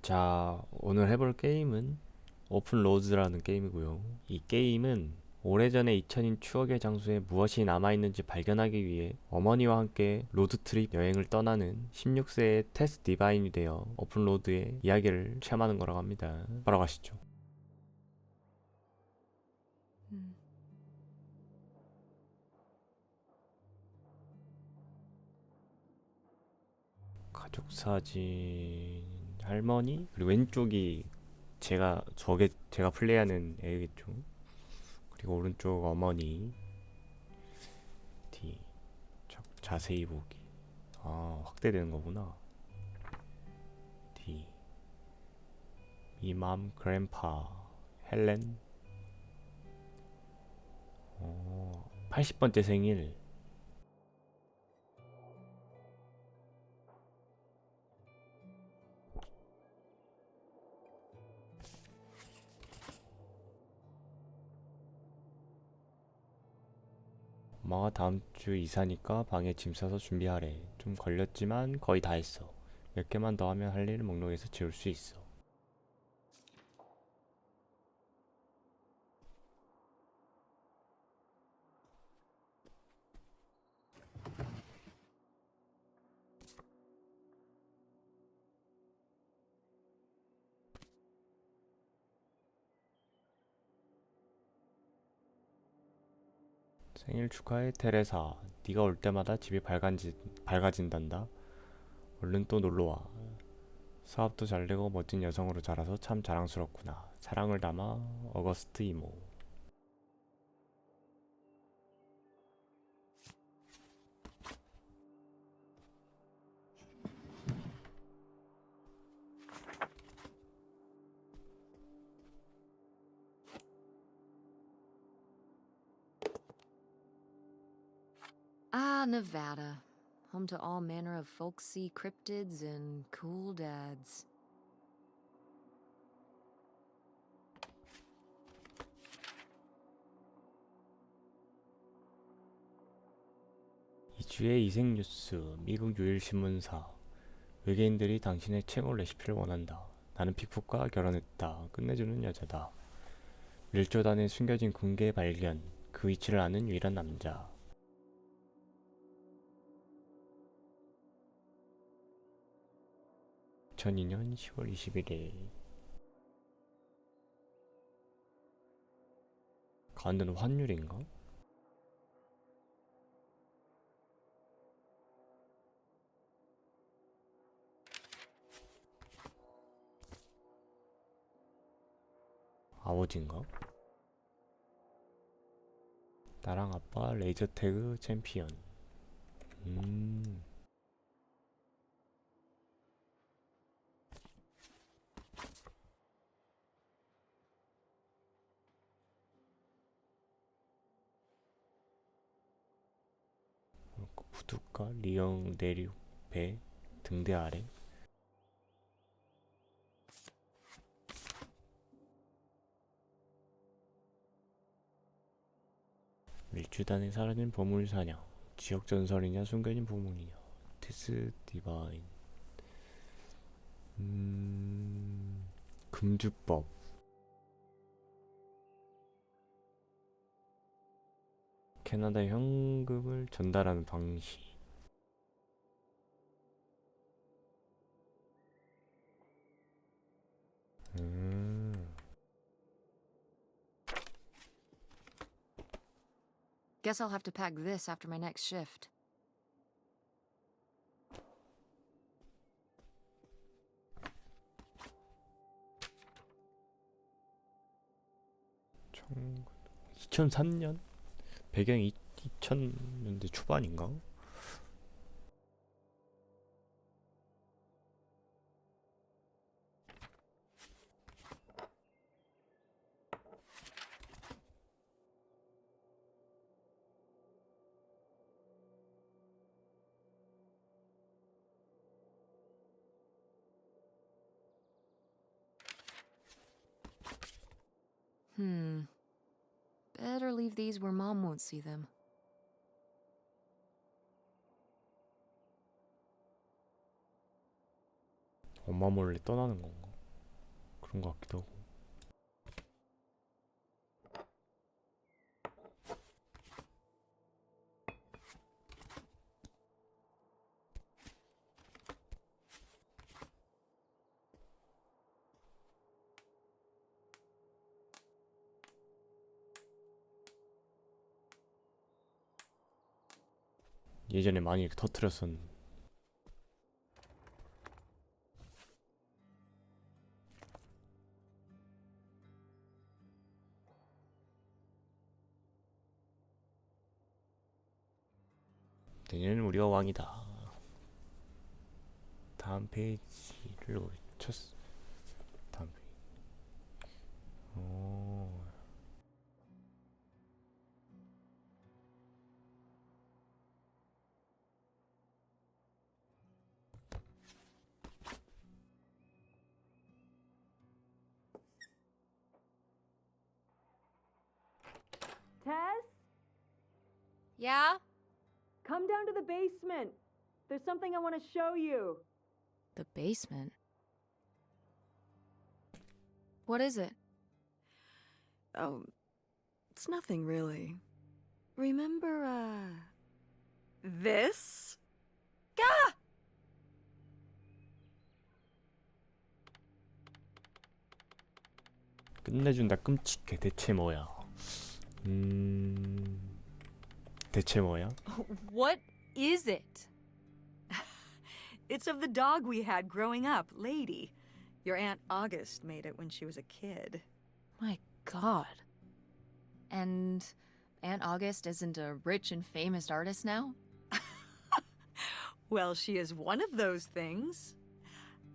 자, 오늘 해볼 게임은 오픈로드라는 게임이고요. 이 게임은 오래전에 잊혀진 추억의 장소에 무엇이 남아있는지 발견하기 위해 어머니와 함께 로드트립 여행을 떠나는 16세의 테스 디바인이 되어 오픈로드의 이야기를 체험하는 거라고 합니다. 바로 가시죠. 가족 사진, 할머니, 그리고 왼쪽이 제가 플레이하는 애겠죠. 그리고 오른쪽 어머니, 뒤 자세히 보기. 아, 확대되는 거구나. 뒤 이맘 그랜파 헬렌. 80번째 생일. 엄마가 다음 주 이사니까 방에 짐 싸서 준비하래. 좀 걸렸지만 거의 다 했어. 몇 개만 더 하면 할 일을 목록에서 지울 수 있어. 생일 축하해 테레사. 네가 올 때마다 집이 밝아진단다. 얼른 또 놀러와. 사업도 잘 되고 멋진 여성으로 자라서 참 자랑스럽구나. 사랑을 담아 어거스트 이모. Ah, Nevada. Home to all manner of folksy cryptids and cool dads. 이주의 이색 뉴스. 미국 유일신문사. 외계인들이 당신의 최고 레시피를 원한다. 나는 픽폭과 결혼했다. 끝내주는 여자다. 밀조단에 숨겨진 군계 발견. 그 위치를 아는 유일한 남자. 2002년 10월 21일. 가운데는 환율인가? 아버지인가? 나랑 아빠 레이저 태그 챔피언. 음. 부두가 리영 내륙 배 등대 아래. 밀주단에 사라진 보물사냥. 지역 전설이냐 숨겨진 보물이냐. 테스 디바인. 금주법. 캐나다 현금을 전달하는 방식. Guess I'll have to pack this after my next shift. 총 2003년? 배경이 2000년대 초반인가? Better leave these where Mom won't see them. 엄마 몰래 떠나는 건가? 그런 것 같기도 하고. 예전에 많이 이렇게 터트렸었는데. 내년엔 우리가 왕이다. 다음 페이지를 쳤어. 다음 페이지. Tess, Yeah? come down to the basement. There's something I want to show you. The basement? What is it? Oh, it's nothing really. Remember, this? Gah! 끝내준다. 끔찍해. 대체 뭐야? 대체 뭐야? What is it? It's of the dog we had growing up, Lady. Your Aunt August made it when she was a kid. My God. And Aunt August isn't a rich and famous artist now? Well, she is one of those things.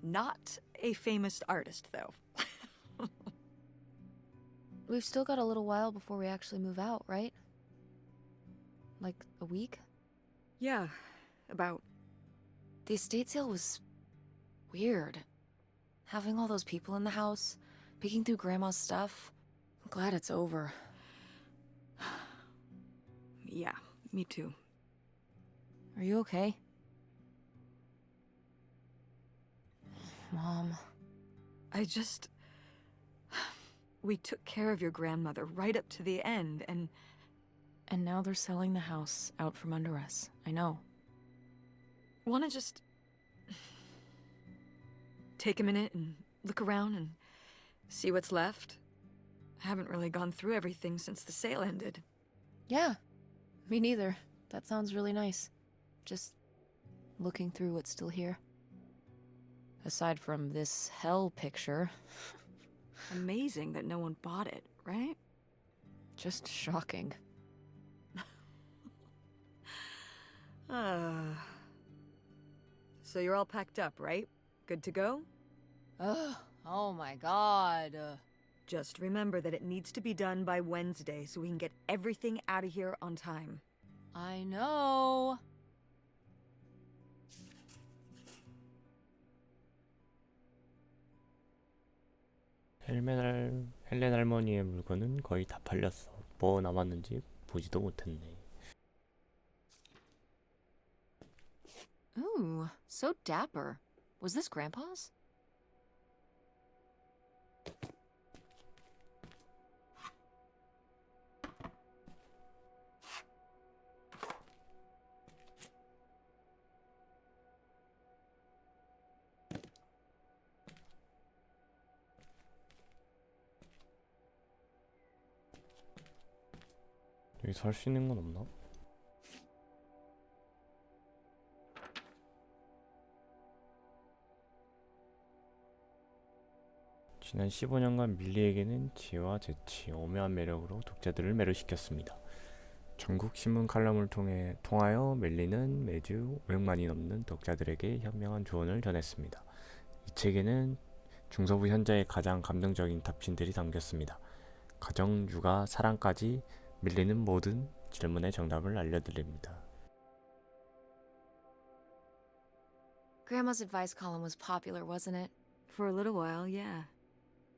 Not a famous artist, though. We've still got a little while before we actually move out, right? Like a week? Yeah, about. The estate sale was weird. Having all those people in the house, picking through Grandma's stuff. I'm glad it's over. Yeah, me too. Are you okay? Mom. We took care of your grandmother right up to the end, and And now they're selling the house out from under us. I know. want to just take a minute and look around and see what's left. I haven't really gone through everything since the sale ended. Yeah, me neither. That sounds really nice. Just looking through what's still here. Aside from this hell picture, Amazing that no one bought it, right? just shocking. So you're all packed up, right? Good to go? Ugh, oh my God. Just remember that it needs to be done by Wednesday so we can get everything out of here on time. I know. 헬렌 할머니의 물건은 거의 다 팔렸어. 뭐 남았는지 보지도 못했네. Ooh, so dapper. Was this Grandpa's? 여기서 할 수 있는 건 없나? 지난 15년간 밀리에게는 지혜와 재치, 오묘한 매력으로 독자들을 매료시켰습니다. 전국 신문 칼럼을 통하여 밀리는 매주 500만이 넘는 독자들에게 현명한 조언을 전했습니다. 이 책에는 중서부 현자의 가장 감동적인 답신들이 담겼습니다. 가정, 육아, 사랑까지 밀리는 모든 질문의 정답을 알려드립니다. Grandma's advice column was popular, wasn't it? For a little while, yeah.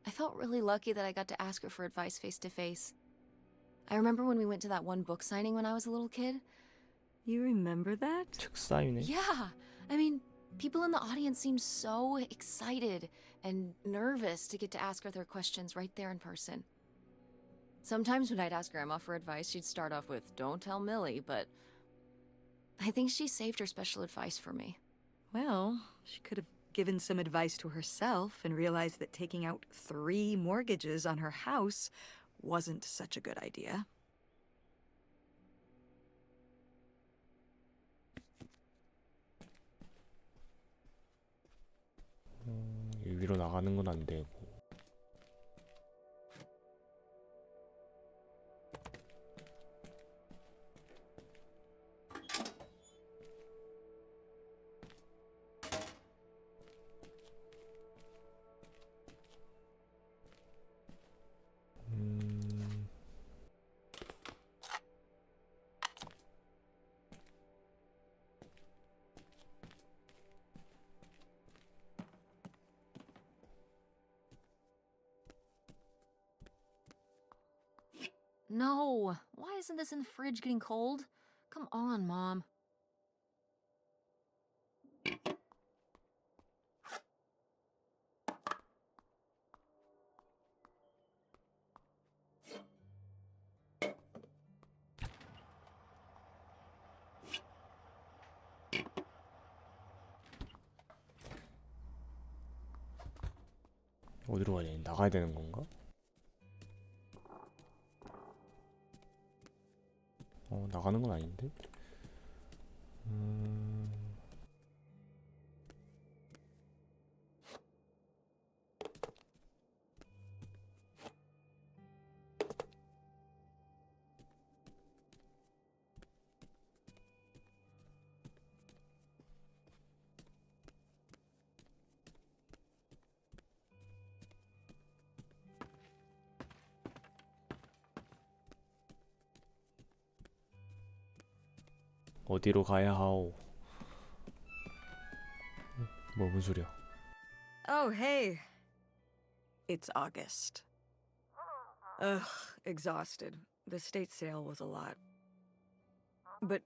I felt really lucky that I got to ask her for advice face to face. I remember when we went to that one book signing when I was a little kid. You remember that? 책 사인회? Yeah, I mean, people in the audience seemed so excited. and nervous to get to ask her their questions right there in person. Sometimes when I'd ask Grandma for advice, she'd start off with, "Don't tell Millie," but I think she saved her special advice for me. Well, she could have given some advice to herself and realized that taking out 3 mortgages on her house wasn't such a good idea. 이 위로 나가는 건 안 되고. No! Why isn't this in the fridge getting cold? Come on, Mom. 어디로 가야 돼? 나가야 되는 건가? 나가는 건 아닌데? 어디로 가야 하오? 뭐 무슨 소리야? Oh, hey. It's August. Ugh, exhausted. The state sale was a lot. But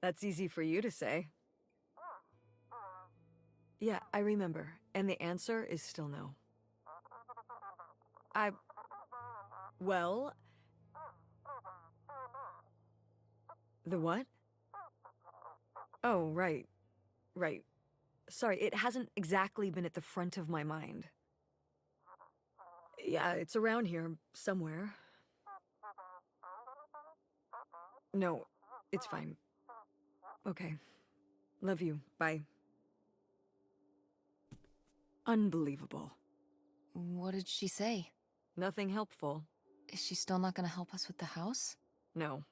that's easy for you to say. Yeah, I remember. And the answer is still no. Well... The what? Oh, right. Right. Sorry, it hasn't exactly been at the front of my mind. Yeah, it's around here, somewhere. No, it's fine. Okay. Love you. Bye. Unbelievable. What did she say? Nothing helpful. Is she still not gonna help us with the house? No.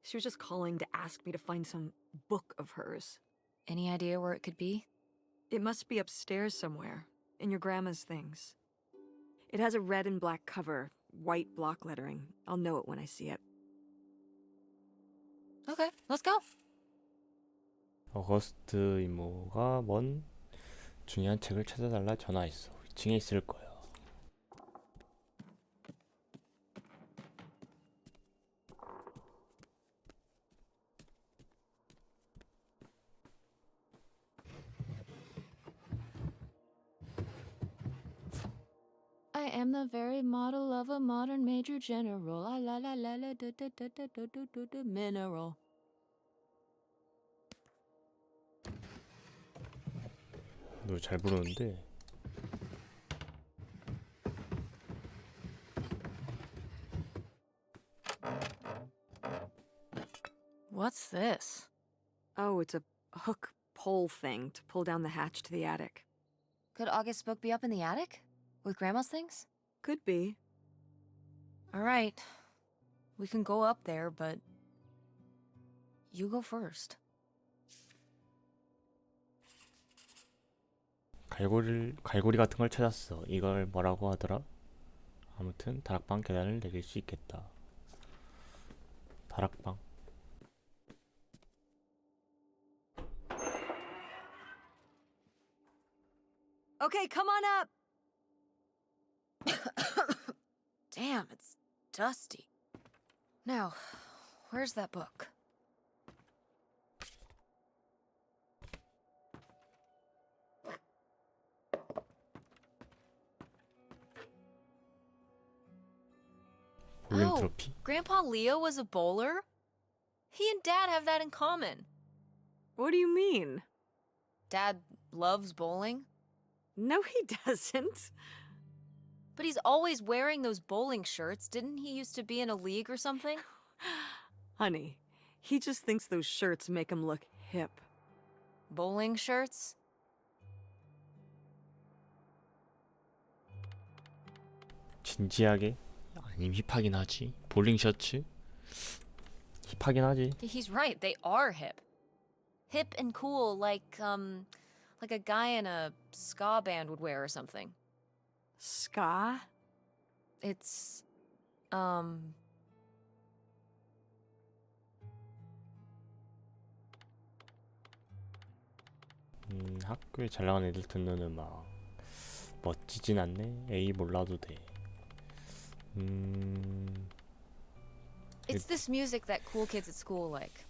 She was just calling to ask me to find some book of hers. Any idea where it could be? It must be upstairs somewhere, in your grandma's things. It has a red and black cover, white block lettering. I'll know it when I see it. Okay, let's go. 어거스트 이모가 뭔 중요한 책을 찾아달라 전화했어. 2층에 있을 거야. I am the very model of a modern major general. La la la la la da da da da da da da mineral. 너 잘 부르는데. What's this? Oh, it's a hook pole thing to pull down the hatch to the attic. Could August's book be up in the attic? With Grandma's things? Could be. Alright. We can go up there, but... You go first. 갈고리 같은 걸 찾았어. 이걸 뭐라고 하더라? 아무튼 다락방 계단을 내릴 수 있겠다. 다락방. Okay, come on up! Damn, it's dusty. Now, where's that book? 볼링 Oh, 트로피? Grandpa Leo was a bowler? He and Dad have that in common. What do you mean? Dad loves bowling, No, he doesn't. but he's always wearing those bowling shirts. Didn't he used to be in a league or something? Honey, he just thinks those shirts make him look hip. Bowling shirts? 진지하게? 아님 힙하긴 하지. 볼링 셔츠? 힙하긴 하지. He's right, they are hip. Hip and cool like a guy in a ska band would wear or something. Ska? It's 학교에 잘 나가는 애들 듣는 음악. 멋지진 않네. 에이 몰라도 돼. it's this music that cool kids at school like.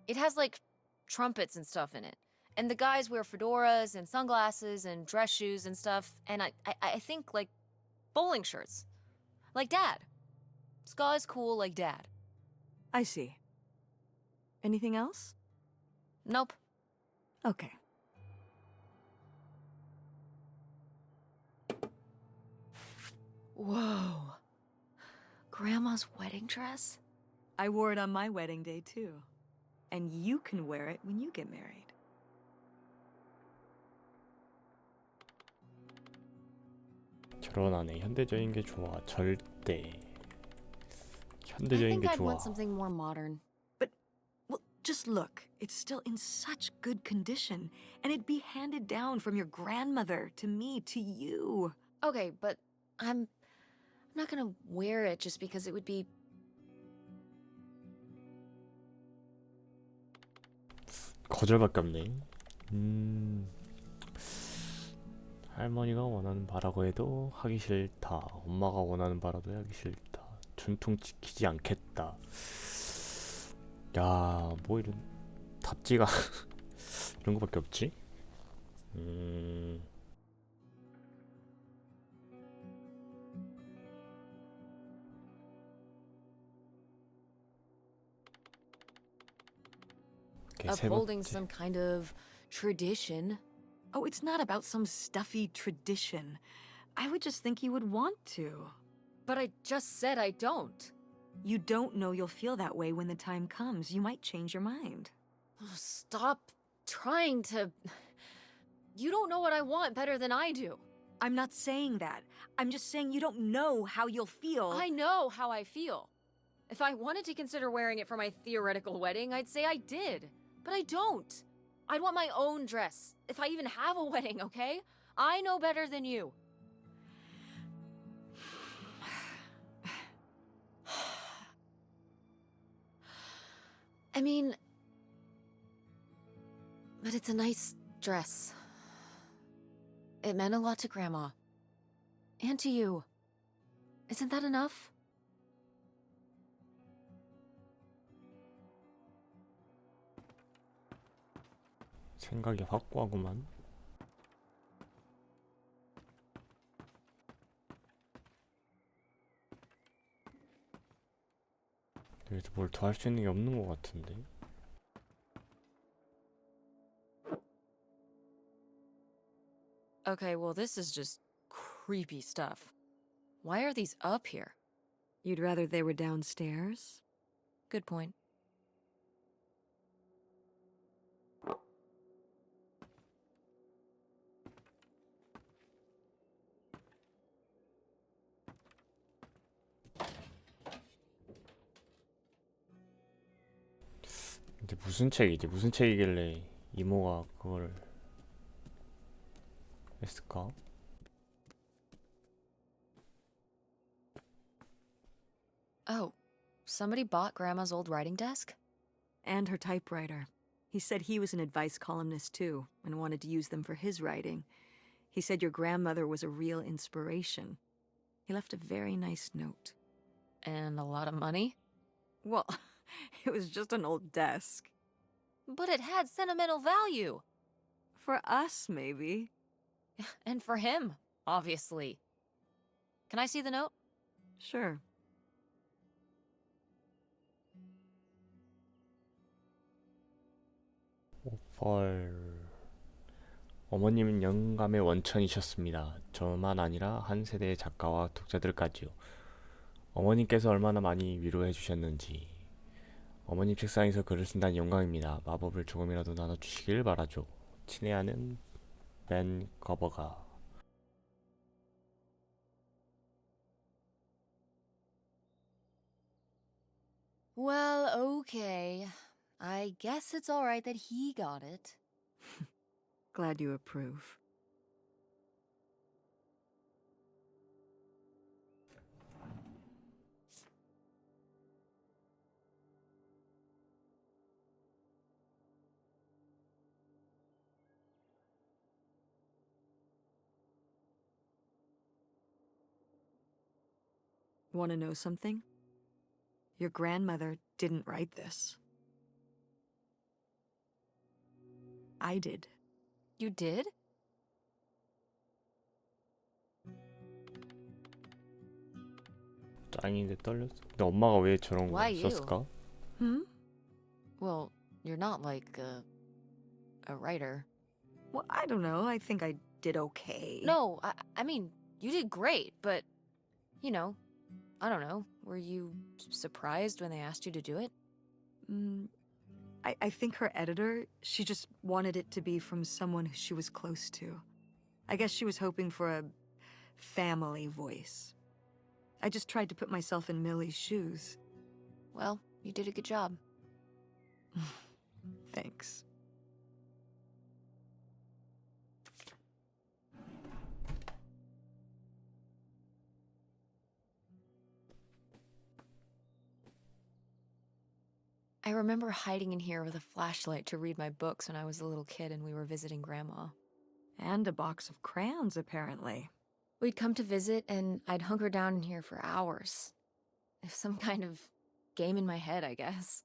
It has like trumpets and stuff in it. And the guys wear fedoras and sunglasses and dress shoes and stuff. And I think like bowling shirts. Like Dad. Ska is cool like Dad. I see. Anything else? Nope. Okay. Whoa. Grandma's wedding dress? I wore it on my wedding day, too. And you can wear it when you get married. 결혼하네. 현대적인 게 좋아. 절대. I 현대적인 think 게 I'd 좋아. want something more modern. Well, just look. It's still in such good condition. And it'd be handed down from your grandmother to me to you. Okay, but I'm not gonna wear it just because it would be. 거절밖에 없네. 할머니가 원하는 바라고 해도 하기 싫다. 엄마가 원하는 바라도 하기 싫다. 전통 지키지 않겠다. 야, 뭐 이런 답지가 이런 거밖에 없지? 오케이, 세 Upholding 번째. some kind of tradition. Oh, it's not about some stuffy tradition. I would just think you would want to. But I just said I don't. You don't know you'll feel that way when the time comes. You might change your mind. Stop trying to. You don't know what I want better than I do. I'm not saying that. I'm just saying you don't know how you'll feel. I know how I feel. If I wanted to consider wearing it for my theoretical wedding, I'd say I did. But I don't. I'd want my own dress. If I even have a wedding, okay? I know better than you. I mean, but it's a nice dress. It meant a lot to Grandma. And to you. Isn't that enough? 생각이 확고하구만. 여기서 뭘 더 할 수 있는 게 없는 것 같은데. Okay, well, this is just creepy stuff. Why are these up here? You'd rather they were downstairs? Good point. 근데 무슨 책이지? 무슨 책이길래 이모가 그걸 했을까? Oh, somebody bought Grandma's old writing desk? And her typewriter. He said he was an advice columnist too, and wanted to use them for his writing. He said your grandmother was a real inspiration. He left a very nice note. And a lot of money? Well, it was just an old desk. But it had sentimental value. For us, maybe. And for him, obviously. Can I see the note? Sure. 펄. 어머님은 영감의 원천이셨습니다. 저만 아니라 한 세대의 작가와 독자들까지요. 어머님께서 얼마나 많이 위로해 주셨는지. 어머님 책상에서 글을 쓴다니 영광입니다. 마법을 조금이라도 나눠주시길 바라죠. 친애하는 벤 거버가. Well, okay. I guess it's all right that he got it. Glad you approve. Want to know something? Your grandmother didn't write this. I did. You did? 짱인데 떨렸어. 근데 엄마가 왜 저런 거 Why you? 썼을까? Well, you're not like a writer. Well, I don't know. I think I did okay. No, I mean, you did great, but, you know, I don't know. Were you surprised when they asked you to do it? I think her editor, she just wanted it to be from someone who she was close to. I guess she was hoping for a family voice. I just tried to put myself in Millie's shoes. Well, you did a good job. Thanks. I remember hiding in here with a flashlight to read my books when I was a little kid and we were visiting Grandma. And a box of crayons, apparently. We'd come to visit and I'd hunker down in here for hours. Some kind of game in my head, I guess.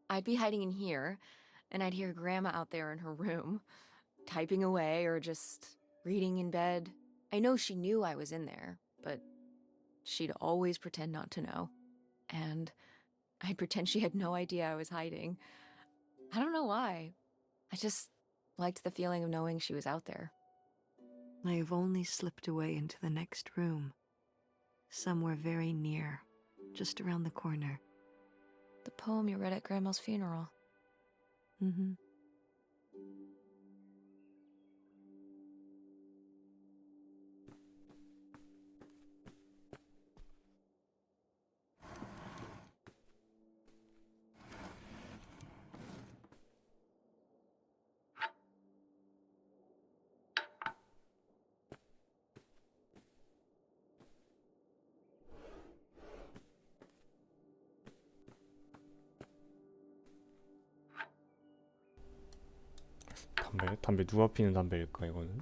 I'd be hiding in here, and I'd hear Grandma out there in her room, typing away or just reading in bed. I know she knew I was in there, but she'd always pretend not to know. And I'd pretend she had no idea I was hiding. I don't know why. I just liked the feeling of knowing she was out there. I have only slipped away into the next room. Somewhere very near, just around the corner. The poem you read at Grandma's funeral. Mm-hmm. 담배 누가 피는 담배일까 이거는?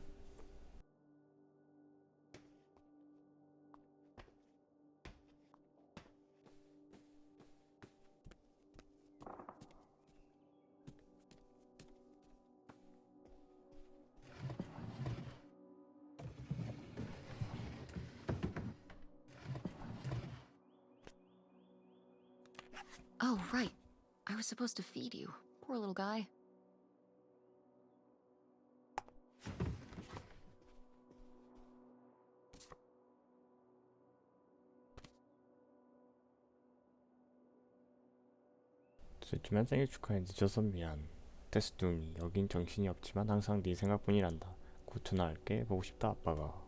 Oh, right. I was supposed to feed you. Poor little guy. 됐지만 생일 축하해. 늦어서 미안. 테스둥이 여긴 정신이 없지만 항상 네 생각뿐이란다. 곧 전화할게. 보고 싶다 아빠가.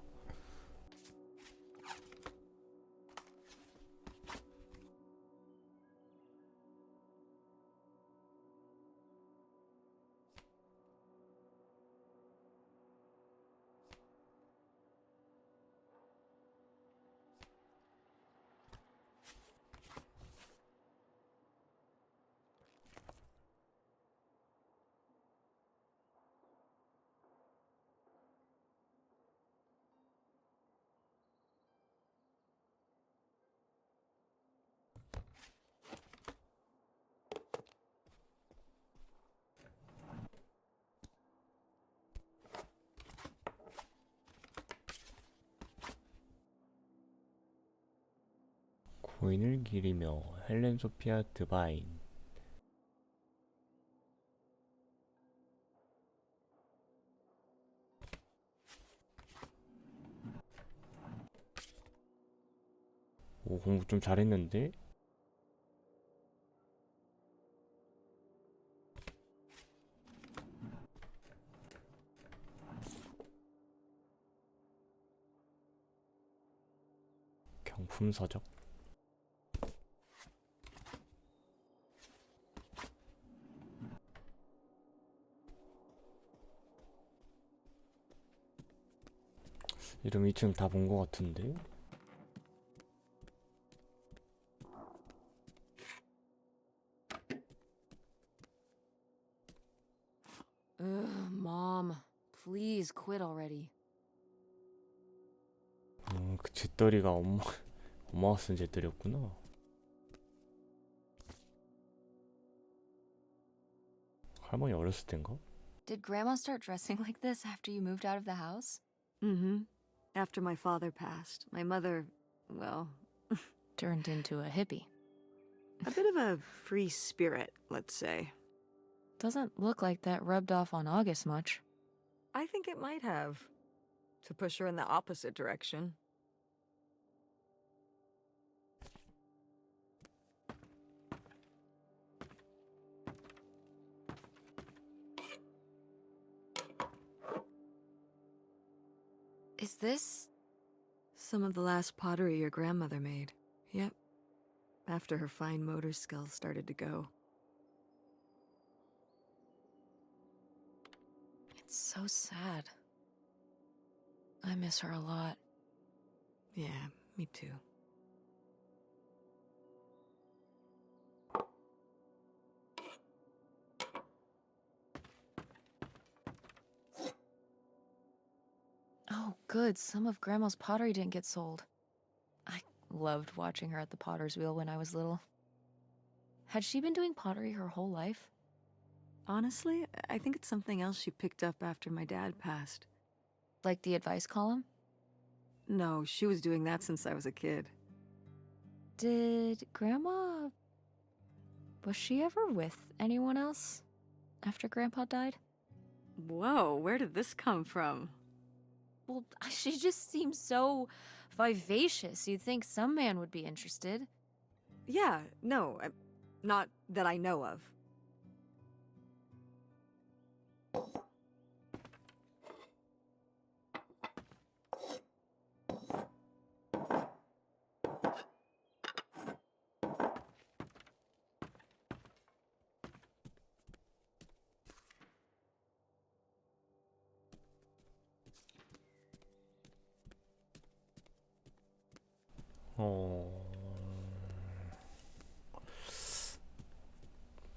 고인을 기리며 헬렌 소피아 드바인. 오, 공부 좀 잘했는데? 경품 서적. 이름 2층 다 본 것 같은데? Ugh, Mom, please quit already. 그 잿더리가 엄마가 쓴 잿더리였구나. 할머니 어렸을 땐가? Did Grandma start dressing like this after you moved out of the house? Mm-hmm. After my father passed, my mother, well, Turned into a hippie. a bit of a free spirit, let's say. Doesn't look like that rubbed off on August much. I think it might have. To push her in the opposite direction. Is this? Some of the last pottery your grandmother made. Yep. After her fine motor skills started to go. It's so sad. I miss her a lot. Yeah, me too. Oh, good. Some of Grandma's pottery didn't get sold. I loved watching her at the potter's wheel when I was little. Had she been doing pottery her whole life? Honestly, I think it's something else she picked up after my dad passed. Like the advice column? No, she was doing that since I was a kid. Did Grandma... Was she ever with anyone else after Grandpa died? Whoa, where did this come from? Well, she just seems so vivacious. You'd think some man would be interested. Yeah, no, not that I know of.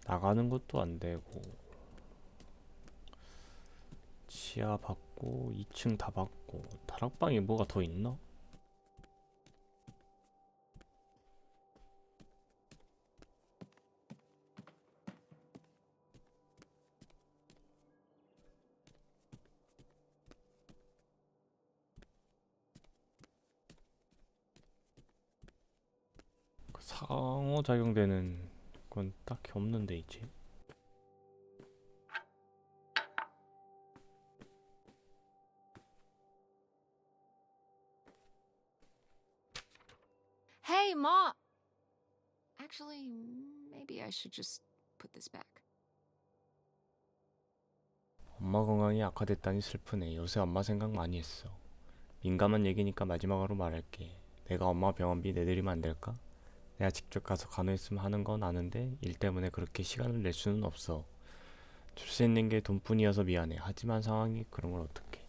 나가는 것도 안 되고 지하 받고 2층 다 받고 다락방에 뭐가 더 있나? 상호작용되는 건 딱히 없는데 이제. Hey, Mom! Actually, maybe I should just put this back. 엄마 건강이 악화됐다니 슬프네. 요새 엄마 생각 많이 했어. 민감한 얘기니까 마지막으로 말할게. 내가 엄마 병원비 내드리면 안 될까? 내가 직접 가서 간호했으면 하는 건 아는데 일 때문에 그렇게 시간을 낼 수는 없어. 줄 수 있는 게 돈뿐이어서 미안해. 하지만 상황이 그런 걸 어떡해.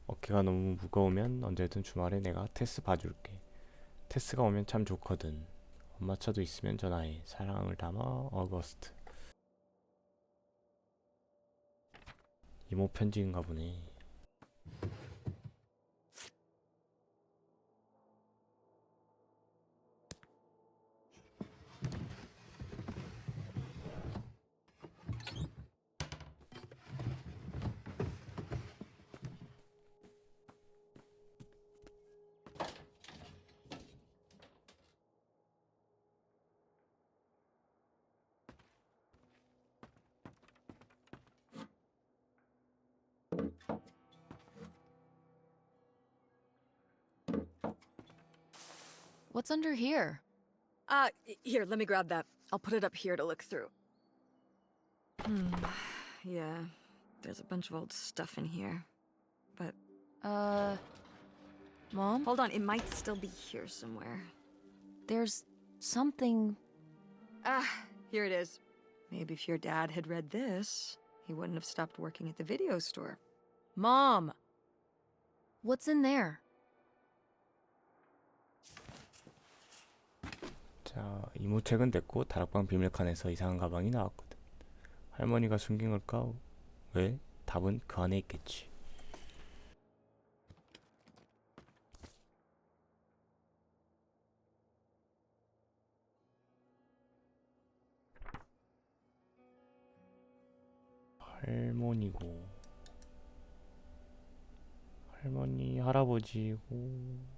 어깨가 너무 무거우면 언제든 주말에 내가 테스 봐줄게. 테스가 오면 참 좋거든. 엄마 차도 있으면 전화해. 사랑을 담아 어거스트. 이모 편지인가 보네. What's under here? Here, let me grab that. I'll put it up here to look through. Yeah, there's a bunch of old stuff in here. But, Mom? hold on, it might still be here somewhere. There's something... Here it is. Maybe if your dad had read this, he wouldn't have stopped working at the video store. Mom! What's in there? 자, 이모책은 됐고 다락방 비밀칸에서 이상한 가방이 나왔거든. 할머니가 숨긴 걸까? 왜? 답은 그 안에 있겠지. 할머니고 할머니 할아버지고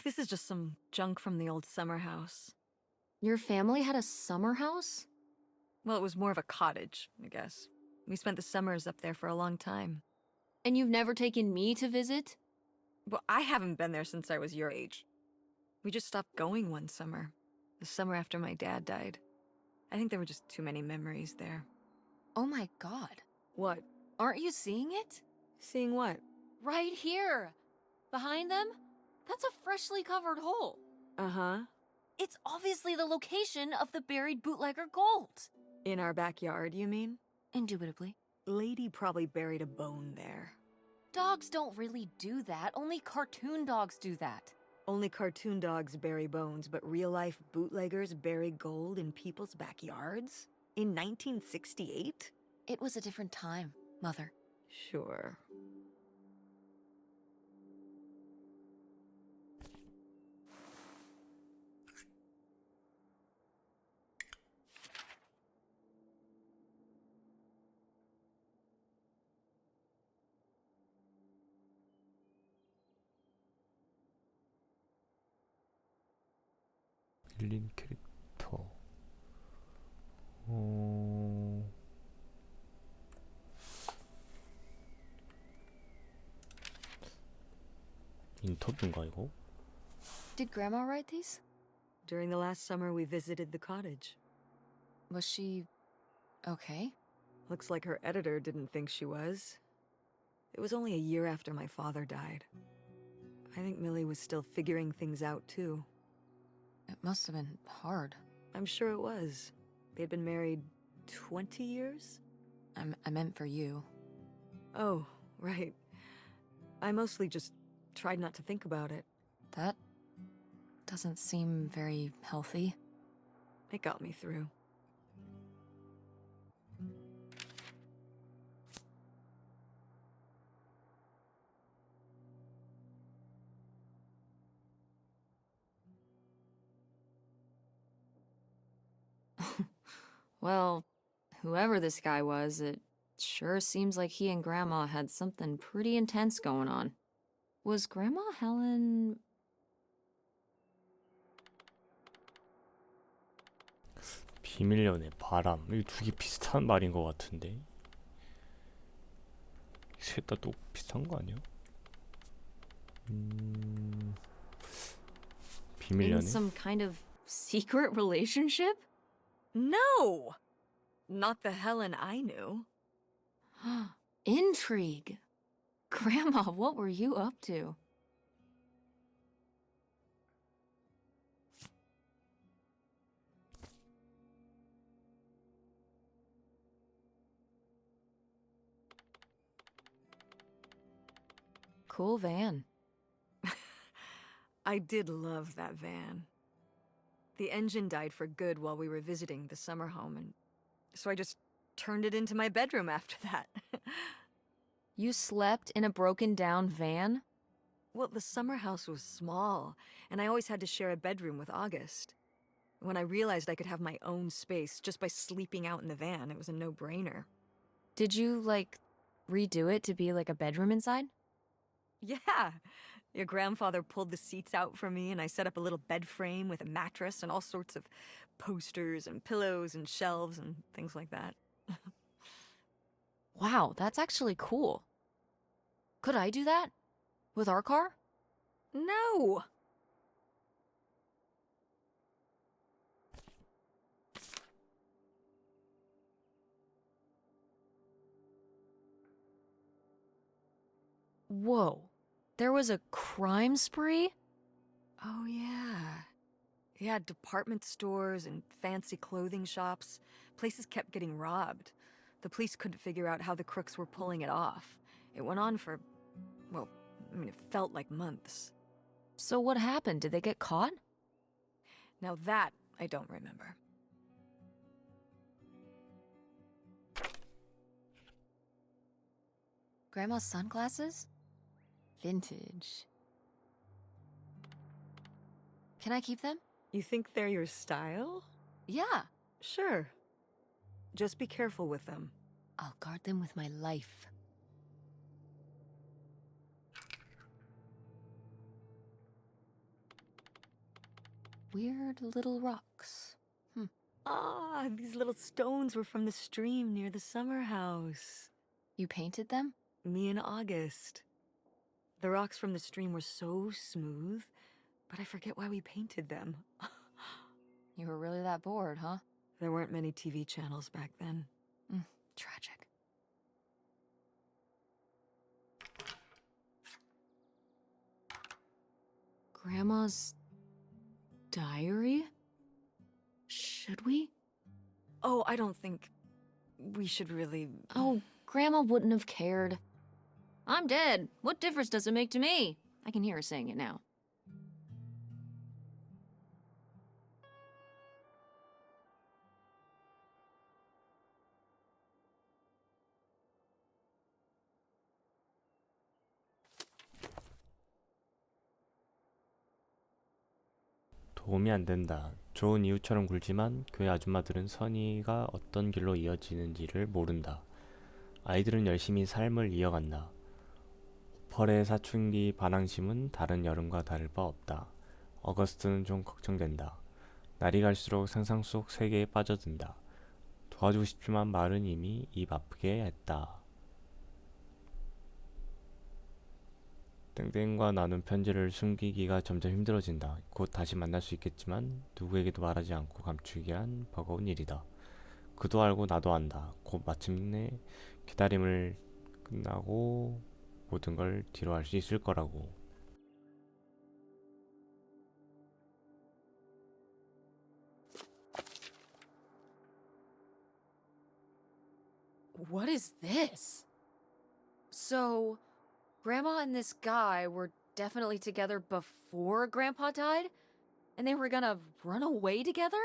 This is just some junk from the old summer house. Your family had a summer house? Well, it was more of a cottage, I guess. We spent the summers up there for a long time. And you've never taken me to visit? Well, I haven't been there since I was your age. We just stopped going one summer. The summer after my dad died. I think there were just too many memories there. Oh my god. What? Aren't you seeing it? Seeing what? Right here! Behind them? That's a freshly covered hole. Uh-huh. It's obviously the location of the buried bootlegger gold. In our backyard, you mean? Indubitably. Lady probably buried a bone there. Dogs don't really do that. Only cartoon dogs do that. Only cartoon dogs bury bones, but real-life bootleggers bury gold in people's backyards? In 1968? It was a different time, Mother. Sure. 빌린 캐릭터 인터뷰인가 이거? Did Grandma write these? During the last summer, we visited the cottage. Was she... okay? Looks like her editor didn't think she was. It was only a year after my father died. I think Millie was still figuring things out, too. It must have been hard. I'm sure it was. They'd been married 20 years? I meant for you. Oh, right. I mostly just tried not to think about it. That doesn't seem very healthy. It got me through. Well, whoever this guy was, it sure seems like he and Grandma had something pretty intense going on. Was Grandma Helen... 비밀연애, 바람 이 두 개 비슷한 말인 것 같은데 셋 다 또 비슷한 거 아니야? in 비밀연애? some kind of secret relationship? No! Not the Helen I knew. Intrigue. Grandma, what were you up to? Cool van. I did love that van. The engine died for good while we were visiting the summer home, and so I just turned it into my bedroom after that. You slept in a broken down van? Well, the summer house was small, and I always had to share a bedroom with August. When I realized I could have my own space just by sleeping out in the van, it was a no-brainer. Did you, like, redo it to be like a bedroom inside? Yeah! Your grandfather pulled the seats out for me, and I set up a little bed frame with a mattress and all sorts of posters and pillows and shelves and things like that. Wow, that's actually cool. Could I do that? With our car? No! Whoa. There was a crime spree? Oh, yeah. Yeah, department stores and fancy clothing shops. Places kept getting robbed. The police couldn't figure out how the crooks were pulling it off. It went on for, well, it felt like months. So what happened? Did they get caught? Now that I don't remember. Grandma's sunglasses? Vintage. Can I keep them? You think they're your style? Yeah. Sure. Just be careful with them. I'll guard them with my life. Weird little rocks. Ah, these little stones were from the stream near the summer house. You painted them? Me in August. The rocks from the stream were so smooth, but I forget why we painted them. You were really that bored, huh? There weren't many TV channels back then. Tragic. Grandma's diary? Should we? Oh, I don't think we should really... Oh, Grandma wouldn't have cared. I'm dead. What difference does it make to me? I can hear her saying it now. 도움이 안 된다. 좋은 이웃처럼 굴지만 교회 아줌마들은 선의가 어떤 길로 이어지는지를 모른다. 아이들은 열심히 삶을 이어간다. 펄의 사춘기 반항심은 다른 여름과 다를 바 없다. 어거스트는 좀 걱정된다. 날이 갈수록 상상 속 세계에 빠져든다. 도와주고 싶지만 말은 이미 입 아프게 했다. 땡땡과 나눈 편지를 숨기기가 점점 힘들어진다. 곧 다시 만날 수 있겠지만 누구에게도 말하지 않고 감추기란 버거운 일이다. 그도 알고 나도 안다. 곧 마침내 기다림을 끝나고 모든 걸 뒤로 할 수 있을 거라고. What is this? So, Grandma and this guy were definitely together before Grandpa died? And they were gonna run away together?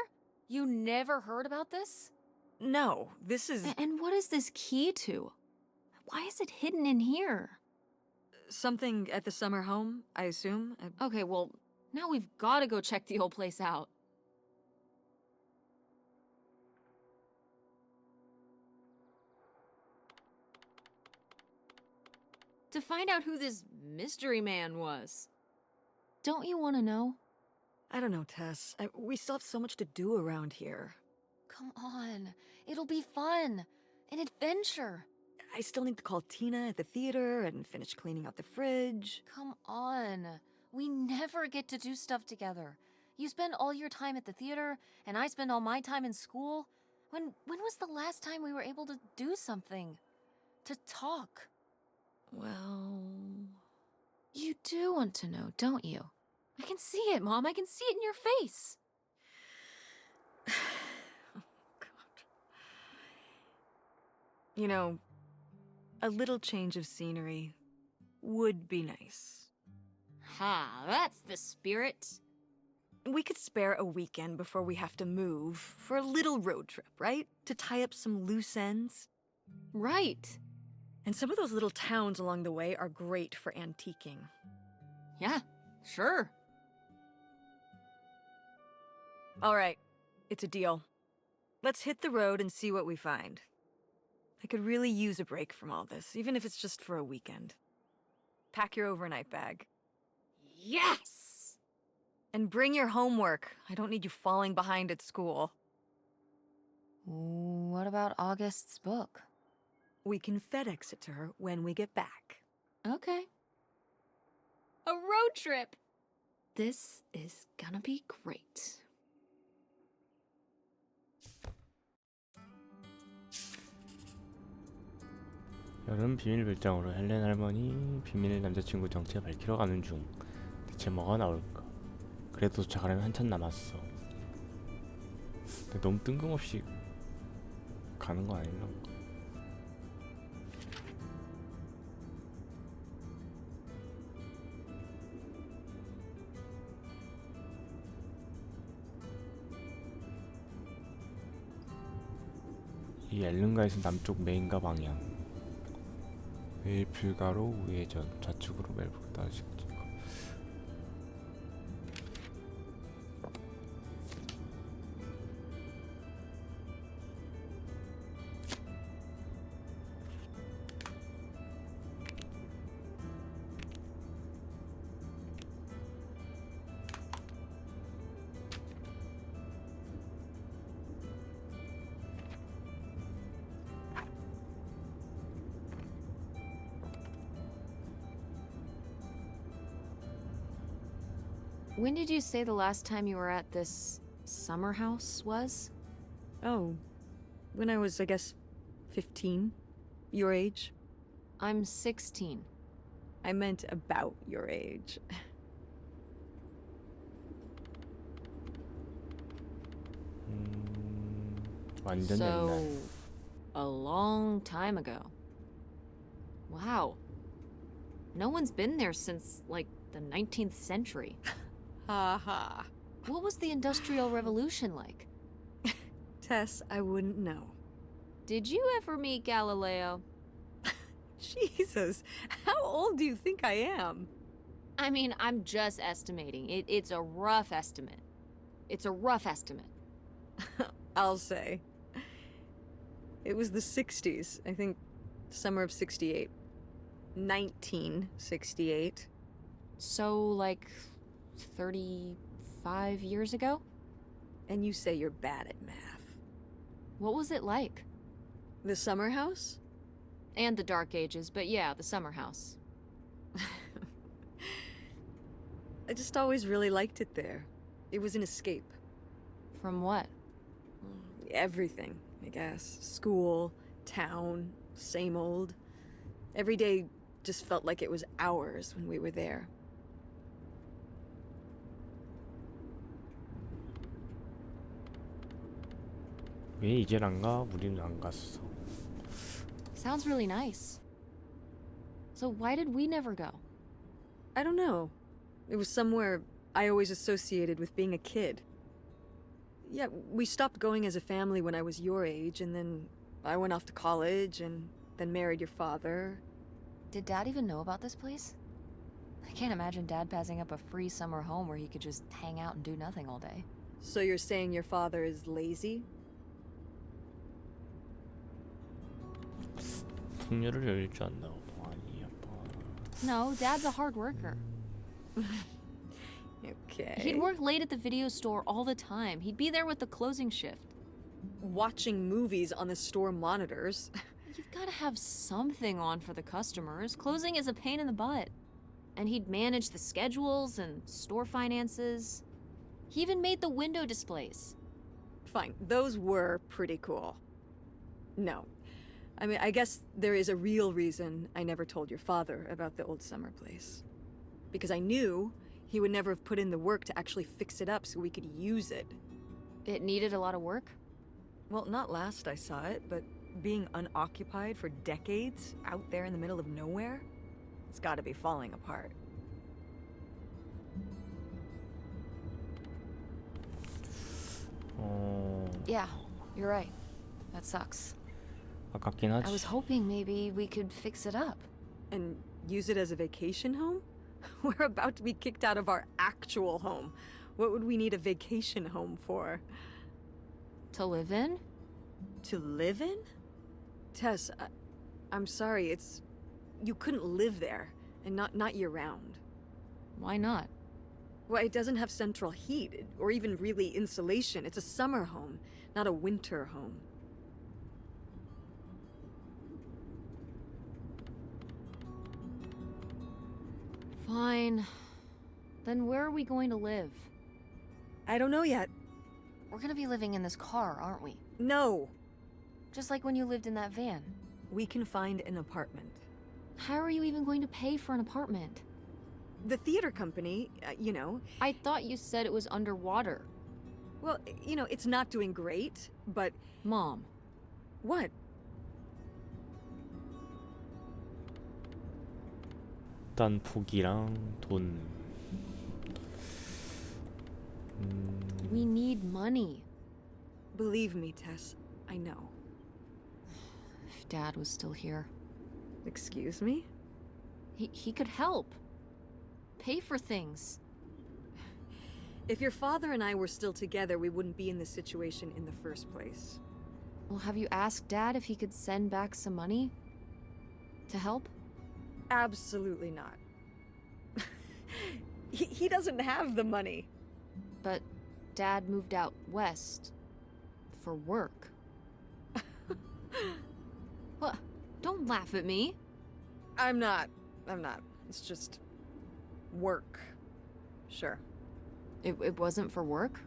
You never heard about this? No, this is... And what is this key to? Why is it hidden in here? something at the summer home, I assume? Okay, well, now we've gotta go check the old place out. To find out who this mystery man was. Don't you want to know? I don't know, Tess. We still have so much to do around here. Come on. It'll be fun. An adventure. I still need to call Tina at the theater and finish cleaning out the fridge. Come on. We never get to do stuff together. You spend all your time at the theater, and I spend all my time in school. When was the last time we were able to do something? To talk? Well... You do want to know, don't you? I can see it, Mom. I can see it in your face. Oh, God. You know, a little change of scenery would be nice. Ha, that's the spirit. We could spare a weekend before we have to move for a little road trip, right? To tie up some loose ends. Right. And some of those little towns along the way are great for antiquing. Yeah, sure. All right, it's a deal. Let's hit the road and see what we find. I could really use a break from all this, even if it's just for a weekend. Pack your overnight bag. Yes! And bring your homework. I don't need you falling behind at school. What about August's book? We can FedEx it to her when we get back. Okay. A road trip! This is gonna be great. 여름 비밀 별장으로 헬렌 할머니 비밀 남자친구 정체 밝히러 가는 중. 대체 뭐가 나올까? 그래도 도착하려면 한참 남았어. 근데 너무 뜬금없이 가는 거 아닐까? 이 엘른가에서 남쪽 메인가 방향, 웨일필가로 우회전, 좌측으로 멜브로 따르시. When did you say the last time you were at this summer house was? Oh, when I was, I guess, 15. Your age? I'm 16. I meant about your age. 완전 So, 옛날. a long time ago. Wow. No one's been there since, like, the 19th century. Ha ha. What was the Industrial Revolution like? Tess, I wouldn't know. Did you ever meet Galileo? Jesus, how old do you think I am? I mean, I'm just estimating. It's a rough estimate. It's a rough estimate. I'll say. It was the 60s, I think summer of 68. 1968. So, like, 35 years ago? And you say you're bad at math. What was it like? The summer house? And the Dark Ages, but yeah, the summer house. I just always really liked it there. It was an escape. From what? Everything, I guess. School, town, same old. Every day just felt like it was hours when we were there. 왜 이젠 안 가? 우리는 안 갔어. Sounds really nice. So why did we never go? I don't know. It was somewhere I always associated with being a kid. Yeah, we stopped going as a family when I was your age, and then I went off to college and then married your father. Did Dad even know about this place? I can't imagine Dad passing up a free summer home where he could just hang out and do nothing all day. So you're saying your father is lazy? 풍류를 열릴 줄 안다고. 아니 아빠. No, Dad's a hard worker. Okay. He'd work late at the video store all the time. He'd be there with the closing shift. Watching movies on the store monitors. You've got to have something on for the customers. Closing is a pain in the butt. And he'd manage the schedules and store finances. He even made the window displays. Fine, those were pretty cool. No. I mean, I guess there is a real reason I never told your father about the old summer place. Because I knew he would never have put in the work to actually fix it up so we could use it. It needed a lot of work. Well, not last I saw it, but being unoccupied for decades out there in the middle of nowhere, it's gotta be falling apart. Yeah, you're right. That sucks. 아깝긴 I was 하지. hoping maybe we could fix it up. And use it as a vacation home? We're about to be kicked out of our actual home. What would we need a vacation home for? To live in? To live in? Tess, I'm sorry, you couldn't live there, and not year-round. Why not? Well, it doesn't have central heat, or even really insulation. It's a summer home, not a winter home. Fine. Then where are we going to live? I don't know yet. We're gonna be living in this car, aren't we? No. Just like when you lived in that van. We can find an apartment. How are you even going to pay for an apartment? The theater company, I thought you said it was underwater. well, it's not doing great, but Mom. what? 일단 포기랑 돈. We need money. Believe me, Tess, I know. If Dad was still here, Excuse me? he could help. Pay for things. If your father and I were still together, we wouldn't be in this situation in the first place. Well, have you asked Dad if he could send back some money? To help? Absolutely not. he doesn't have the money. But Dad moved out west for work. What? Don't laugh at me. I'm not. It's just work. Sure. It wasn't for work?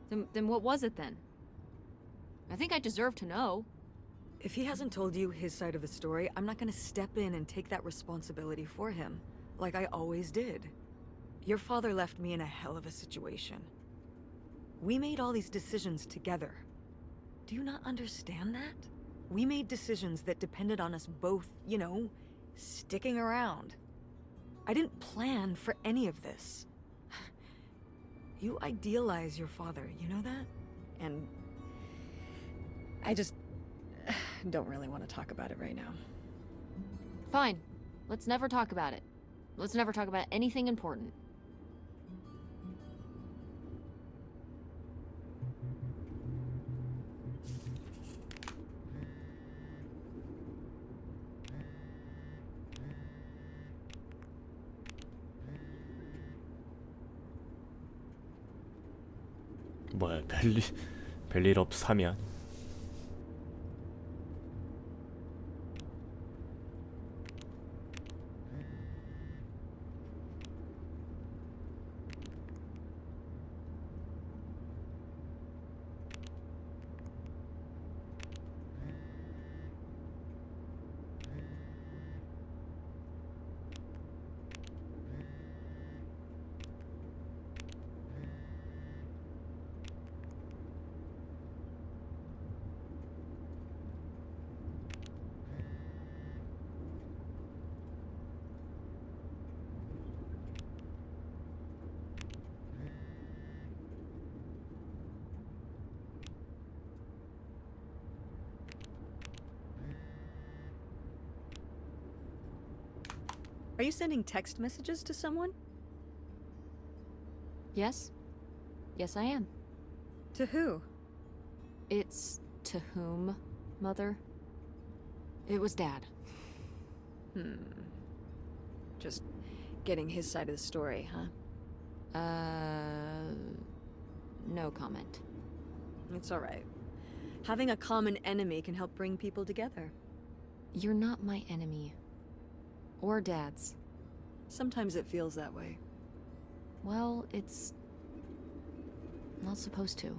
Then what was it then? I think I deserve to know. If he hasn't told you his side of the story, I'm not gonna step in and take that responsibility for him, like I always did. Your father left me in a hell of a situation. We made all these decisions together. Do you not understand that? We made decisions that depended on us both, sticking around. I didn't plan for any of this. You idealize your father, you know that? And I just don't really want to talk about it right now. Fine. Let's never talk about it. Let's never talk about anything important. 뭐야, 별일 없사면. Are you sending text messages to someone? Yes? Yes, I am. To who? It's to whom, Mother? It was Dad. Just getting his side of the story, huh? No comment. It's all right. Having a common enemy can help bring people together. You're not my enemy. Or Dad's. Sometimes it feels that way. Well, it's not supposed to.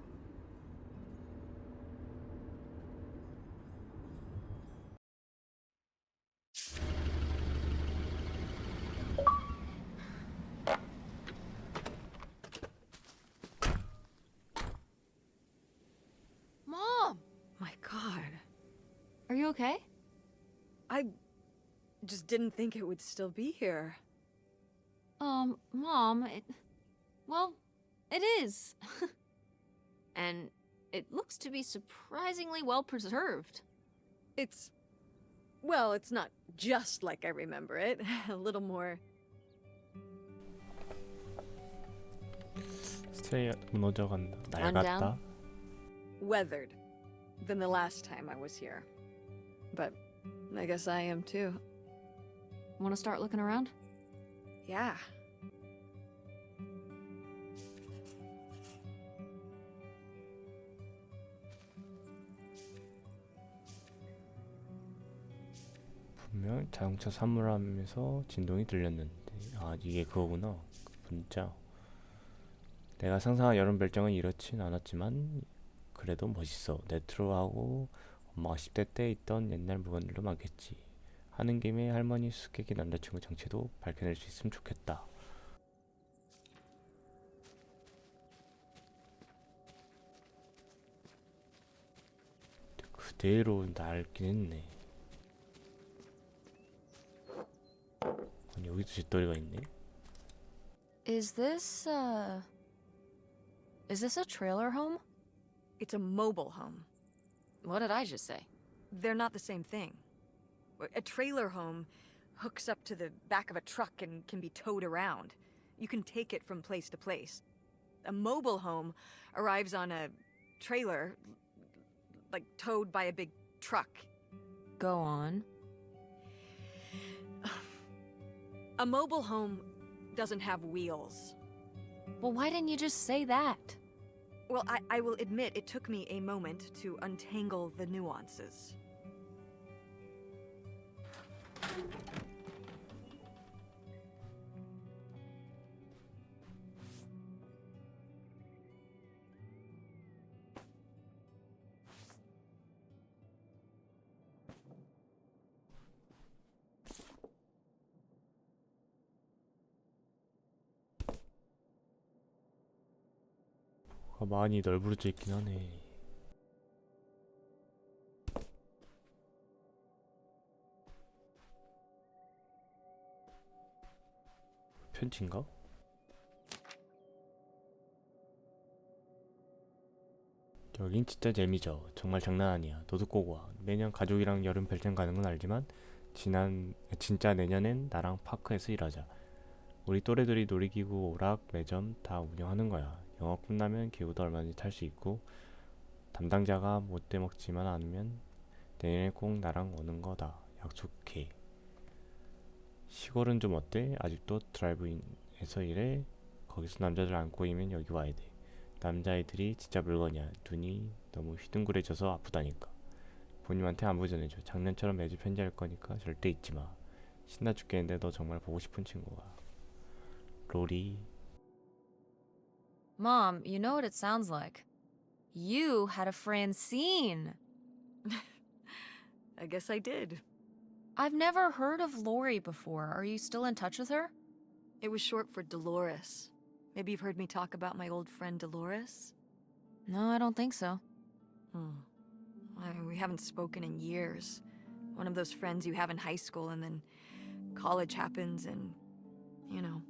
Mom! My God. Are you okay? I just didn't think it would still be here. Mom, well, it is. And it looks to be surprisingly well preserved. Well, it's not just like I remember it. A little more. 스테이가 무너져간다. Rundown? 낡았다. Weathered than the last time I was here. But I guess I am too. Want to start looking around? Yeah. 분명 자동차 사물함에서 진동이 들렸는데 아, 이게 그거구나. 그 문자. 내가 상상한 여름 별장은 이렇진 않았지만 그래도 멋있어. 레트로하고 엄마가 10대 때 있던 옛날 물건들도 많겠지. 하는 김에 할머니 수수께끼 남자친구 정체도 밝혀낼 수 있으면 좋겠다. 그대로 낡긴 했네. 아니, 여기도 뒷더리가 있네. Is this a trailer home? It's a mobile home. What did I just say? They're not the same thing. A trailer home hooks up to the back of a truck and can be towed around. You can take it from place to place. A mobile home arrives on a trailer, like towed by a big truck. Go on. A mobile home doesn't have wheels. Well, why didn't you just say that? Well, I will admit it took me a moment to untangle the nuances. 많이 널브러져 있긴 하네. 편지인가? 여긴 진짜 재미져. 정말 장난 아니야. 너도 꼭 와. 매년 가족이랑 여름 별장 가는 건 알지만 진짜 내년엔 나랑 파크에서 일하자. 우리 또래들이 놀이기구, 오락, 매점 다 운영하는 거야. 영업 끝나면 기구도 얼마든지 탈 수 있고 담당자가 못돼 먹지만 않으면 내년에 꼭 나랑 오는 거다. 약속해. 시골은 좀 어때? 아직도 드라이브인에서 일해? 거기서 남자들 안 꼬이면 여기 와야 돼. 남자애들이 진짜 물건이야. 눈이 너무 휘둥그레져서 아프다니까. 부모님한테 안부 전해줘. 작년처럼 매주 편지할 거니까 절대 잊지 마. 신나 죽겠는데 너 정말 보고 싶은 친구가. 로리. Mom, you know what it sounds like? You had a Francine. I guess I did. I've never heard of Lori before. Are you still in touch with her? It was short for Dolores. Maybe you've heard me talk about my old friend Dolores? No, I don't think so. We haven't spoken in years. One of those friends you have in high school and then college happens and, you know.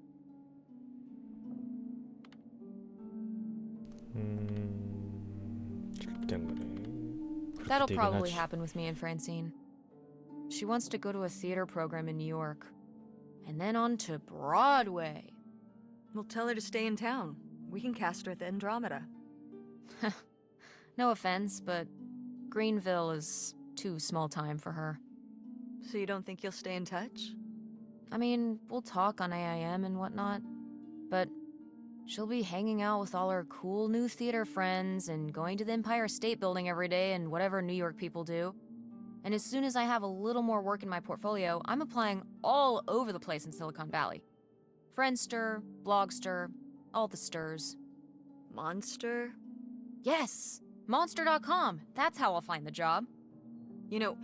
That'll probably happen with me and Francine. She wants to go to a theater program in New York. And then on to Broadway. We'll tell her to stay in town. We can cast her at the Andromeda. No offense, but Greenville is too small time for her. So you don't think you'll stay in touch? I mean, we'll talk on AIM and whatnot, but she'll be hanging out with all her cool new theater friends and going to the Empire State Building every day and whatever New York people do. And as soon as I have a little more work in my portfolio, I'm applying all over the place in Silicon Valley. Friendster, Blogster, all the stirs. Monster? Yes! Monster.com. That's how I'll find the job. You know,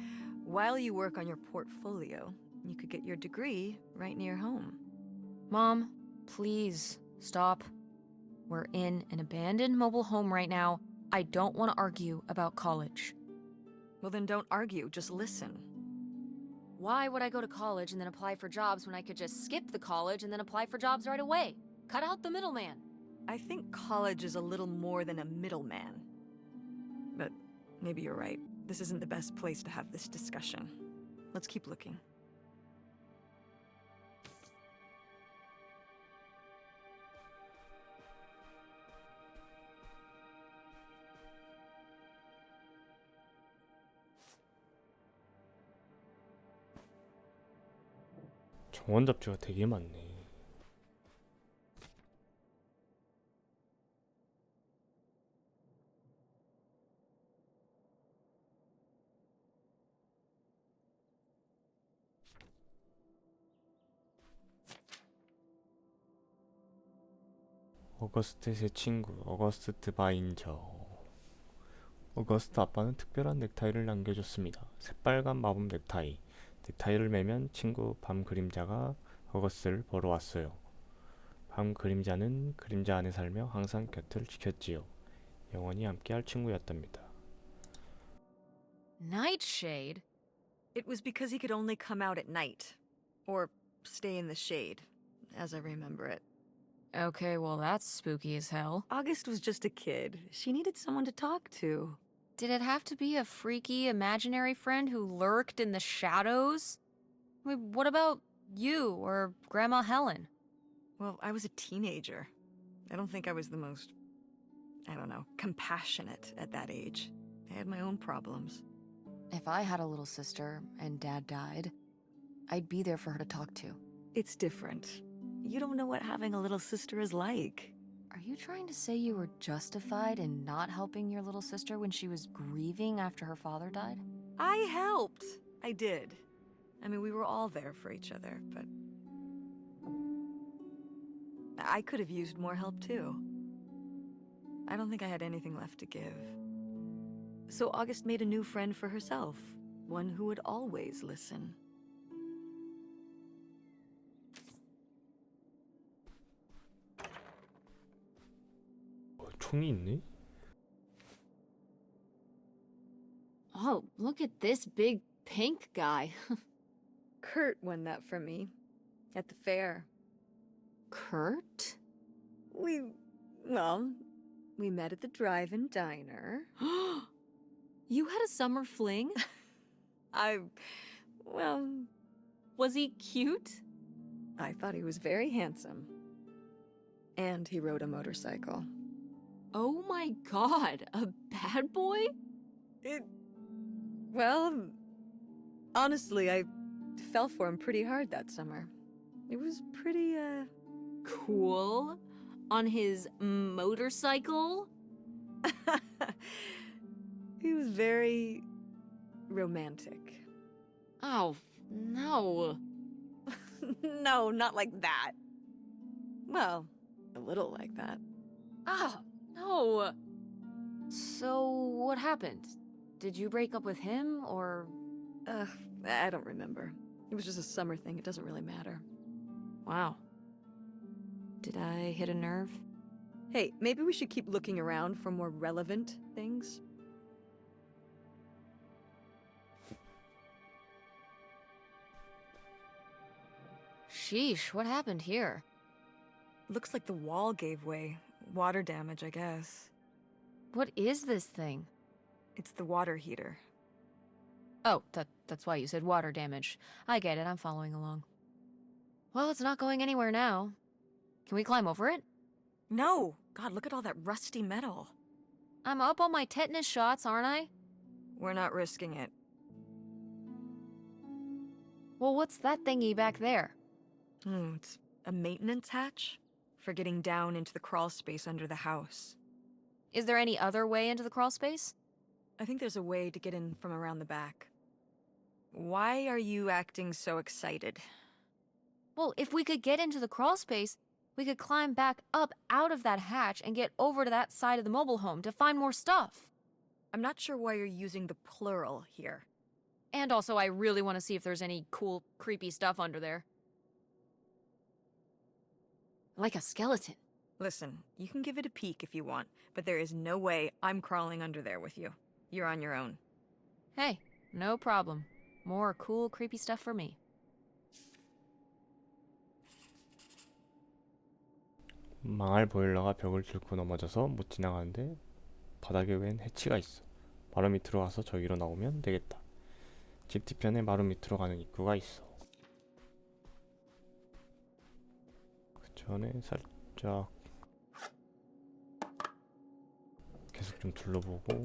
while you work on your portfolio, you could get your degree right near home. Mom, please, stop. We're in an abandoned mobile home right now. I don't want to argue about college. Well, then don't argue, just listen. Why would I go to college and then apply for jobs when I could just skip the college and then apply for jobs right away? Cut out the middleman. I think college is a little more than a middleman. But maybe you're right. This isn't the best place to have this discussion. Let's keep looking. 정원 잡지가 되게 많네. 어거스트의 새 친구 어거스트 바인저. 어거스트 아빠는 특별한 넥타이를 남겨줬습니다. 새빨간 마법 넥타이. 넥타이를 매면 친구 밤 그림자가 어거스트를 보러 왔어요. 밤 그림자는 그림자 안에 살며 항상 곁을 지켰지요. 영원히 함께할 친구였답니다. Nightshade? It was because he could only come out at night. Or stay in the shade, as I remember it. Okay, well, that's spooky as hell. August was just a kid. She needed someone to talk to. Did it have to be a freaky, imaginary friend who lurked in the shadows? I mean, what about you or Grandma Helen? Well, I was a teenager. I don't think I was the most, compassionate at that age. I had my own problems. If I had a little sister and Dad died, I'd be there for her to talk to. It's different. You don't know what having a little sister is like. Are you trying to say you were justified in not helping your little sister when she was grieving after her father died? I helped. I did. I mean, we were all there for each other, but I could have used more help too. I don't think I had anything left to give. So August made a new friend for herself, one who would always listen. 총이 있네? Oh, look at this big pink guy. Kurt won that from me at the fair. Kurt? We met at the drive-in diner. You had a summer fling? Was he cute? I thought he was very handsome. And he rode a motorcycle. Oh my god, a bad boy? Honestly, I fell for him pretty hard that summer. It was pretty, Cool. On his motorcycle? He was very romantic. Oh, no. No, not like that. Well, a little like that. Oh, no. So, what happened? Did you break up with him, or... I don't remember. It was just a summer thing. It doesn't really matter. Wow. Did I hit a nerve? Hey, maybe we should keep looking around for more relevant things. Sheesh, what happened here? Looks like the wall gave way. Water damage, I guess. What is this thing? It's the water heater. Oh, that's why you said water damage. I get it, I'm following along. Well, it's not going anywhere now. Can we climb over it? No! God, look at all that rusty metal. I'm up on my tetanus shots, aren't I? We're not risking it. Well, what's that thingy back there? It's a maintenance hatch for getting down into the crawl space under the house. Is there any other way into the crawl space? I think there's a way to get in from around the back. Why are you acting so excited? Well, if we could get into the crawl space, we could climb back up out of that hatch and get over to that side of the mobile home to find more stuff. I'm not sure why you're using the plural here. And also, I really want to see if there's any cool, creepy stuff under there. Like a skeleton. Listen, you can give it a peek if you want, but there is no way I'm crawling under there with you. You're on your own. Hey, no problem. More cool, creepy stuff for me. 망할 보일러가 벽을 뚫고 넘어져서 못 지나가는데 바닥에 웬 해치가 있어. 마루 밑으로 가서 저기로 나오면 되겠다. 집 뒤편에 마루 밑으로 가는 입구가 있어. 그 전에 살짝 계속 좀 둘러보고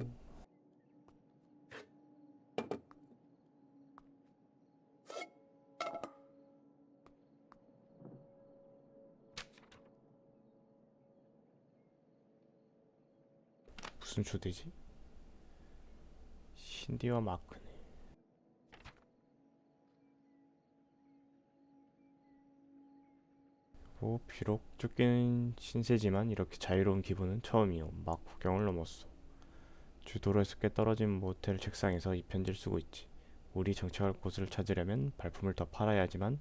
무슨 초대지? 신디와 마크네. 뭐 비록 쫓기는 신세지만 이렇게 자유로운 기분은 처음이요. 막 국경을 넘었어. 주도로에서 꽤 떨어진 모텔 책상에서 이 편지를 쓰고 있지. 우리 정착할 곳을 찾으려면 발품을 더 팔아야 하지만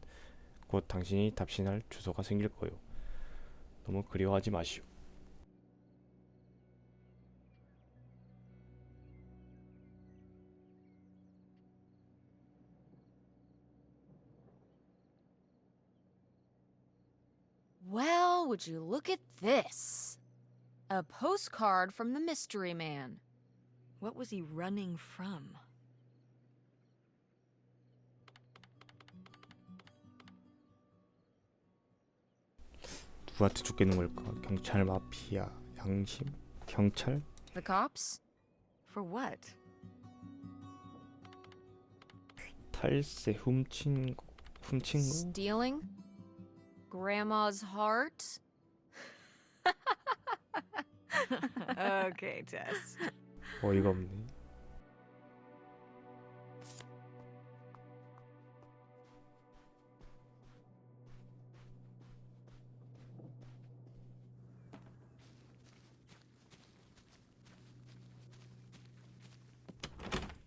곧 당신이 답신할 주소가 생길 거요. 너무 그리워하지 마시오. Well, would you look at this? A postcard from the mystery man. What was he running from? 누구한테 쫓기는 걸까? 경찰, 마피아, 양심? 경찰? The cops? For what? 탈세, 훔친 거? Stealing? Grandma's heart? Okay, Tess. 어이가 없네.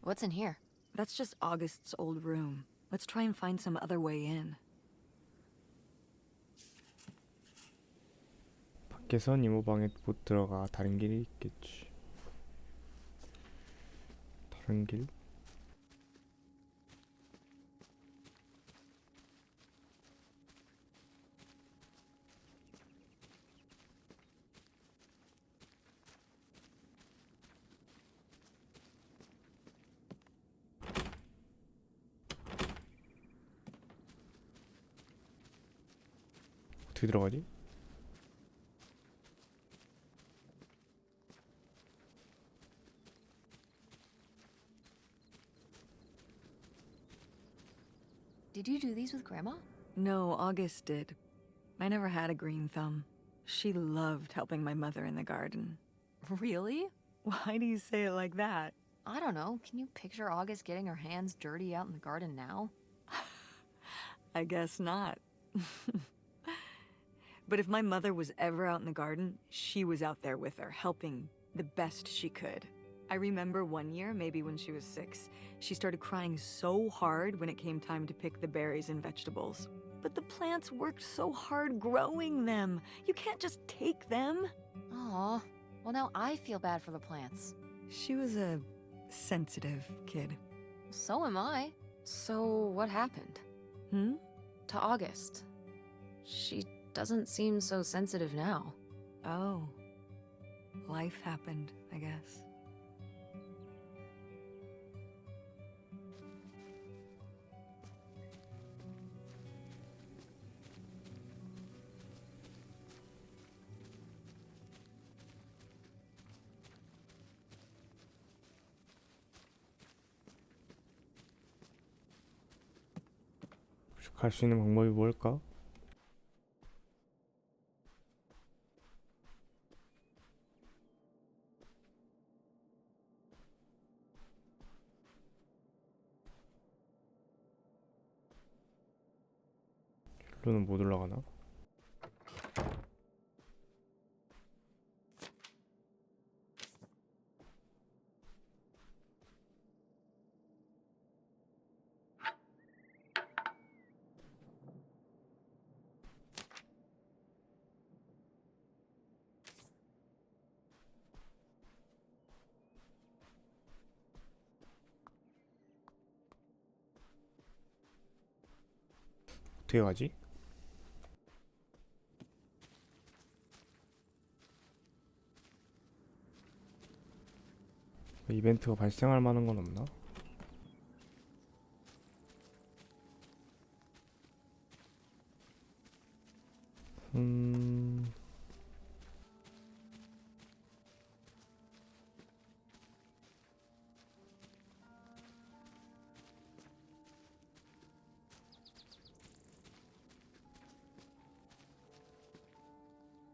What's in here? That's just August's old room. Let's try and find some other way in. 밖에선 이모 방에 못 들어가. 다른 길이 있겠지. 다른 길? 어떻게 들어가지? Did you do these with Grandma? No, August did. I never had a green thumb. She loved helping my mother in the garden. Really? Why do you say it like that? I don't know. Can you picture August getting her hands dirty out in the garden now? I guess not. But if my mother was ever out in the garden, she was out there with her, helping the best she could. I remember one year, maybe when she was 6, she started crying so hard when it came time to pick the berries and vegetables. But the plants worked so hard growing them. You can't just take them. Aw. Well, now I feel bad for the plants. She was a sensitive kid. So am I. So what happened? Hmm? To August. She doesn't seem so sensitive now. Oh. Life happened, I guess. 갈 수 있는 방법이 뭘까? 일로는 못 올라가나? 어떻게 가지? 이벤트가 발생할 만한 건 없나?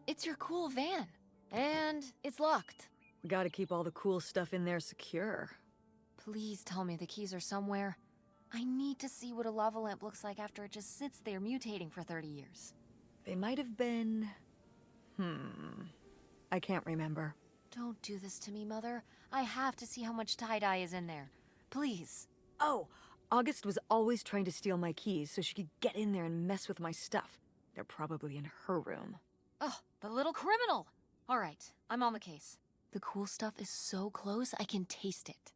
It's your cool van. And it's locked. Gotta keep all the cool stuff in there secure. Please tell me the keys are somewhere. I need to see what a lava lamp looks like after it just sits there mutating for 30 years. They might have been... I can't remember. Don't do this to me, Mother. I have to see how much tie-dye is in there. Please. Oh, August was always trying to steal my keys so she could get in there and mess with my stuff. They're probably in her room. Oh, the little criminal! All right, I'm on the case. The cool stuff is so close, I can taste it.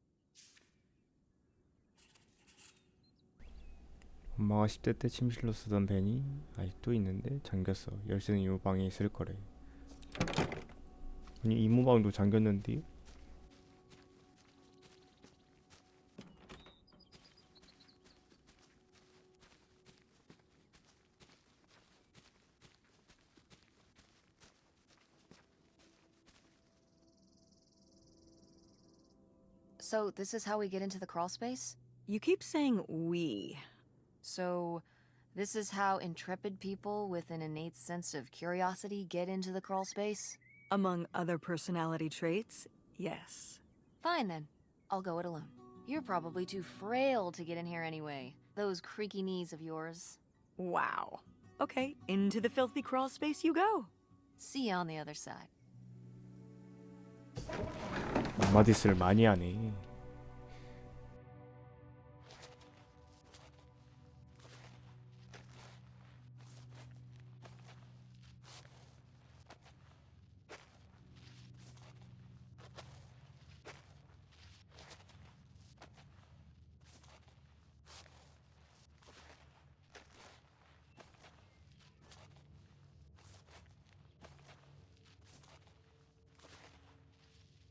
엄마가 10대 때 침실로 쓰던 벤이 아직도 있는데 잠겼어. 열쇠는 이모방에 있을 거래. 아니 이모방도 잠겼는데? So, this is how we get into the crawl space? You keep saying we. So, this is how intrepid people with an innate sense of curiosity get into the crawl space? Among other personality traits, yes. Fine then. I'll go it alone. You're probably too frail to get in here anyway. Those creaky knees of yours. Wow. Okay, into the filthy crawl space you go. See you on the other side. 엄마디스를 많이 하네.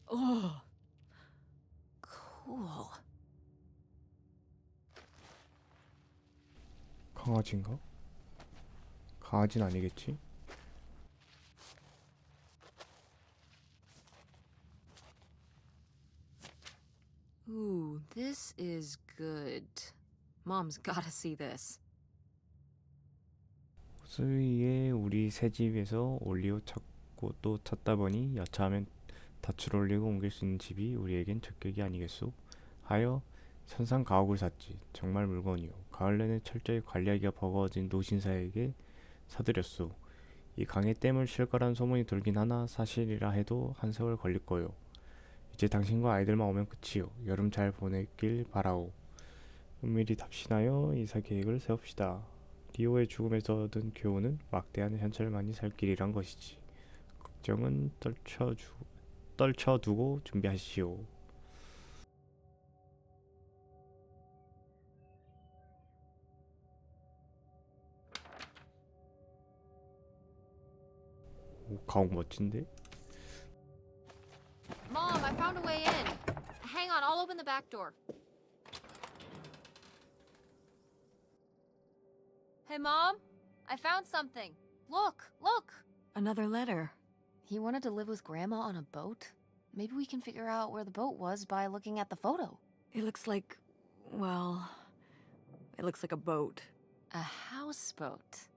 Oh. Cool. 강아지인가? 강아지는 아니겠지? Ooh, this is good. Mom's gotta see this. 수위에 우리 새 집에서 올리오 찾고 또 찾다 보니 여차하면 닻을 올리고 옮길 수 있는 집이 우리에겐 적격이 아니겠소? 하여 선상 가옥을 샀지. 정말 물건이요. 가을 내내 철저히 관리하기가 버거워진 노신사에게 사들였소. 이 강에 댐을 칠 거란 소문이 돌긴 하나 사실이라 해도 한 세월 걸릴 거요. 이제 당신과 아이들만 오면 끝이요. 여름 잘 보내길 바라오. 은밀히 답신하여 이사 계획을 세웁시다. 리오의 죽음에서 얻은 교훈은 막대한 현찰만이 살 길이란 것이지. 걱정은 떨쳐두고 준비하시오. 오, 가옥 멋진데? Mom, I found a way in. Hang on, I'll open the back door. Hey, Mom, I found something. Look, look. Another letter. He wanted to live with Grandma on a boat? Maybe we can figure out where the boat was by looking at the photo. It looks like, well, it looks like a boat. A houseboat.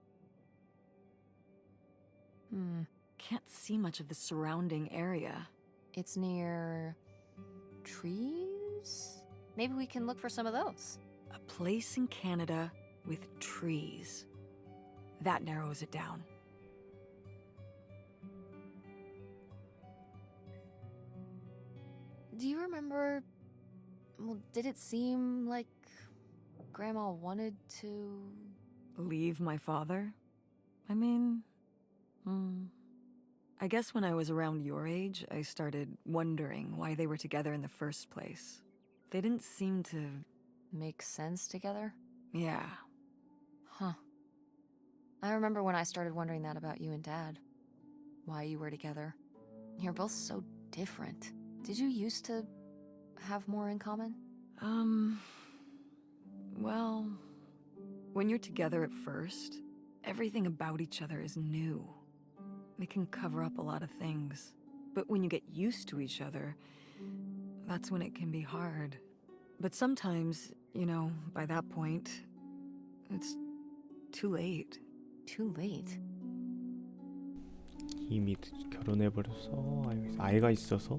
Can't see much of the surrounding area. It's near trees? Maybe we can look for some of those. A place in Canada with trees. That narrows it down. Do you remember... Well, did it seem like Grandma wanted to... Leave my father? I mean, I guess when I was around your age, I started wondering why they were together in the first place. They didn't seem to... make sense together? Yeah. Huh. I remember when I started wondering that about you and Dad. Why you were together. You're both so different. Did you used to have more in common? Well, when you're together at first, everything about each other is new. It can cover up a lot of things. But when you get used to each other, that's when it can be hard. But sometimes, you know, by that point, it's too late. Too late. 이미 결혼해버려서 아이가 있어서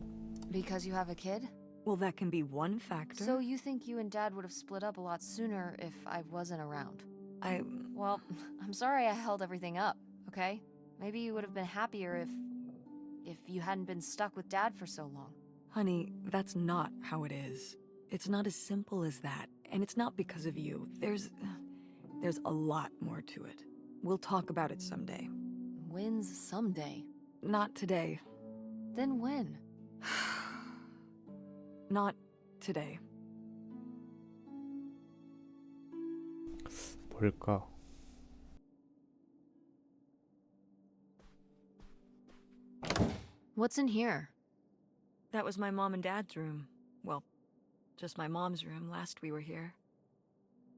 Because you have a kid? Well, that can be one factor. So you think you and Dad would have split up a lot sooner if I wasn't around? I... Well, I'm sorry I held everything up, okay? Maybe you would have been happier if you hadn't been stuck with Dad for so long. Honey, that's not how it is. It's not as simple as that, and it's not because of you. There's a lot more to it. We'll talk about it someday. When's someday? Not today. Then when? Not today. 뭘까? What's in here? That was my mom and dad's room. Well, just my mom's room last we were here.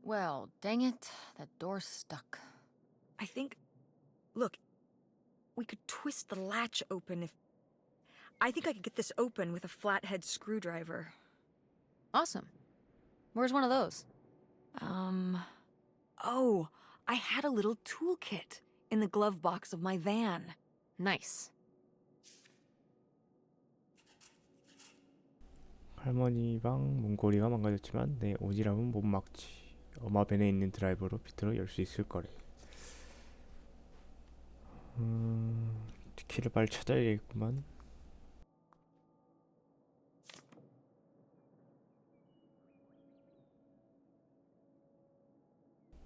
Well, dang it, that door's stuck. I think... Look, we could twist the latch open if... I think I could get this open with a flathead screwdriver. Awesome. Where's one of those? Oh, I had a little toolkit in the glove box of my van. Nice. 할머니 방 문고리가 망가졌지만 내 오지랖은 못 막지. 엄마 밴에 있는 드라이버로 비트로 열 수 있을 거래. 키를 빨리 찾아야겠구만.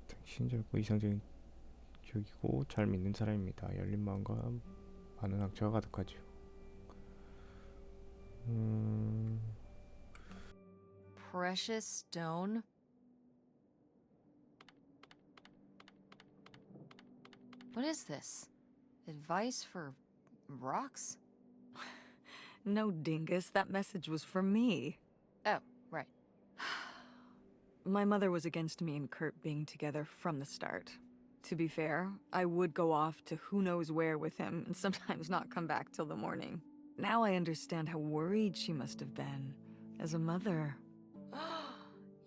당신 젊고 이상적인 적이고 잘 믿는 사람입니다. 열린 마음과 많은 악취가 가득하죠. Precious stone? What is this? Advice for rocks? No, dingus, that message was for me. Oh, right. My mother was against me and Kurt being together from the start. To be fair, I would go off to who knows where with him and sometimes not come back till the morning. Now I understand how worried she must have been as a mother.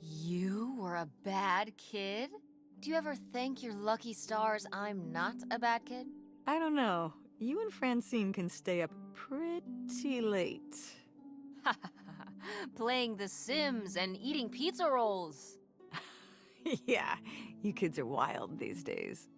You were a bad kid? Do you ever thank your lucky stars I'm not a bad kid? I don't know. You and Francine can stay up pretty late. Playing The Sims and eating pizza rolls. Yeah, you kids are wild these days.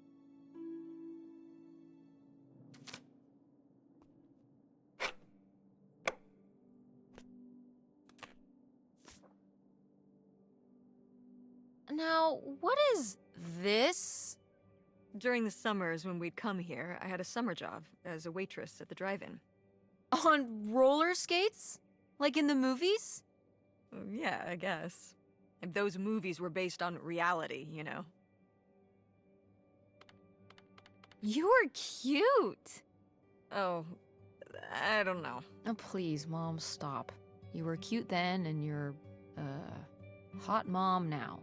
Now, what is this? During the summers when we'd come here, I had a summer job as a waitress at the drive-in. On roller skates? Like in the movies? Yeah, I guess. And those movies were based on reality, you know. You were cute. Oh, I don't know. Oh, please, Mom, stop. You were cute then, and you're, hot mom now.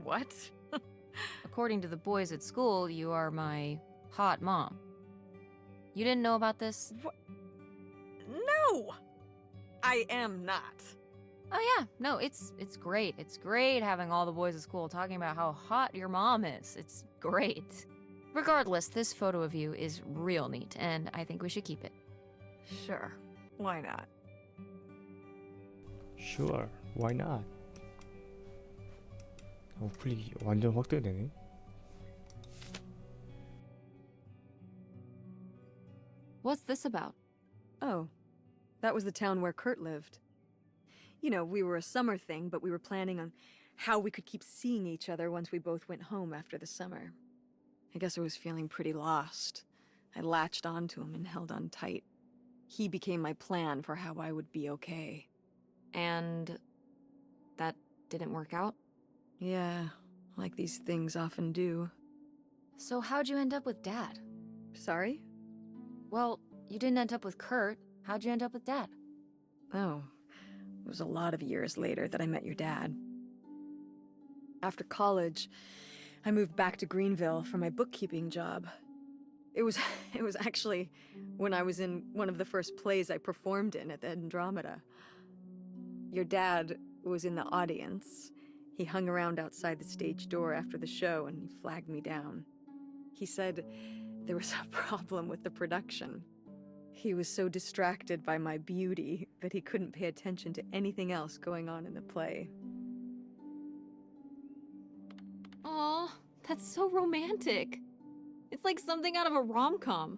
What? According to the boys at school, you are my hot mom. You didn't know about this? No! I am not. Oh yeah, no, it's great. It's great having all the boys at school talking about how hot your mom is. It's great. Regardless, this photo of you is real neat, and I think we should keep it. Sure. Why not? Sure, why not? 어플이 완전 확대되네. What's this about? Oh, that was the town where Kurt lived. You know, we were a summer thing, but we were planning on how we could keep seeing each other once we both went home after the summer. I guess I was feeling pretty lost. I latched onto him and held on tight. He became my plan for how I would be okay. And that didn't work out? Yeah, like these things often do. So how'd you end up with Dad? Sorry? Well, you didn't end up with Kurt. How'd you end up with Dad? Oh, it was a lot of years later that I met your dad. After college, I moved back to Greenville for my bookkeeping job. It was actually when I was in one of the first plays I performed in at the Andromeda. Your dad was in the audience. He hung around outside the stage door after the show and he flagged me down. He said there was a problem with the production. He was so distracted by my beauty that he couldn't pay attention to anything else going on in the play. Aw, that's so romantic. It's like something out of a rom-com.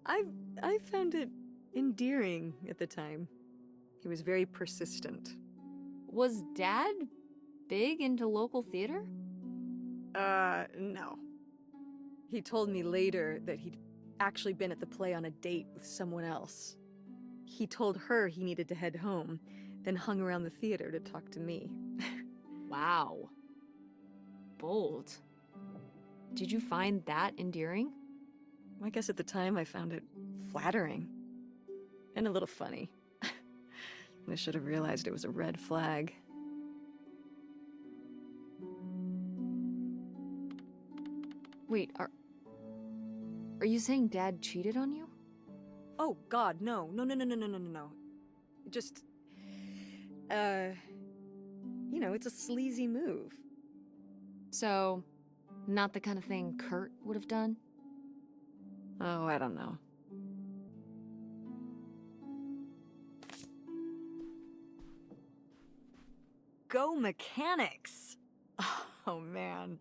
I found it endearing at the time. He was very persistent. Was Dad big into local theater? No. He told me later that he'd actually been at the play on a date with someone else. He told her he needed to head home, then hung around the theater to talk to me. Wow. Bold. Did you find that endearing? I guess at the time I found it flattering. And a little funny. I should have realized it was a red flag. Wait, are you saying Dad cheated on you? Oh, God, no. No. Just, you know, it's a sleazy move. So, not the kind of thing Kurt would have done? Oh, I don't know. Go mechanics! Oh, man.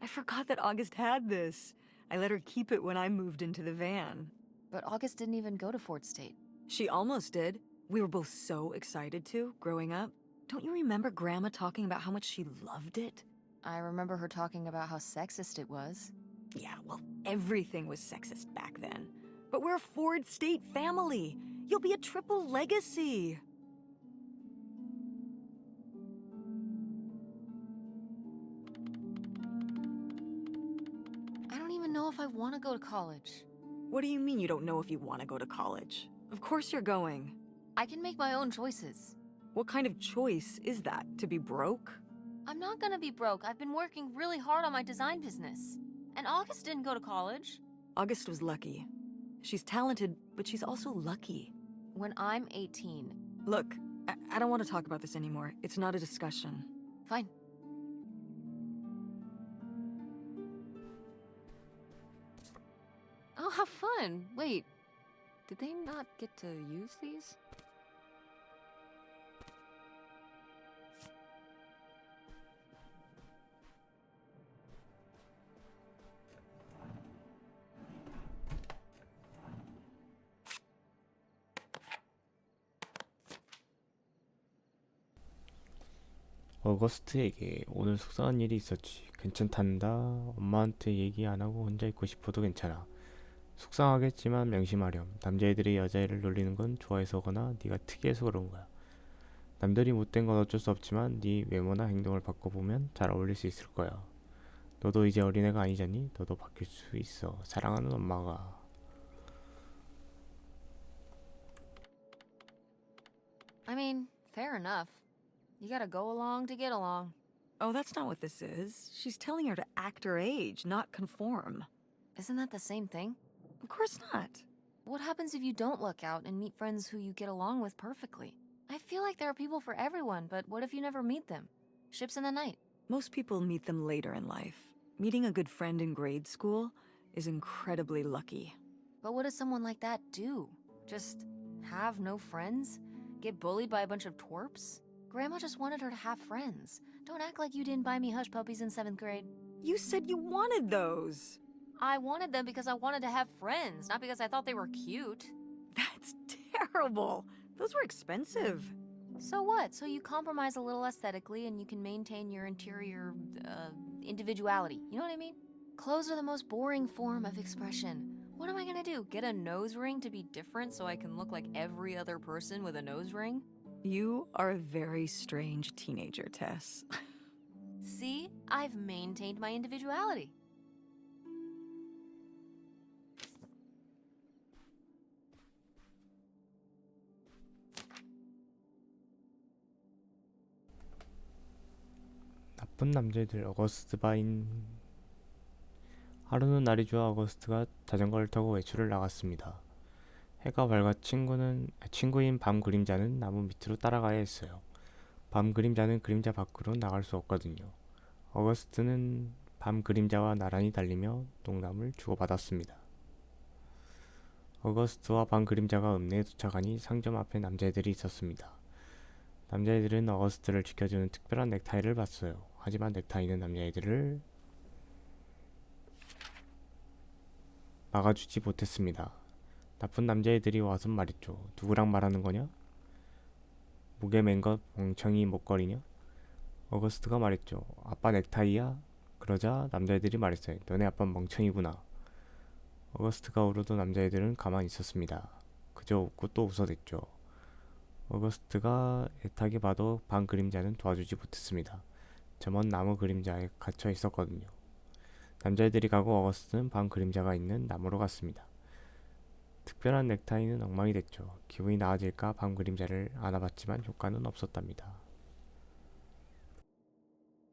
I forgot that August had this. I let her keep it when I moved into the van. But August didn't even go to Fort State. She almost did. We were both so excited to, growing up. Don't you remember Grandma talking about how much she loved it? I remember her talking about how sexist it was. Yeah, well, everything was sexist back then. But we're a Ford State family. You'll be a triple legacy. I don't even know if I want to go to college. What do you mean you don't know if you want to go to college? Of course you're going. I can make my own choices. What kind of choice is that? To be broke? I'm not gonna be broke. I've been working really hard on my design business. And August didn't go to college. August was lucky. She's talented, but she's also lucky. When I'm 18. Look, I don't want to talk about this anymore. It's not a discussion. Fine. Oh, how fun. Wait, did they not get to use these? 어거스트에게 오늘 속상한 일이 있었지. 괜찮단다. 엄마한테 얘기 안 하고 혼자 있고 싶어도 괜찮아. 속상하겠지만 명심하렴. 남자애들이 여자애를 놀리는 건 좋아해서거나 네가 특이해서 그런 거야. 남들이 못된 건 어쩔 수 없지만 네 외모나 행동을 바꿔보면 잘 어울릴 수 있을 거야. 너도 이제 어린애가 아니잖니? 너도 바뀔 수 있어. 사랑하는 엄마가. I mean, fair enough. You gotta go along to get along. Oh, that's not what this is. She's telling her to act her age, not conform. Isn't that the same thing? Of course not. What happens if you don't look out and meet friends who you get along with perfectly? I feel like there are people for everyone, but what if you never meet them? Ships in the night. Most people meet them later in life. Meeting a good friend in grade school is incredibly lucky. But what does someone like that do? Just have no friends? Get bullied by a bunch of twerps? Grandma just wanted her to have friends. Don't act like you didn't buy me hush puppies in 7th grade. You said you wanted those. I wanted them because I wanted to have friends, not because I thought they were cute. That's terrible. Those were expensive. So what? So you compromise a little aesthetically and you can maintain your interior, individuality. You know what I mean? Clothes are the most boring form of expression. What am I gonna do? Get a nose ring to be different so I can look like every other person with a nose ring? You are a very strange teenager, Tess. See? I've maintained my individuality. 나쁜 남자애들 어거스트 바인. 하루는 날이 좋아 어거스트가 자전거를 타고 외출을 나갔습니다. 해가 밝아 친구인 밤 그림자는 나무 밑으로 따라가야 했어요. 밤 그림자는 그림자 밖으로 나갈 수 없거든요. 어거스트는 밤 그림자와 나란히 달리며 농담을 주고받았습니다. 어거스트와 밤 그림자가 읍내에 도착하니 상점 앞에 남자애들이 있었습니다. 남자애들은 어거스트를 지켜주는 특별한 넥타이를 봤어요. 하지만 넥타이는 남자애들을 막아주지 못했습니다. 나쁜 남자애들이 와서 말했죠. 누구랑 말하는 거냐? 목에 맨 것 멍청이 목걸이냐? 어거스트가 말했죠. 아빠 넥타이야? 그러자 남자애들이 말했어요. 너네 아빠 멍청이구나. 어거스트가 울어도 남자애들은 가만히 있었습니다. 그저 웃고 또 웃어댔죠. 어거스트가 애타게 봐도 방 그림자는 도와주지 못했습니다. 저 먼 나무 그림자에 갇혀 있었거든요. 남자애들이 가고 어거스트는 방 그림자가 있는 나무로 갔습니다. 특별한 넥타이는 엉망이 됐죠. 기분이 나아질까 방 그림자를 안아봤지만 효과는 없었답니다.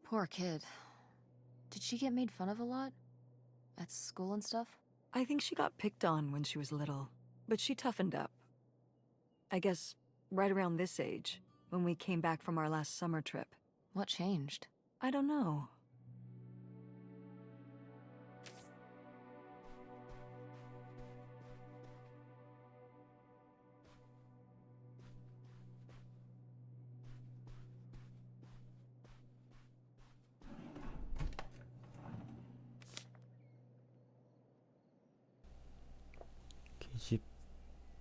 Poor kid. Did she get made fun of a lot? At school and stuff? I think she got picked on when she was little, but she toughened up. I guess right around this age, when we came back from our last summer trip. What changed? I don't know. 계집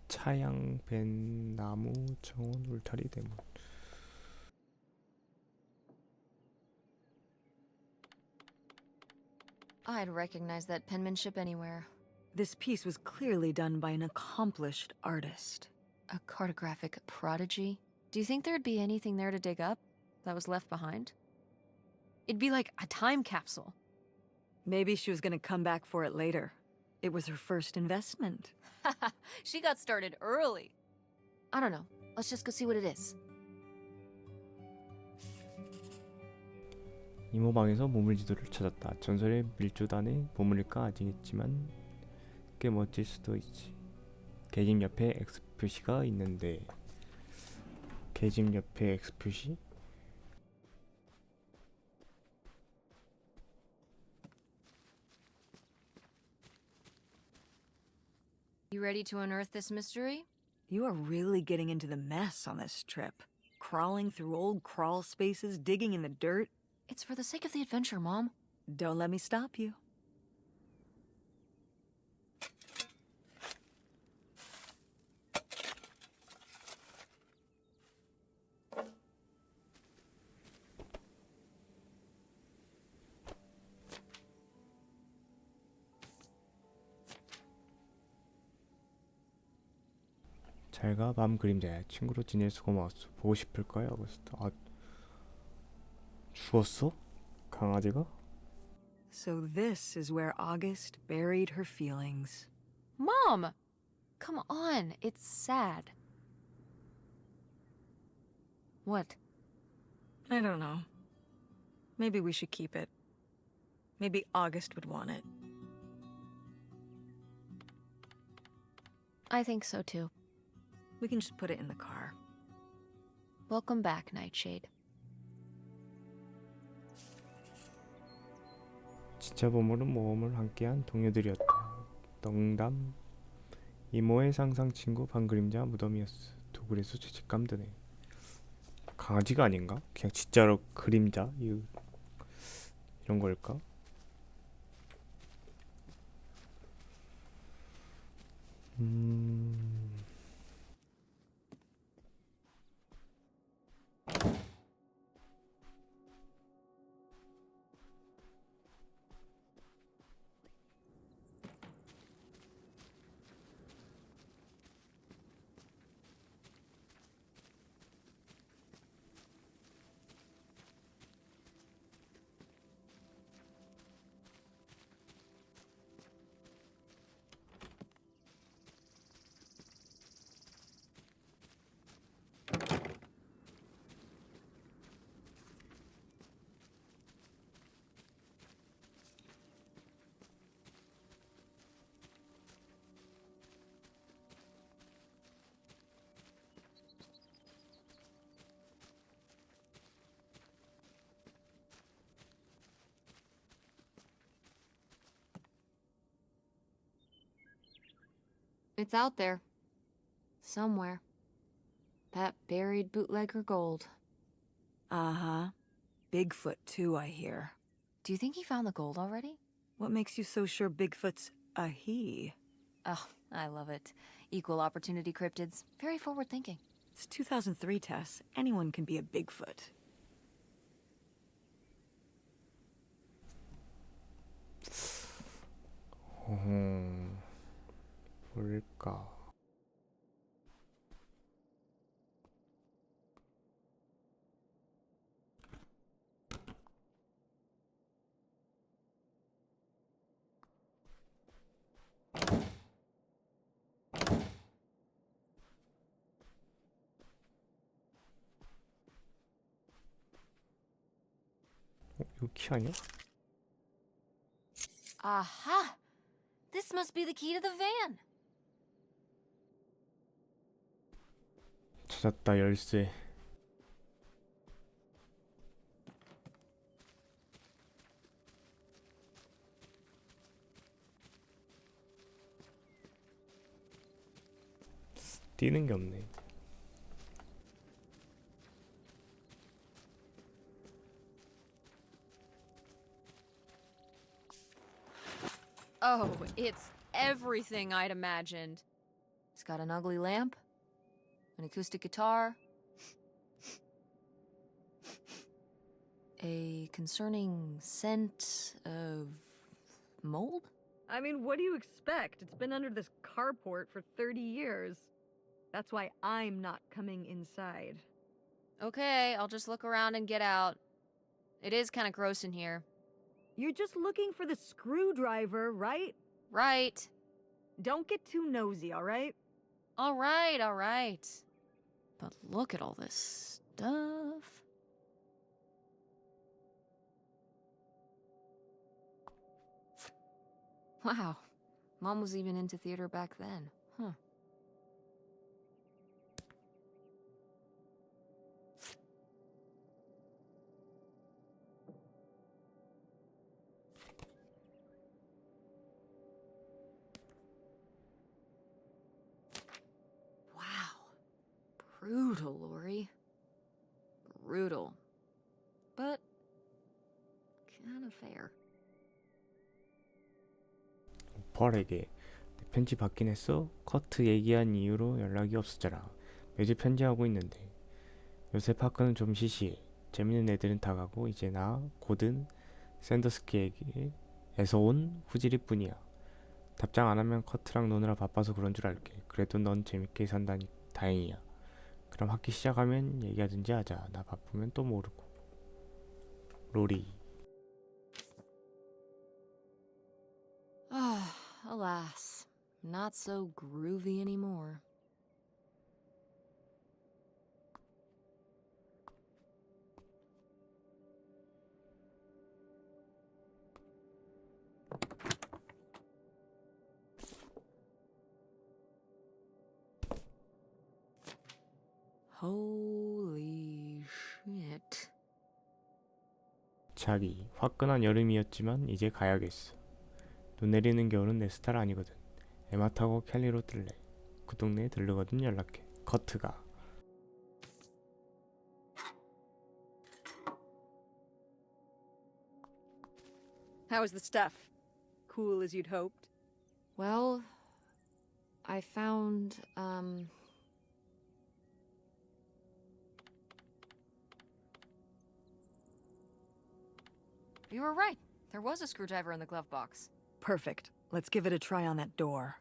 차양 벤 나무 정원 울타리 대문. I'd recognize that penmanship anywhere. This piece was clearly done by an accomplished artist. A cartographic prodigy? Do you think there'd be anything there to dig up that was left behind? It'd be like a time capsule. Maybe she was going to come back for it later. It was her first investment. She got started early. I don't know. Let's just go see what it is. 이모방에서 보물지도를 찾았다. 전설의 밀조단의 보물일까 아니겠지만 꽤 멋질 수도 있지. 계집 옆에 X 표시가 있는데 계집 옆에 X 표시? You ready to unearth this mystery? You are really getting into the mess on this trip. Crawling through old crawl spaces, digging in the dirt. It's for the sake of the adventure, Mom. Don't let me stop you. 잘가 밤 그림자야. 친구로 지낼 수가 고마웠어. 보고 싶을 거야. 아, 죽었어? 강아지가? So this is where August buried her feelings. Mom! Come on, it's sad. What? I don't know. Maybe we should keep it. Maybe August would want it. I think so too. We can just put it in the car. Welcome back, Nightshade. 진짜 보물은 모험을 함께한 동료들이었다. 농담. 이모의 상상 친구 방그림자 무덤이었어. 도굴에서 죄책감 드네. 강아지가 아닌가? 그냥 진짜로 그림자 이런 걸까? It's out there. Somewhere. That buried bootlegger gold. Uh-huh. Bigfoot too, I hear. Do you think he found the gold already? What makes you so sure Bigfoot's A he. Oh, I love it. Equal opportunity cryptids. Very forward thinking. It's 2003, Tess. Anyone can be a Bigfoot. 뭘까? 이거 키 아니야? Aha! This must be the key to the van. 찾았다, 열쇠. 뛰는 게 없네. Oh, it's everything I'd imagined. It's got an ugly lamp, an acoustic guitar, a concerning scent of mold? I mean, what do you expect? It's been under this carport for 30 years. That's why I'm not coming inside. Okay, I'll just look around and get out. It is kind of gross in here. You're just looking for the screwdriver, right? Right. Don't get too nosy, all right? All right. But look at all this stuff. Wow. Mom was even into theater back then. Huh. Brutal, Lori. Brutal. But kind of fair. 오펄에게 내 편지 받긴 했어? 커트 얘기한 이후로 연락이 없었잖아. 매주 편지하고 있는데 요새 파크는 좀 시시해. 재밌는 애들은 다 가고 이제 나 고든 샌더스키에게에서 온 후지리뿐이야. 답장 안 하면 커트랑 노느라 바빠서 그런 줄 알게. 그래도 넌 재밌게 산다니 다행이야. 그럼 학기 시작하면 얘기하든지 하자. 나 바쁘면 또 모르고. 로리. Ah, alas. Not so groovy anymore. Holy shit. 자기, 화끈한 여름이었지만 이제 가야겠어. 눈 내리는 겨울은 내 스타일 아니거든. 에마 타고 캘리로 뜰래. 그 동네에 들르거든 연락해. 커트가. How was the stuff? Cool as you'd hoped? Well, I found, You were right. There was a screwdriver in the glove box. Perfect. Let's give it a try on that door.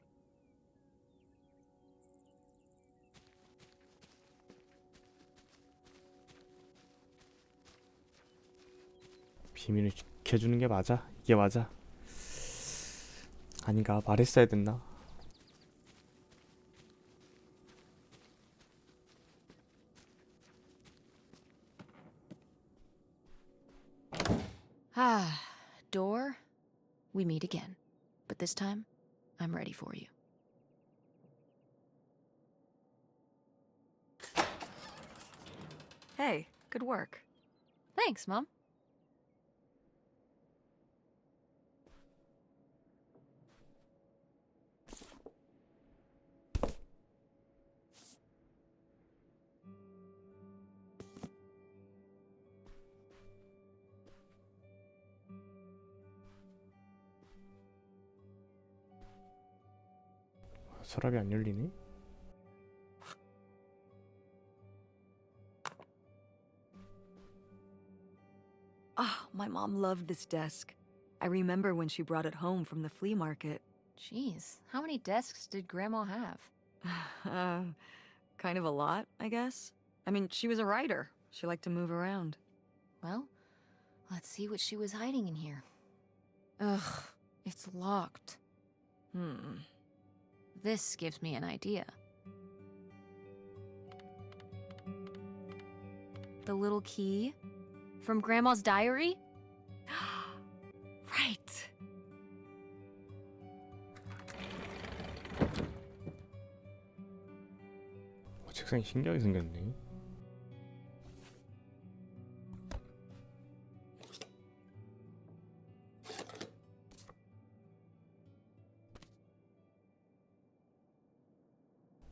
비밀을 지켜주는 게 맞아? 이게 맞아? 아닌가? 말했어야 됐나? Ah, door, we meet again. But this time, I'm ready for you. Hey, good work. Thanks, Mom. 서랍이 안 열리네? Ah, my mom loved this desk. I remember when she brought it home from the flea market. Jeez, how many desks did Grandma have? Kind of a lot, I guess. I mean, she was a writer. She liked to move around. Well, let's see what she was hiding in here. Ugh, it's locked. This gives me an idea. The little key? From Grandma's diary? Right. 책상이 신기하게 생겼네.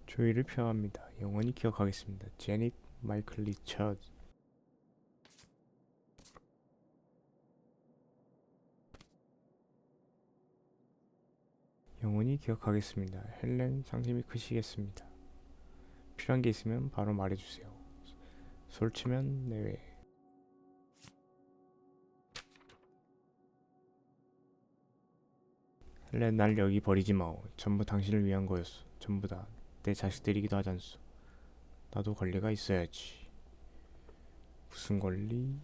조이를 표합니다. 영원히 기억하겠습니다. 제닛 마이클 리처드. 영원히 기억하겠습니다. 헬렌 상심이 크시겠습니다. 필요한 게 있으면 바로 말해주세요. 솔치면 내외. 헬렌 날 여기 버리지 마오. 전부 당신을 위한 거였어. 전부 다 내 자식들이기도 하잖소. 나도 권리가 있어야지. 무슨 권리?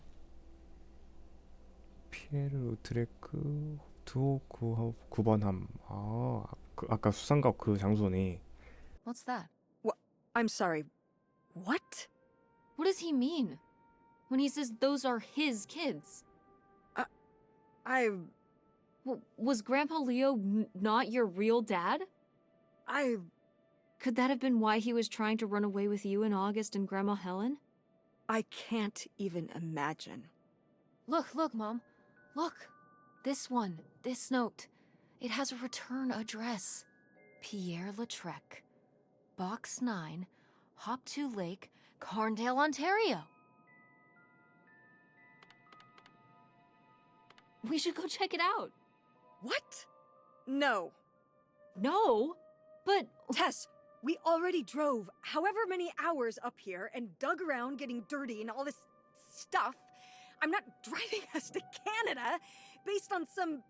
피에르 우트레크 두호 9번함. 아까 수상갑 그 장소네. What's that? I'm sorry. What? What does he mean? When he says those are his kids? Was Grandpa Leo not your real dad? Could that have been why he was trying to run away with you and August and Grandma Helen? I can't even imagine. Look, Mom. Look. This one. This note. It has a return address. Pierre Lautrec. Box 9, Hop 2 Lake, Carndale, Ontario. We should go check it out. What? No. No? But Tess, we already drove however many hours up here and dug around getting dirty and all this stuff. I'm not driving us to Canada based on some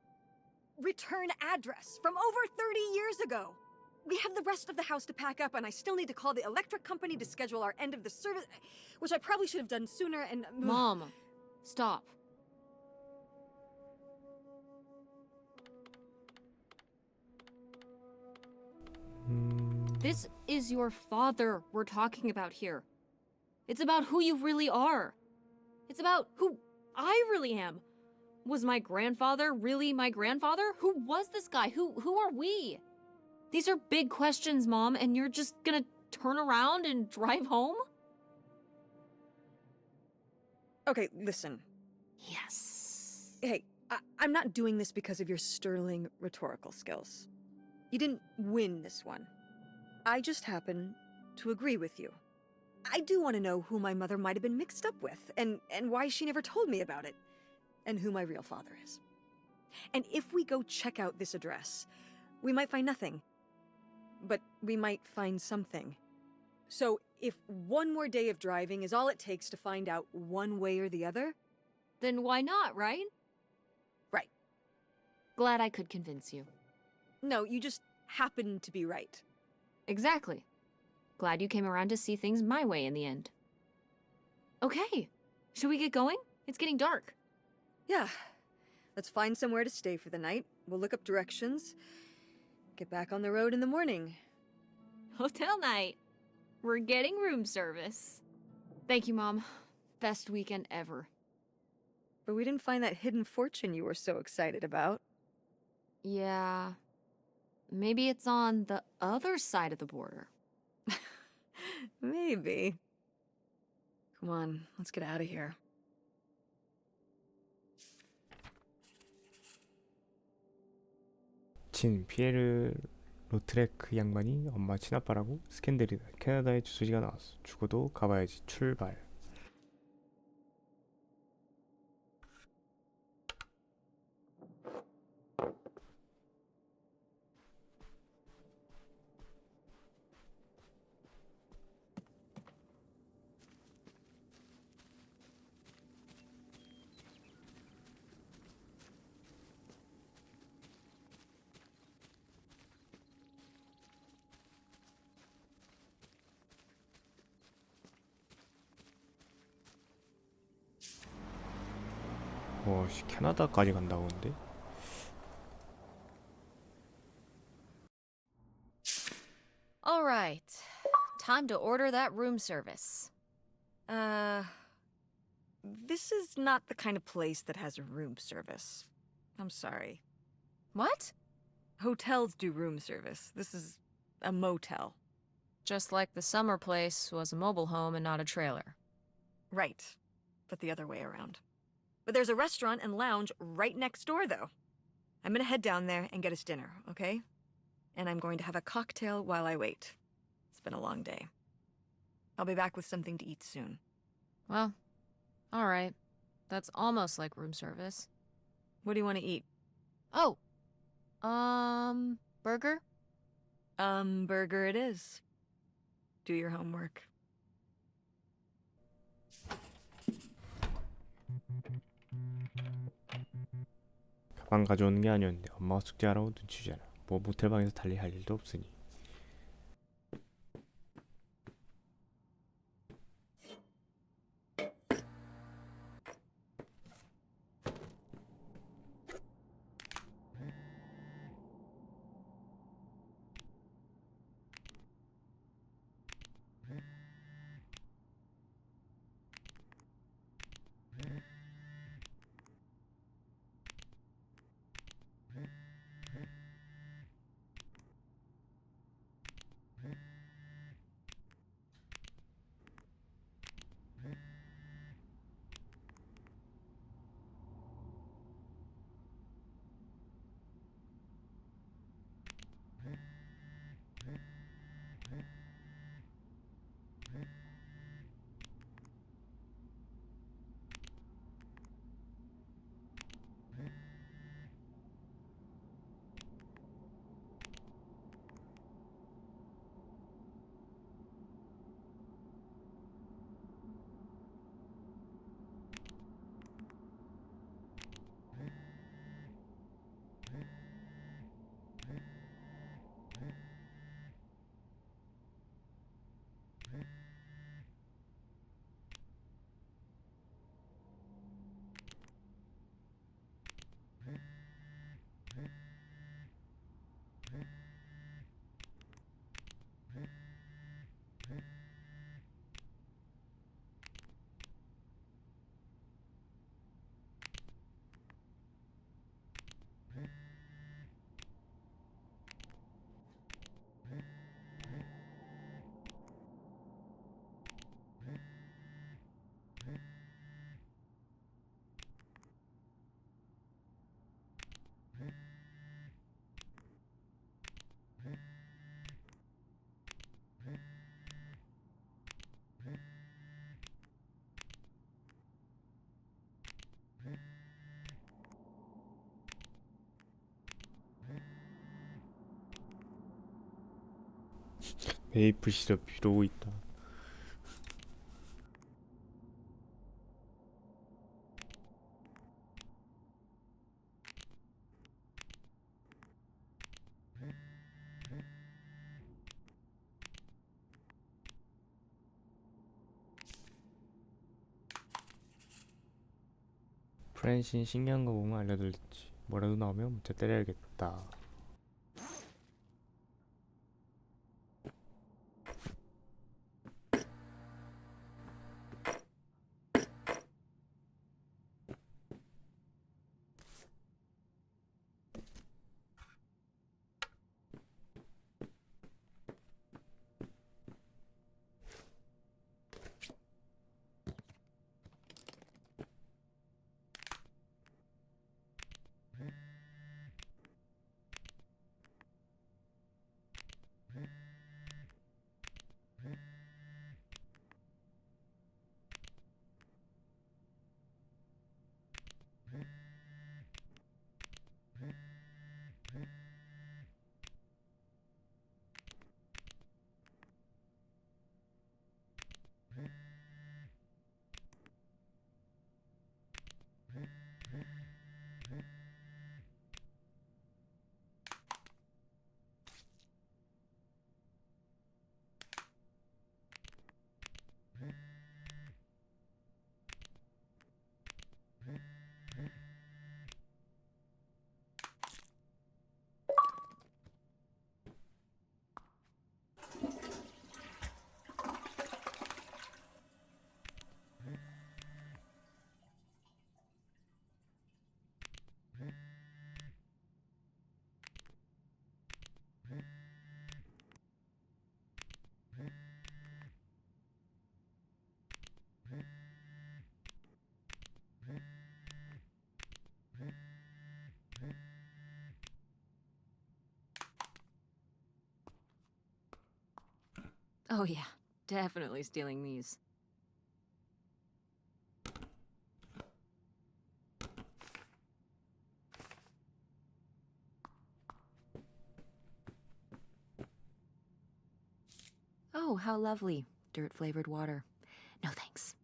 return address from over 30 years ago. We have the rest of the house to pack up, and I still need to call the electric company to schedule our end of the service, which I probably should have done sooner, and... Mom, stop. This is your father we're talking about here. It's about who you really are. It's about who I really am. Was my grandfather really my grandfather? Who was this guy? Who are we? These are big questions, Mom, and you're just gonna turn around and drive home? Okay, listen. Yes. Hey, I'm not doing this because of your sterling rhetorical skills. You didn't win this one. I just happen to agree with you. I do want to know who my mother might have been mixed up with, and why she never told me about it, and who my real father is. And if we go check out this address, we might find nothing. But we might find something. So if one more day of driving is all it takes to find out one way or the other... Then why not, right? Right. Glad I could convince you. No, you just happen to be right. Exactly. Glad you came around to see things my way in the end. Okay, should we get going? It's getting dark. Yeah. Let's find somewhere to stay for the night. We'll look up directions. Get back on the road in the morning. Hotel night. We're getting room service. Thank you, Mom. Best weekend ever. But we didn't find that hidden fortune you were so excited about. Yeah. Maybe it's on the other side of the border. Maybe. Come on, let's get out of here. 친 피에르 로트레크 양반이 엄마 친아빠라고? 스캔들이다. 캐나다의 주소지가 나왔어. 죽어도 가봐야지. 출발. 씨, 캐나다까지 간다고 근데? All right. Time to order that room service. This is not the kind of place that has a room service. I'm sorry. What? Hotels do room service. This is a motel. Just like the summer place was a mobile home and not a trailer. Right. But the other way around. But there's a restaurant and lounge right next door, though. I'm gonna head down there and get us dinner, okay? And I'm going to have a cocktail while I wait. It's been a long day. I'll be back with something to eat soon. Well, all right. That's almost like room service. What do you want to eat? Oh, burger? Burger it is. Do your homework. 가방 가져오는 게 아니었는데 엄마가 숙제하라고 눈치 주잖아. 뭐 모텔방에서 달리 할 일도 없으니. 메이플 시럽 비로고 있다. 프랜신 신기한 거 보면 알려줄지. 뭐라도 나오면 문자 때려야겠다. Oh, yeah. Definitely stealing these. Oh, how lovely. Dirt-flavored water. No thanks.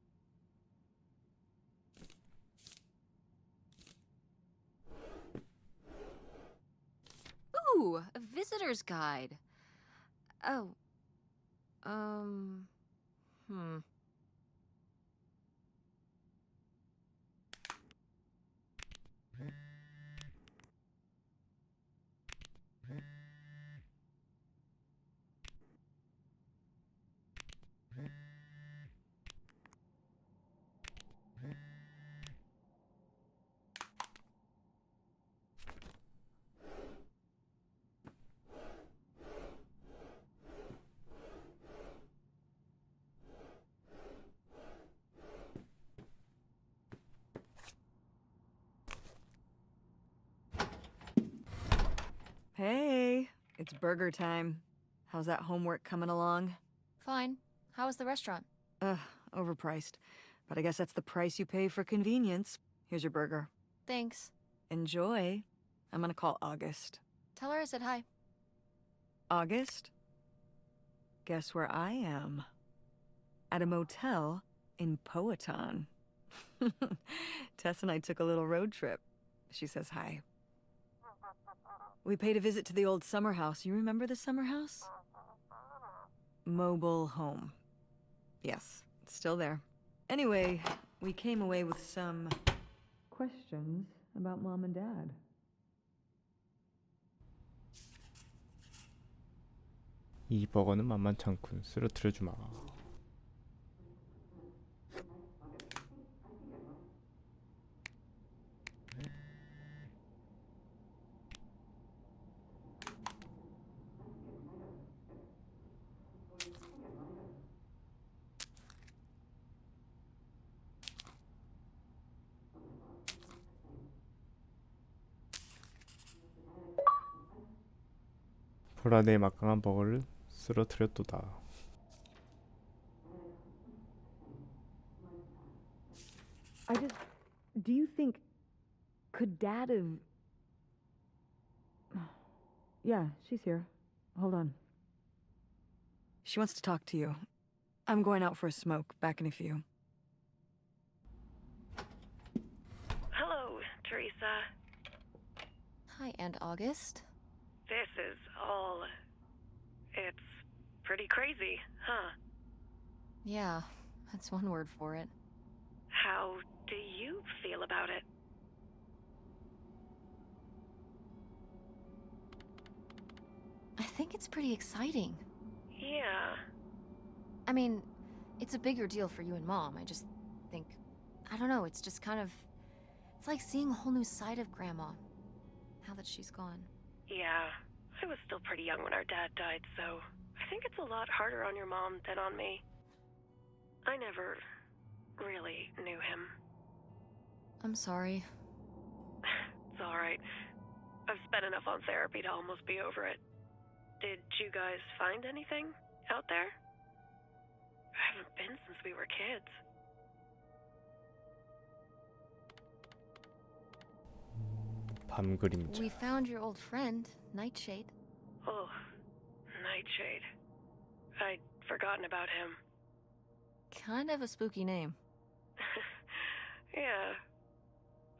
Ooh, a visitor's guide. Oh. Hmm. Hey, it's burger time. How's that homework coming along? Fine. How was the restaurant? Overpriced. But I guess that's the price you pay for convenience. Here's your burger. Thanks. Enjoy. I'm gonna call August. Tell her I said hi. August? Guess where I am? At a motel in Powhatan. Tess and I took a little road trip. She says hi. We paid a visit to the old summer house. You remember the summer house? Mobile home. Yes, it's still there. Anyway, we came away with some questions about Mom and Dad. 이 버거는 만만찮군. 쓰러뜨려주마. 보라내의 막강한 버거를 쓰러뜨렸도다. Do you think, could Dad have... Yeah, she's here. Hold on. She wants to talk to you. I'm going out for a smoke, back in a few. Hello, Teresa. Hi, Aunt August. This is all... It's pretty crazy, huh? Yeah, that's one word for it. How do you feel about it? I think it's pretty exciting. Yeah. I mean, it's a bigger deal for you and Mom. I just think... I don't know, it's just kind of... It's like seeing a whole new side of Grandma, now that she's gone. Yeah. I was still pretty young when our dad died, so I think it's a lot harder on your mom than on me. I never really knew him. I'm sorry. It's alright. I've spent enough on therapy to almost be over it. Did you guys find anything out there? I haven't been since we were kids. 밤 그림자. We found your old friend, Nightshade. Oh, Nightshade. I'd forgotten about him. Kind of a spooky name. Yeah,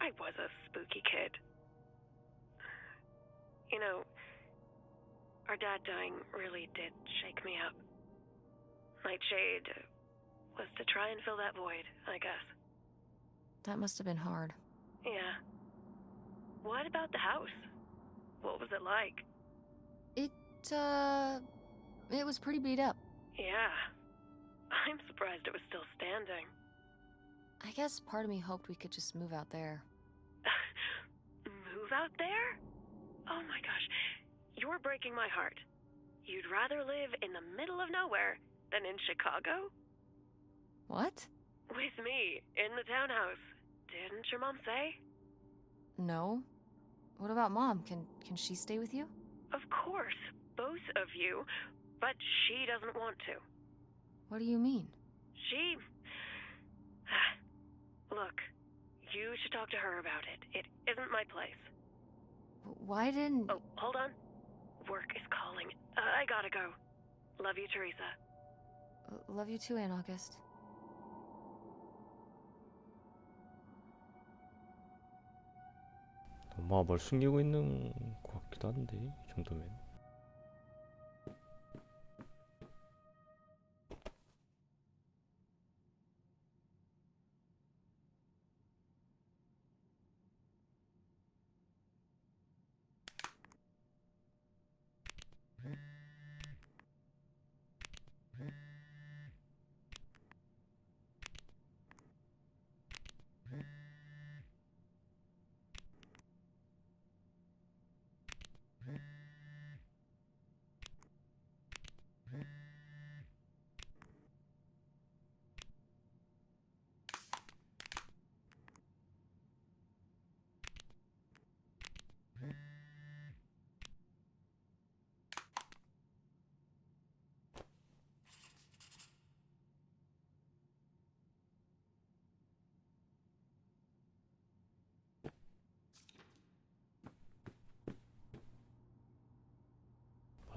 I was a spooky kid. You know, our dad dying really did shake me up. Nightshade was to try and fill that void, I guess. That must have been hard. Yeah. What about the house? What was it like? It was pretty beat up. Yeah. I'm surprised it was still standing. I guess part of me hoped we could just move out there. Move out there? Oh my gosh. You're breaking my heart. You'd rather live in the middle of nowhere than in Chicago? What? With me, in the townhouse. Didn't your mom say? No. What about Mom? Can she stay with you? Of course, both of you, but she doesn't want to. What do you mean? She... Look, you should talk to her about it. It isn't my place. Why didn't... Oh, hold on. Work is calling. I gotta go. Love you, Teresa. Love you too, Aunt August. 엄마가 뭘 숨기고 있는 것 같기도 한데 이 정도면.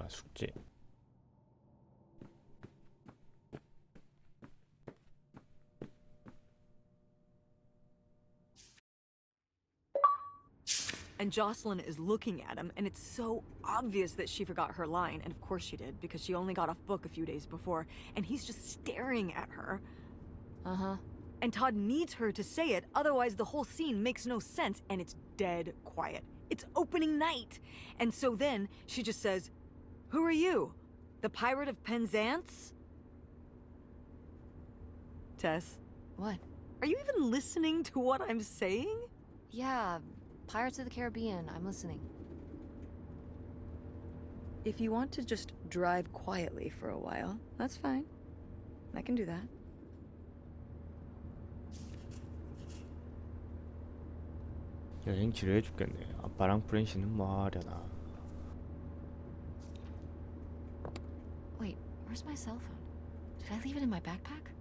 숙제. And Jocelyn is looking at him, and it's so obvious that she forgot her line, and of course she did, because she only got off book a few days before, and he's just staring at her. Uh-huh. And Todd needs her to say it, otherwise the whole scene makes no sense, and it's dead quiet. It's opening night! And so then, she just says, "Who are you? The Pirate of Penzance?" Tess, What? are you even listening to what I'm saying? Yeah, Pirates of the Caribbean. I'm listening. If you want to just drive quietly for a while, that's fine. I can do that. 여행 지루해 죽겠네. 아빠랑 프렌시는 뭐 하려나. Wait, where's my cell phone? Did I leave it in my backpack?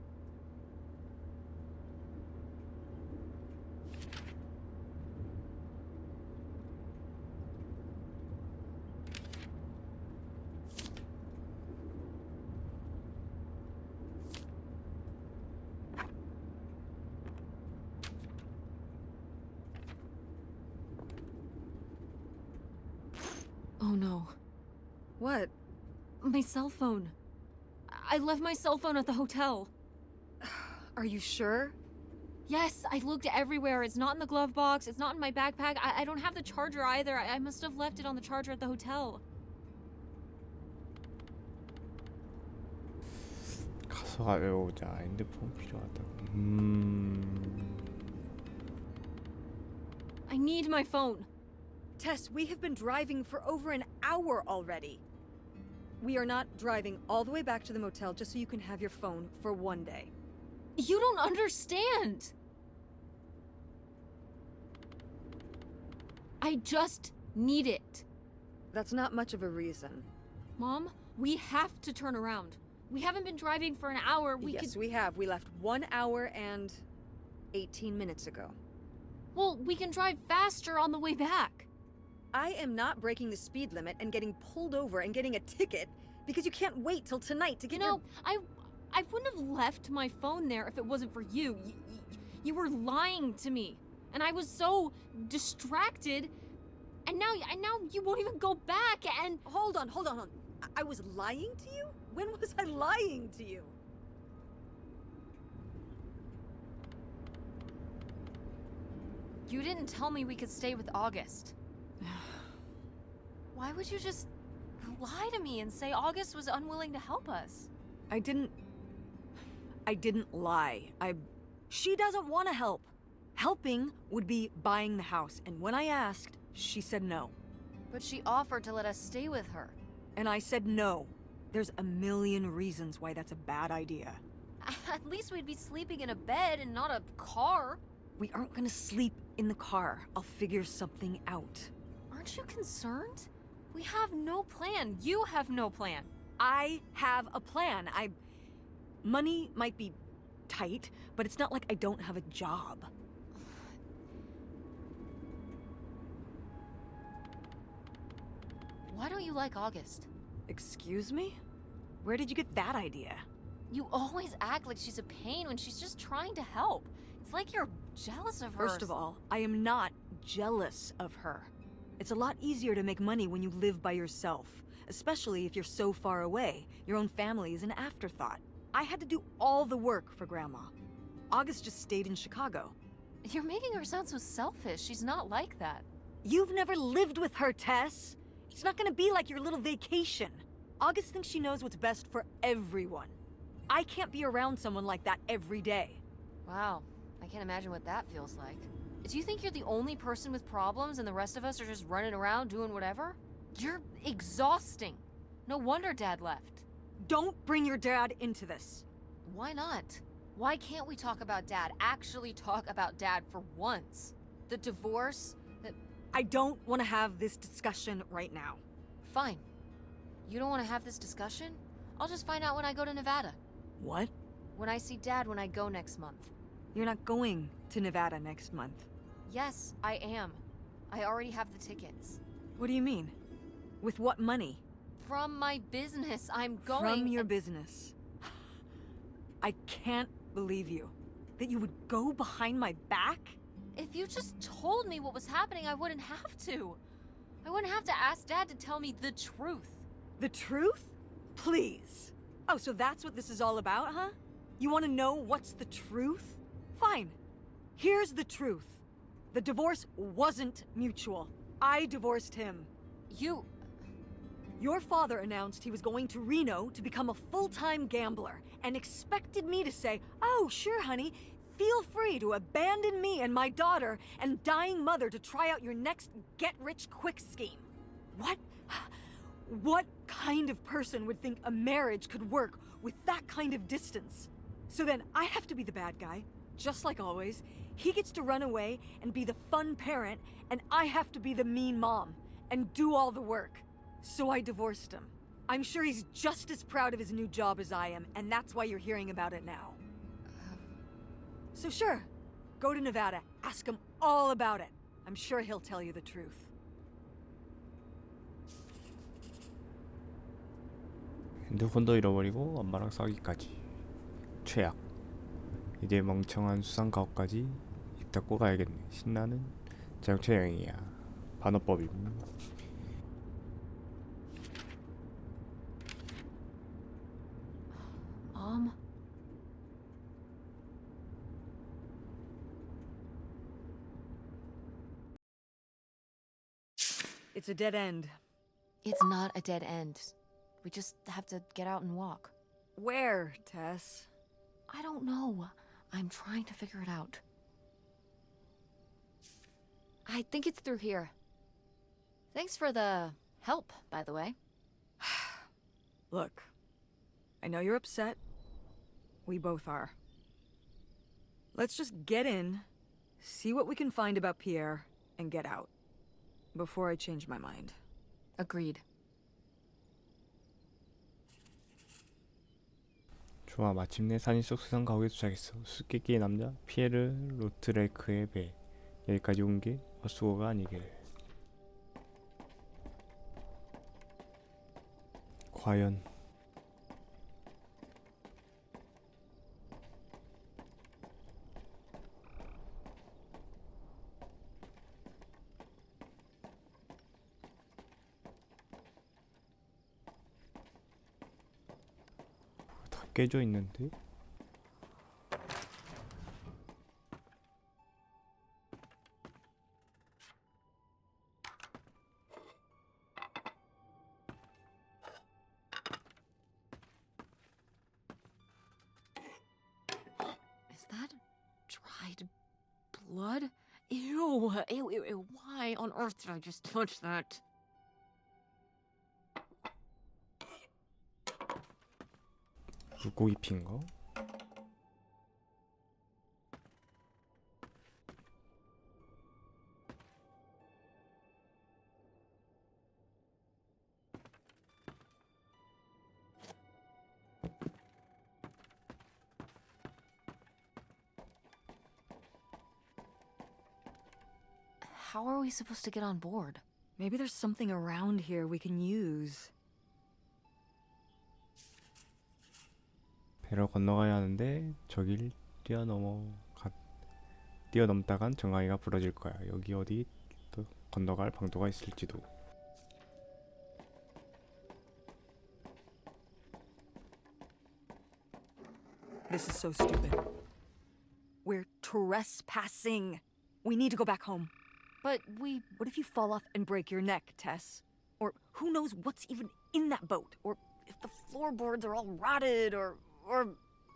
Oh no. What? My cell phone. I left my cell phone at the hotel. Are you sure? Yes, I looked everywhere. It's not in the glove box. It's not in my backpack. I don't have the charger either. I must have left it on the charger at the hotel. 가서 외우자. 핸드폰 필요하다고. I need my phone. Tess, we have been driving for over an hour already. We are not driving all the way back to the motel just so you can have your phone for one day. You don't understand. I just need it. That's not much of a reason. Mom, we have to turn around. We haven't been driving for an hour. Yes, we have. We left 1 hour and 18 minutes ago. Well, we can drive faster on the way back. I am not breaking the speed limit and getting pulled over and getting a ticket because you can't wait till tonight to get You know, I wouldn't have left my phone there if it wasn't for you. You were lying to me, and I was so distracted. And now you won't even go back. And Hold on. I was lying to you? When was I lying to you? you didn't tell me we could stay with August. Why would you just lie to me and say August was unwilling to help us? I didn't lie. She doesn't want to help. Helping would be buying the house, and when I asked, she said no. But she offered to let us stay with her. And I said no. There's a million reasons why that's a bad idea. At least we'd be sleeping in a bed and not a car. We aren't gonna sleep in the car. I'll figure something out. Aren't you concerned? We have no plan. You have no plan. I have a plan. Money might be tight, but it's not like I don't have a job. Why don't you like August? Excuse me? Where did you get that idea? You always act like she's a pain when she's just trying to help. It's like you're jealous of her. First of all, I am not jealous of her. It's a lot easier to make money when you live by yourself, especially if you're so far away. Your own family is an afterthought. I had to do all the work for Grandma. August just stayed in Chicago. You're making her sound so selfish. She's not like that. You've never lived with her, Tess. It's not gonna be like your little vacation. August thinks she knows what's best for everyone. I can't be around someone like that every day. Wow, I can't imagine what that feels like. Do you think you're the only person with problems and the rest of us are just running around doing whatever? You're exhausting. No wonder Dad left. Don't bring your dad into this. Why not? Why can't we talk about Dad? Actually talk about Dad for once? The divorce? I don't want to have this discussion right now. Fine. You don't want to have this discussion? I'll just find out when I go to Nevada. What? When I see Dad when I go next month. You're not going to Nevada next month. Yes, I am. I already have the tickets. What do you mean? With what money? From my business, I'm going. From your business. I can't believe you. That you would go behind my back? If you just told me what was happening, I wouldn't have to. I wouldn't have to ask Dad to tell me the truth. The truth? Please. Oh, so that's what this is all about, huh? You want to know what's the truth? Fine. Here's the truth. The divorce wasn't mutual. I divorced him. Your father announced he was going to Reno to become a full-time gambler and expected me to say, "Oh, sure, honey. Feel free to abandon me and my daughter and dying mother to try out your next get-rich-quick scheme." What? What kind of person would think a marriage could work with that kind of distance? So then I have to be the bad guy, just like always. He gets to run away and be the fun parent, and I have to be the mean mom and do all the work. So I divorced him. I'm sure he's just as proud of his new job as I am, and that's why you're hearing about it now. So sure, go to Nevada, ask him all about it. I'm sure he'll tell you the truth. 핸드폰도 잃어버리고 엄마랑 싸우기까지. 최악. 이제 멍청한 수상 가옥까지 입 닫고 가야겠네. 신나는 자동차 여행이야. 반어법임. It's a dead end. It's not a dead end. We just have to get out and walk. Where, Tess? I don't know. I'm trying to figure it out. I think it's through here. Thanks for the help, by the way. Look, I know you're upset. We both are. Let's just get in, see what we can find about Pierre, and get out. Before I change my mind. Agreed. 좋아, 마침내 산이 속 수상 가옥에 도착했어. 수수께끼의 남자 피에르 로트레크의 배. 여기까지 온 게 헛수고가 아니길. 과연 다 깨져 있는데? Is that dried blood? Ew, ew, ew, ew. Why on earth did I just touch that? 물고기 핀 거? how are we supposed to get on board? Maybe there's something around here we can use. 배로 건너가야 하는데 저길 뛰어넘다간 정강이가 부러질 거야. 여기 어디 또 건너갈 방도가 있을지도. This is so stupid. We're trespassing. We need to go back home. But we... What if you fall off and break your neck, Tess? Or who knows what's even in that boat? Or if the floorboards are all rotted, or...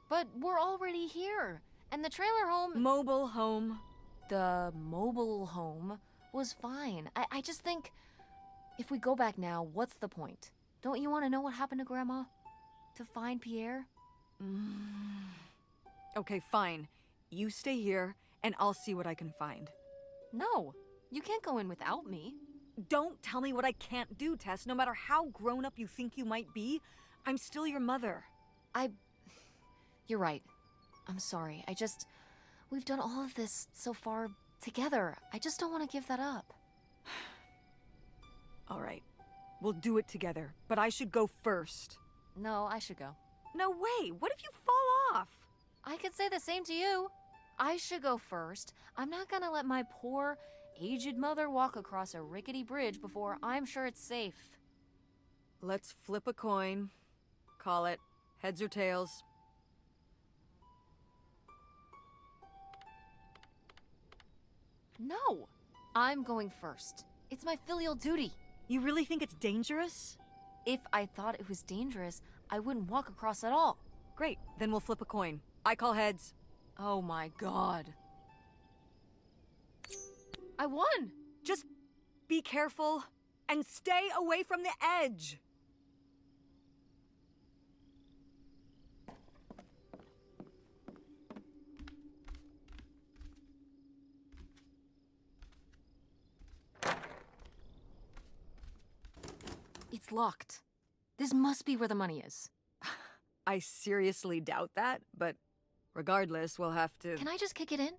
But we're already here. And the trailer home... Mobile home. The mobile home was fine. I just think... If we go back now, what's the point? Don't you want to know what happened to Grandma? To find Pierre? Okay, fine. You stay here, and I'll see what I can find. No, you can't go in without me. Don't tell me what I can't do, Tess. No matter how grown up you think you might be, I'm still your mother. You're right. I'm sorry. We've done all of this so far together. I just don't want to give that up. All right. We'll do it together, but I should go first. No, I should go. No way! What if you fall off? I could say the same to you. I should go first. I'm not gonna let my poor, aged mother walk across a rickety bridge before I'm sure it's safe. Let's flip a coin. Call it heads or tails. No! I'm going first. It's my filial duty. You really think it's dangerous? If I thought it was dangerous, I wouldn't walk across at all. Great, then we'll flip a coin. I call heads. Oh my god. I won! Just be careful and stay away from the edge. It's locked. This must be where the money is. I seriously doubt that, but regardless, we'll have to... Can I just kick it in?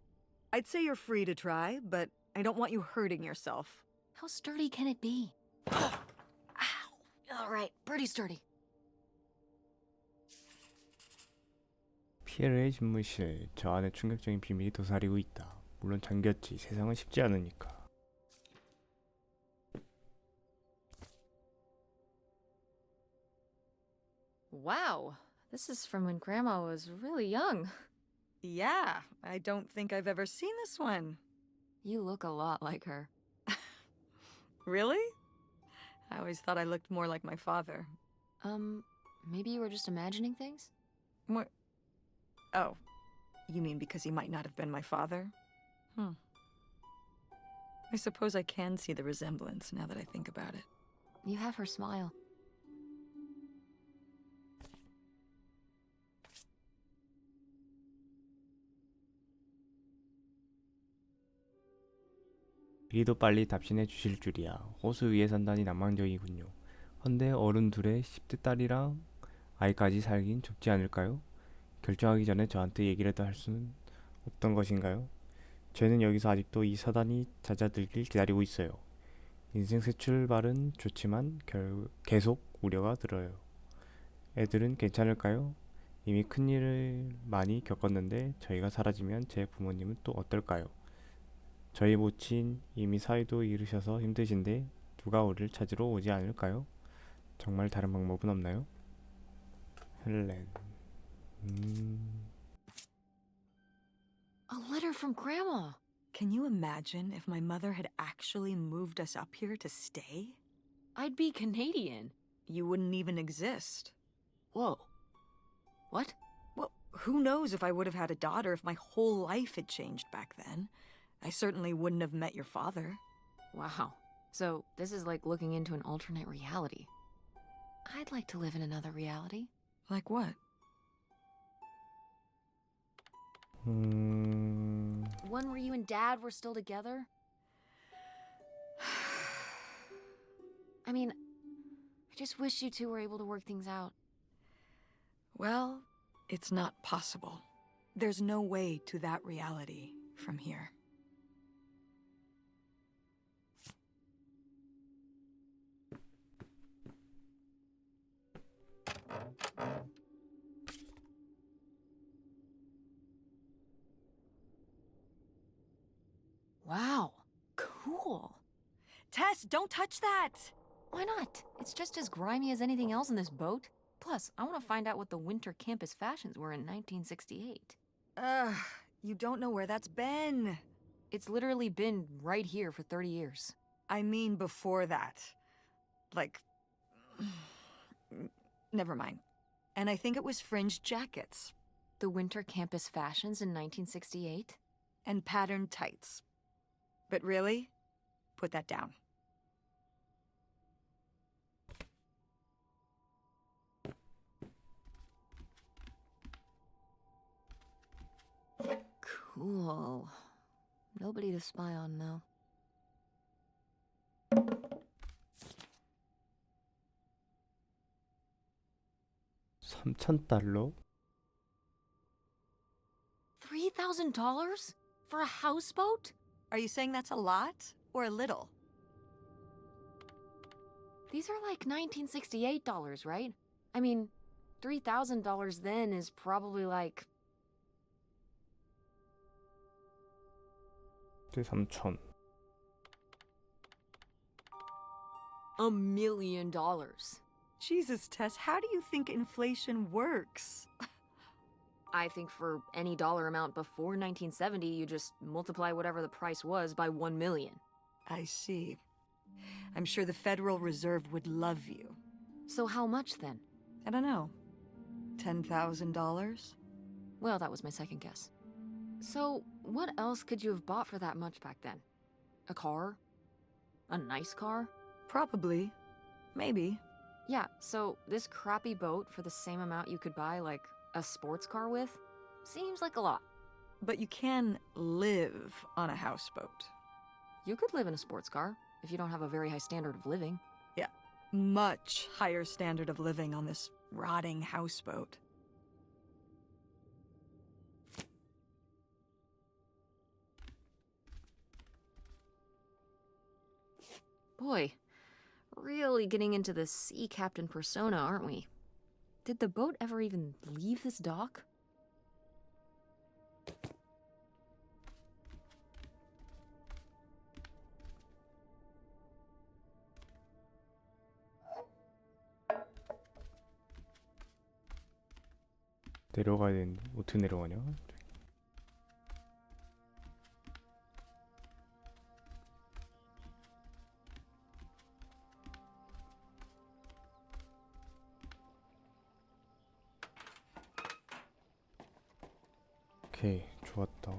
I'd say you're free to try, but I don't want you hurting yourself. How sturdy can it be? Ow! All right, pretty sturdy. 피에르의 집무실. 저 안에 충격적인 비밀이 도사리고 있다. 물론 잠겼지. 세상은 쉽지 않으니까. Wow, this is from when Grandma was really young. Yeah, I don't think I've ever seen this one. You look a lot like her. Really? I always thought I looked more like my father. Maybe you were just imagining things? What? Oh, you mean because he might not have been my father? I suppose I can see the resemblance now that I think about it. You have her smile. 이리도 빨리 답신해 주실 줄이야. 호수 위에 산다니 낭만적이군요. 헌데 어른 둘의 10대 딸이랑 아이까지 살긴 좁지 않을까요? 결정하기 전에 저한테 얘기라도 할 수는 없던 것인가요? 저는 여기서 아직도 이 사단이 잦아들길 기다리고 있어요. 인생 새 출발은 좋지만 계속 우려가 들어요. 애들은 괜찮을까요? 이미 큰일을 많이 겪었는데 저희가 사라지면 제 부모님은 또 어떨까요? 저희 모친 이미 사위도 잃으셔서 힘드신데 누가 우리를 찾으러 오지 않을까요? 정말 다른 방법은 없나요? 헬렌. A letter from Grandma. Can you imagine if my mother had actually moved us up here to stay? I'd be Canadian. You wouldn't even exist. Whoa. What? Well, who knows if I would have had a daughter if my whole life had changed back then. I certainly wouldn't have met your father. Wow. So this is like looking into an alternate reality. I'd like to live in another reality. Like what? One where you and Dad were still together? I mean, I just wish you two were able to work things out. Well, it's not possible. There's no way to that reality from here. Tess, don't touch that! Why not? It's just as grimy as anything else in this boat. Plus, I want to find out what the winter campus fashions were in 1968. Ugh, you don't know where that's been. It's literally been right here for 30 years. I mean before that. Like... Never mind. And I think it was fringed jackets. The winter campus fashions in 1968? And patterned tights. But really, put that down. Cool. Nobody to spy on, though. $3,000? $3,000? For a houseboat? Are you saying that's a lot or a little? These are like $1968, right? I mean, $3,000 then is probably like... 3,000. $1 million. Jesus, Tess, how do you think inflation works? I think for any dollar amount before 1970, you just multiply whatever the price was by 1 million. I see. I'm sure the Federal Reserve would love you. So how much then? I don't know. $10,000? Well, that was my second guess. So, what else could you have bought for that much back then? A car? A nice car? Probably. Maybe. Yeah, so this crappy boat for the same amount you could buy, like, a sports car with? Seems like a lot. But you can live on a houseboat. You could live in a sports car if you don't have a very high standard of living. Yeah, much higher standard of living on this rotting houseboat. Boy, really getting into the sea captain persona, aren't we? Did the boat ever even leave this dock? 내려가야 되는데 어떻게 내려가냐? 오케이, 좋았다.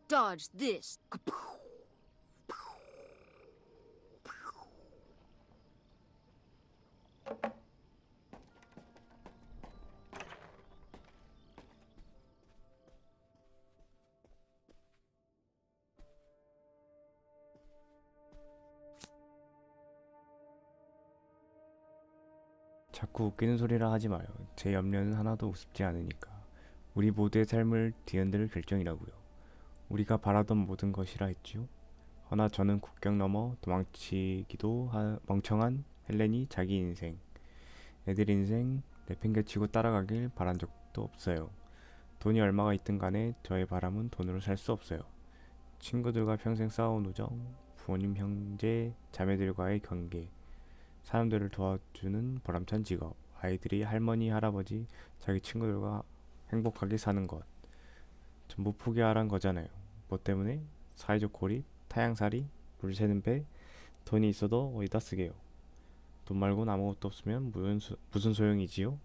Dodge this! 자꾸 웃기는 소리라 하지 마요. 제 염려는 하나도 우습지 않으니까. 우리 모두의 삶을 뒤흔들 결정이라고요. 우리가 바라던 모든 것이라 했지요. 허나 저는 국경 넘어 도망치기도 멍청한 헬렌이 자기 인생, 애들 인생 내팽개치고 따라가길 바란 적도 없어요. 돈이 얼마가 있든 간에 저의 바람은 돈으로 살 수 없어요. 친구들과 평생 쌓아온 우정, 부모님, 형제, 자매들과의 관계, 사람들을 도와주는 보람찬 직업, 아이들이 할머니, 할아버지, 자기 친구들과 행복하게 사는 것, 전부 포기하란 거잖아요. 뭐 때문에? 사회적 고립, 타향살이, 물 새는 배, 돈이 있어도 어디다 쓰게요. 돈 말고는 아무것도 없으면 무슨 소용이지요?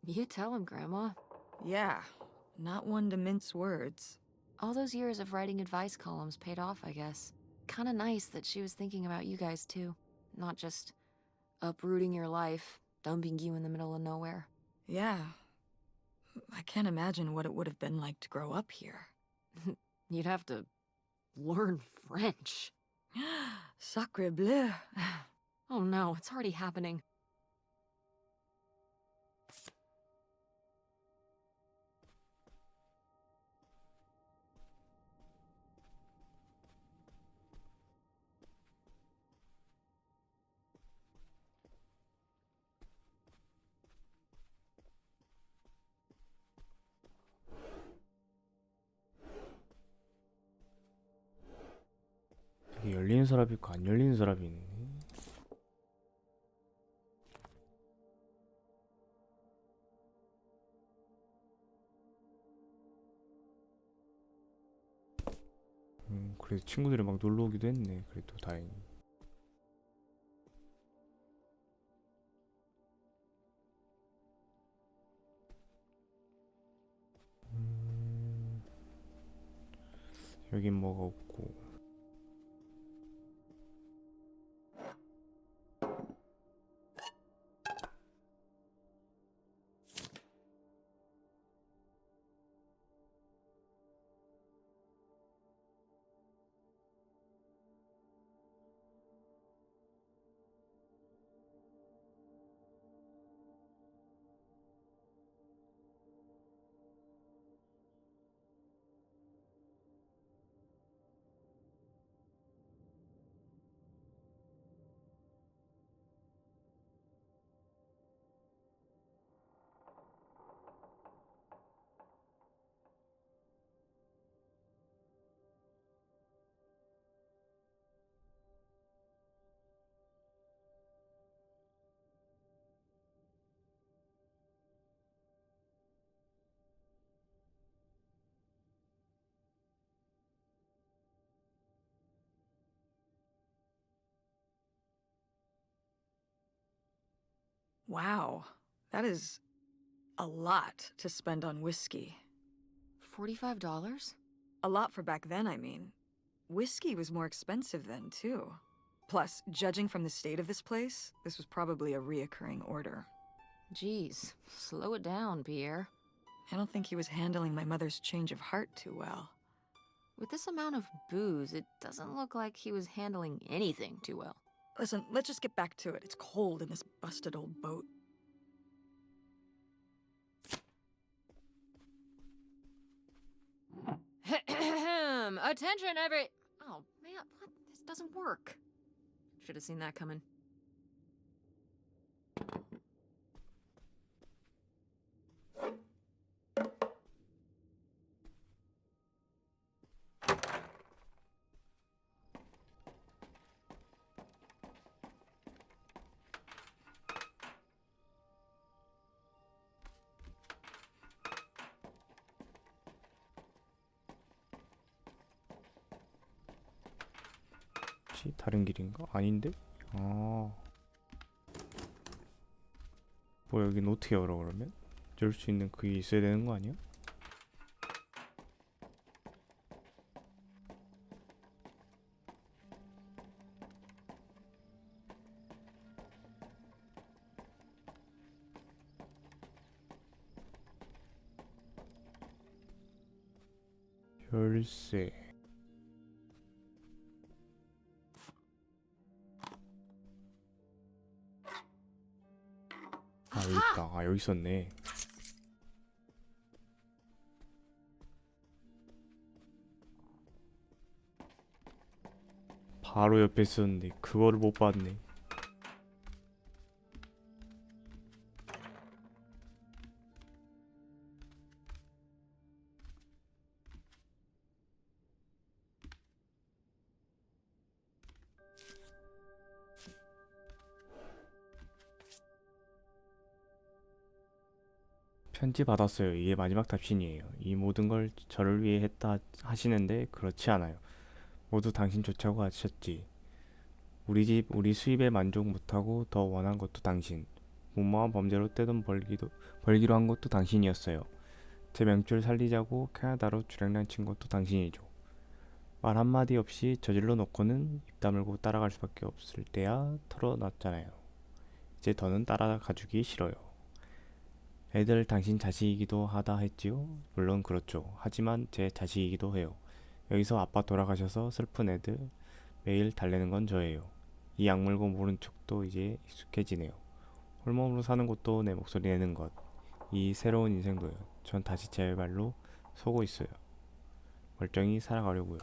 You tell him, Grandma. Yeah, not one to mince words. All those years of writing advice columns paid off, I guess. Kinda nice that she was thinking about you guys, too. Not just uprooting your life, dumping you in the middle of nowhere. Yeah. I can't imagine what it would have been like to grow up here. You'd have to learn French. Sacre bleu. Oh no, it's already happening. 열리는 서랍이 있고 안 열리는 서랍이 있네. 그래도 친구들이 막 놀러 오기도 했네. 그래도 다행히. 여긴 뭐가 없고. Wow, that is a lot to spend on whiskey. $45? A lot for back then, I mean. Whiskey was more expensive then, too. Plus, judging from the state of this place, this was probably a reoccurring order. Geez, slow it down, Pierre. I don't think he was handling my mother's change of heart too well. With this amount of booze, it doesn't look like he was handling anything too well. Listen, let's just get back to it. It's cold in this busted old boat. Attention, Oh, man, what? This doesn't work. Should have seen that coming. 혹시 다른 길인가? 아닌데? 아. 뭐 여긴 어떻게 열어 그러면? 열 수 있는 그게 있어야 되는 거 아니야? 열쇠. 아 여기 있다. 아 여기 있었네. 바로 옆에 있었는데 그거를 못 봤네. 편지 받았어요. 이게 마지막 답신이에요. 이 모든 걸 저를 위해 했다 하시는데 그렇지 않아요. 모두 당신 좋자고 하셨지. 우리 집, 우리 수입에 만족 못하고 더 원한 것도 당신. 무모한 범죄로 떼돈 벌기로 한 것도 당신이었어요. 제 명줄 살리자고 캐나다로 주량량 친 것도 당신이죠. 말 한마디 없이 저질러 놓고는 입 다물고 따라갈 수밖에 없을 때야 털어놨잖아요. 이제 더는 따라가주기 싫어요. 애들 당신 자식이기도 하다 했지요? 물론 그렇죠. 하지만 제 자식이기도 해요. 여기서 아빠 돌아가셔서 슬픈 애들 매일 달래는 건 저예요. 이 악물고 모른 척도 이제 익숙해지네요. 홀몸으로 사는 것도 내 목소리 내는 것. 이 새로운 인생도요. 전 다시 제 발로 서고 있어요. 멀쩡히 살아가려고요.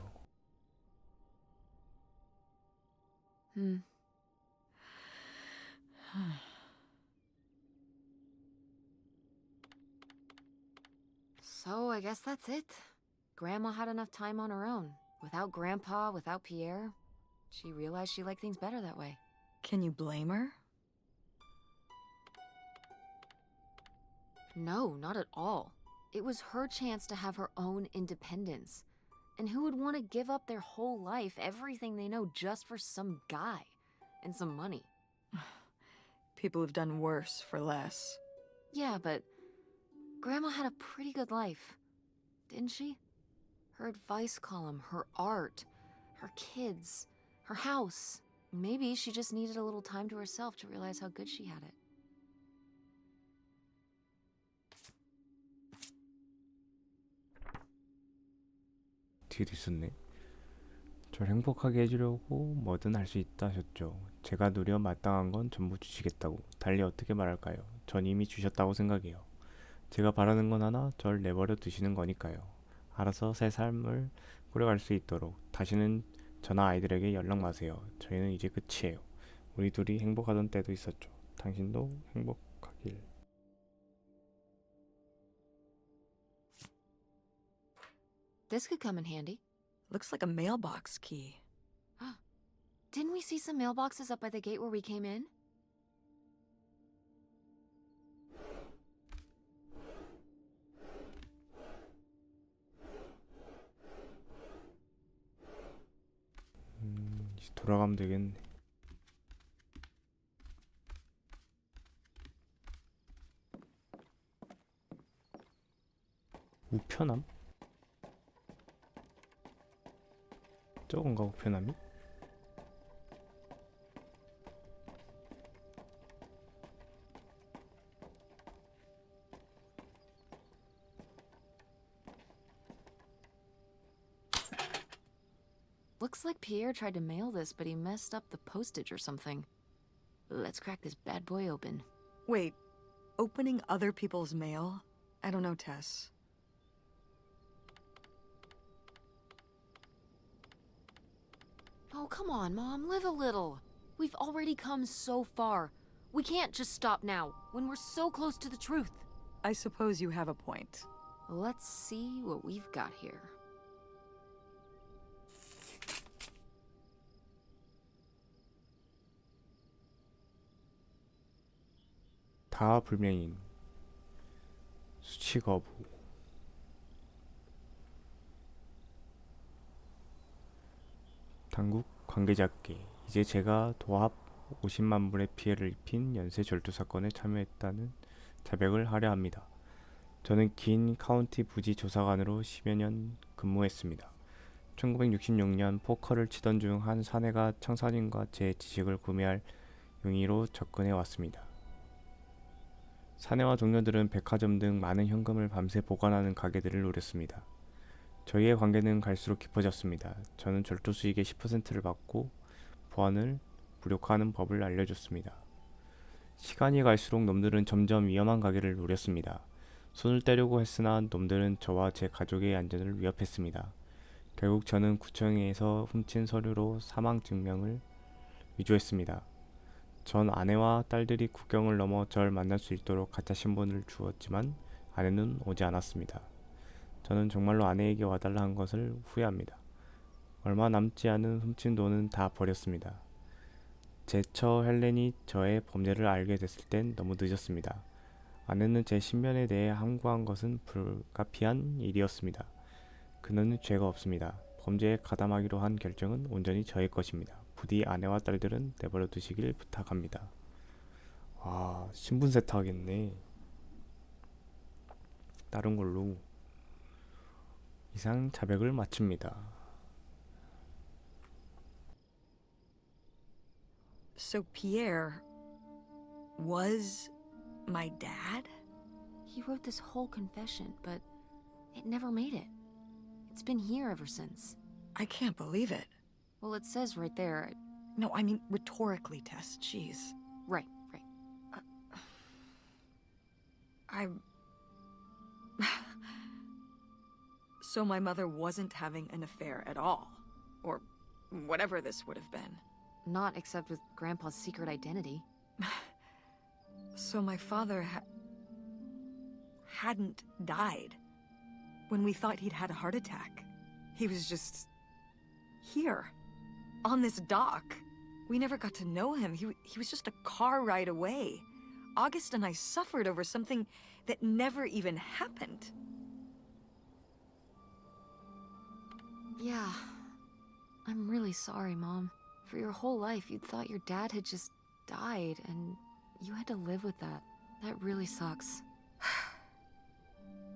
So I guess that's it. Grandma had enough time on her own. Without Grandpa, without Pierre. She realized she liked things better that way. Can you blame her? No, not at all. It was her chance to have her own independence. And who would want to give up their whole life, everything they know, just for some guy and some money? People have done worse for less. Yeah, but Grandma had a pretty good life, didn't she? Her advice column, her art, her kids, her house. Maybe she just needed a little time to herself to realize how good she had it. 들으셨네. 절 행복하게 해주려고 뭐든 할 수 있다 하셨죠. 제가 누려 마땅한 건 전부 주시겠다고. 달리 어떻게 말할까요? 전 이미 주셨다고 생각해요. 제가 바라는 건 하나, 절 내버려 두시는 거니까요. 알아서 새 삶을 꾸려갈 수 있도록 다시는 저나 아이들에게 연락 마세요. 저희는 이제 끝이에요. 우리 둘이 행복하던 때도 있었죠. 당신도 행복하길. This could come in handy. Looks like a mailbox key. Didn't we see some mailboxes up by the gate where we came in? 이제 돌아가면 되겠네. 우편함? 저건가 우편함이? Looks like Pierre tried to mail this, but he messed up the postage or something. Let's crack this bad boy open. Wait, opening other people's mail? I don't know, Tess. Oh, come on, Mom, live a little. We've already come so far. We can't just stop now, when we're so close to the truth. I suppose you have a point. Let's see what we've got here. 다 불명인 수치 거부. 당국 관계자께 이제 제가 도합 50만 불의 피해를 입힌 연쇄 절도 사건에 참여했다는 자백을 하려 합니다. 저는 긴 카운티 부지 조사관으로 10여 년 근무했습니다. 1966년 포커를 치던 중 한 사내가 청사진과 제 지식을 구매할 용의로 접근해 왔습니다. 사내와 동료들은 백화점 등 많은 현금을 밤새 보관하는 가게들을 노렸습니다. 저희의 관계는 갈수록 깊어졌습니다. 저는 절도 수익의 10%를 받고 보안을 무력화하는 법을 알려줬습니다. 시간이 갈수록 놈들은 점점 위험한 가게를 노렸습니다. 손을 떼려고 했으나 놈들은 저와 제 가족의 안전을 위협했습니다. 결국 저는 구청에서 훔친 서류로 사망 증명을 위조했습니다. 전 아내와 딸들이 국경을 넘어 절 만날 수 있도록 가짜 신분을 주었지만 아내는 오지 않았습니다. 저는 정말로 아내에게 와달라 한 것을 후회합니다. 얼마 남지 않은 훔친 돈은 다 버렸습니다. 제처 헬렌이 저의 범죄를 알게 됐을 땐 너무 늦었습니다. 아내는 제 신변에 대해 함구한 것은 불가피한 일이었습니다. 그는 죄가 없습니다. 범죄에 가담하기로 한 결정은 온전히 저의 것입니다. 부디 아내와 딸들은 내버려 두시길 부탁합니다. 와, 신분 세탁하겠네. 다른 걸로 이상 자백을 마칩니다. So Pierre was my dad? He wrote this whole confession, but it never made it. It's been here ever since. I can't believe it. Well, it says right there. No, I mean rhetorically, Tess. Jeez. Right. So my mother wasn't having an affair at all. Or whatever this would have been. Not except with Grandpa's secret identity. So my father hadn't died. When we thought he'd had a heart attack. He was just here. on this dock. We never got to know him. He was just a car ride away. August and I suffered over something that never even happened. Yeah. I'm really sorry, Mom. For your whole life, you'd thought your dad had just died, and you had to live with that. That really sucks.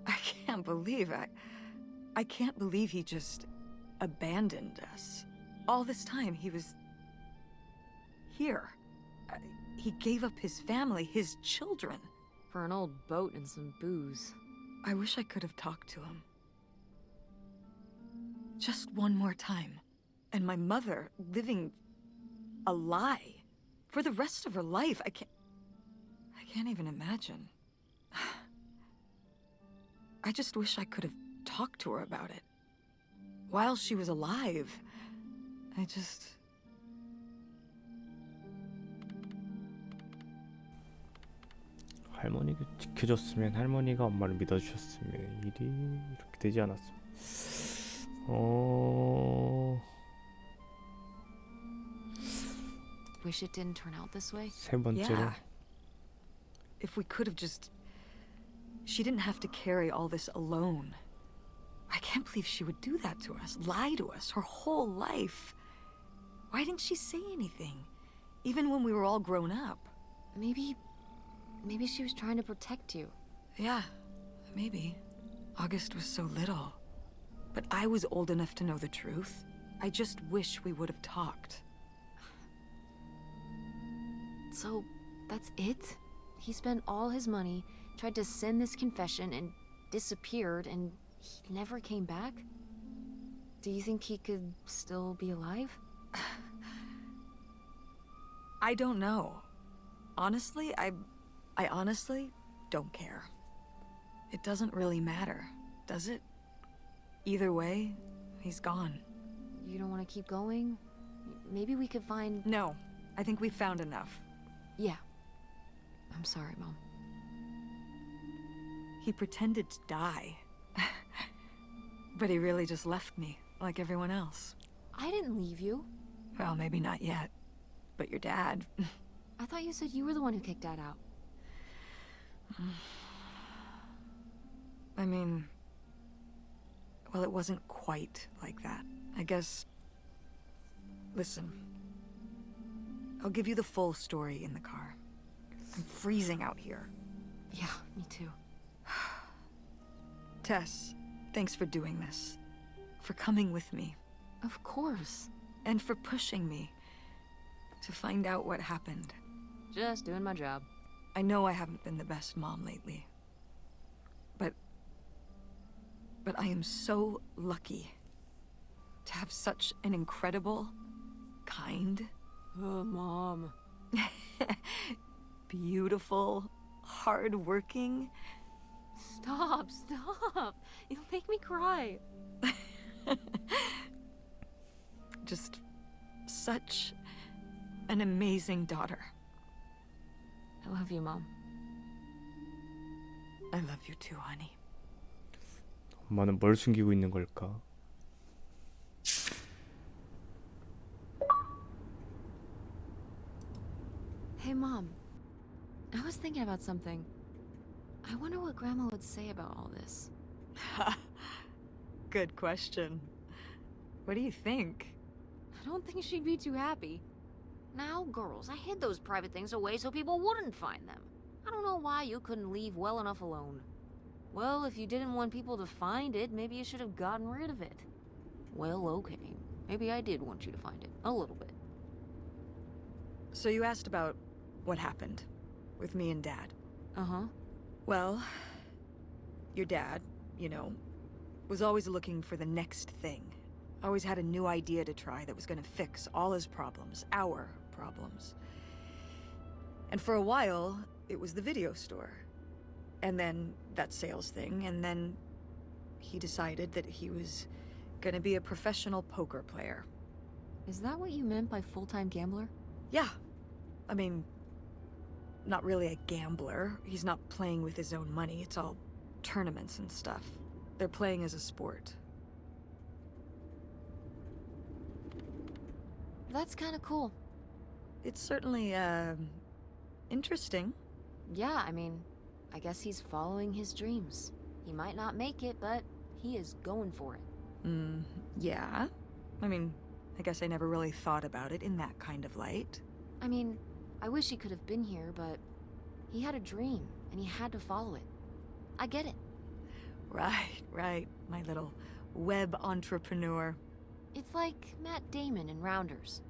I can't believe I can't believe he just abandoned us. All this time, he was here. He gave up his family, his children. For an old boat and some booze. I wish I could have talked to him. Just one more time. And my mother living a lie for the rest of her life. I can't even imagine. I just wish I could have talked to her about it. While she was alive. 할머니가 지켜줬으면, 할머니가 엄마를 믿어주셨으면 일이 이렇게 되지 않았습니다. Wish it didn't turn out this way. 세 번째로, Yeah. If we could have just... She didn't have to carry all this alone. I can't believe she would do that to us, lie to us her whole life. Why didn't she say anything? Even when we were all grown up. Maybe she was trying to protect you. Yeah, maybe. August was so little. But I was old enough to know the truth. I just wish we would have talked. So, that's it? He spent all his money, tried to send this confession, and disappeared, and he never came back? Do you think he could still be alive? I don't know. Honestly, I honestly don't care. It doesn't really matter, does it? Either way, he's gone. You don't want to keep going? Maybe we could find... No, I think we found enough. Yeah. I'm sorry, Mom. He pretended to die. But he really just left me, like everyone else. I didn't leave you. Well, maybe not yet. But your dad... I thought you said you were the one who kicked Dad out. I mean... Well, it wasn't quite like that. I guess... Listen. I'll give you the full story in the car. I'm freezing out here. Yeah, me too. Tess, thanks for doing this. For coming with me. Of course. And for pushing me to find out what happened. Just doing my job. I know I haven't been the best mom lately. But I am so lucky to have such an incredible, kind, Oh, Mom. beautiful, hardworking... Stop. You'll make me cry. just such an amazing daughter. I love you, Mom. I love you too, honey. 엄마는 뭘 숨기고 있는 걸까? Hey, Mom. I was thinking about something. I wonder what Grandma would say about all this. Good question. What do you think? I don't think she'd be too happy. Now, girls, I hid those private things away so people wouldn't find them. I don't know why you couldn't leave well enough alone. Well, if you didn't want people to find it, maybe you should have gotten rid of it. Well, okay. Maybe I did want you to find it. A little bit. So you asked about what happened with me and Dad. Uh-huh. Well, your dad, you know, was always looking for the next thing. Always had a new idea to try that was gonna fix all his problems, our problems. And for a while, it was the video store. And then that sales thing, and then he decided that he was gonna be a professional poker player. Is that what you meant by full-time gambler? Yeah. I mean, not really a gambler. He's not playing with his own money. It's all tournaments and stuff. They're playing as a sport. That's kind of cool. It's certainly, interesting. Yeah, I mean, I guess he's following his dreams. He might not make it, but he is going for it. Yeah. I mean, I guess I never really thought about it in that kind of light. I mean, I wish he could have been here, but he had a dream, and he had to follow it. I get it. Right, my little web entrepreneur. It's like Matt Damon in Rounders.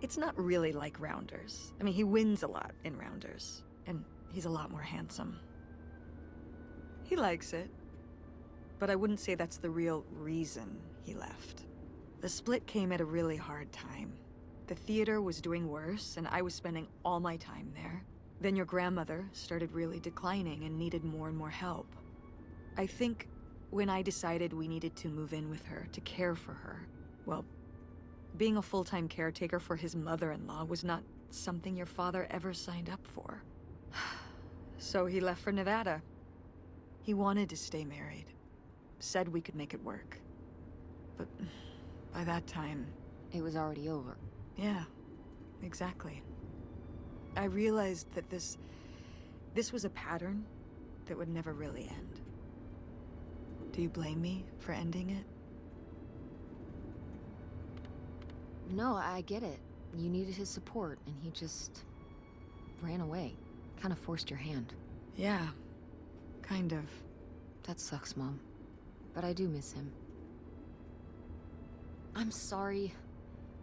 It's not really like Rounders. I mean, he wins a lot in Rounders, and he's a lot more handsome. He likes it, but I wouldn't say that's the real reason he left. The split came at a really hard time. The theater was doing worse, and I was spending all my time there. Then your grandmother started really declining and needed more and more help. I think when I decided we needed to move in with her to care for her, well, being a full-time caretaker for his mother-in-law was not something your father ever signed up for. So he left for Nevada. He wanted to stay married. Said we could make it work. But by that time... It was already over. Yeah, exactly. I realized that this was a pattern that would never really end. Do you blame me for ending it? No, I get it. You needed his support, and he just ran away. Kind of forced your hand. Yeah, kind of. That sucks, Mom. But I do miss him. I'm sorry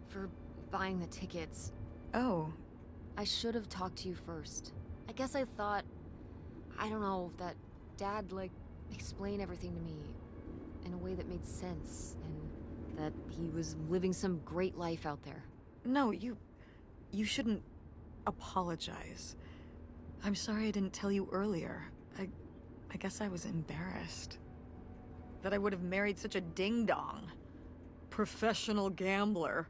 for buying the tickets. Oh, I should have talked to you first. I guess I thought, I don't know, that Dad, explain everything to me in a way that made sense, and that he was living some great life out there. no, you shouldn't apologize. I'm sorry I didn't tell you earlier. I guess I was embarrassed. That I would have married such a ding-dong. Professional gambler.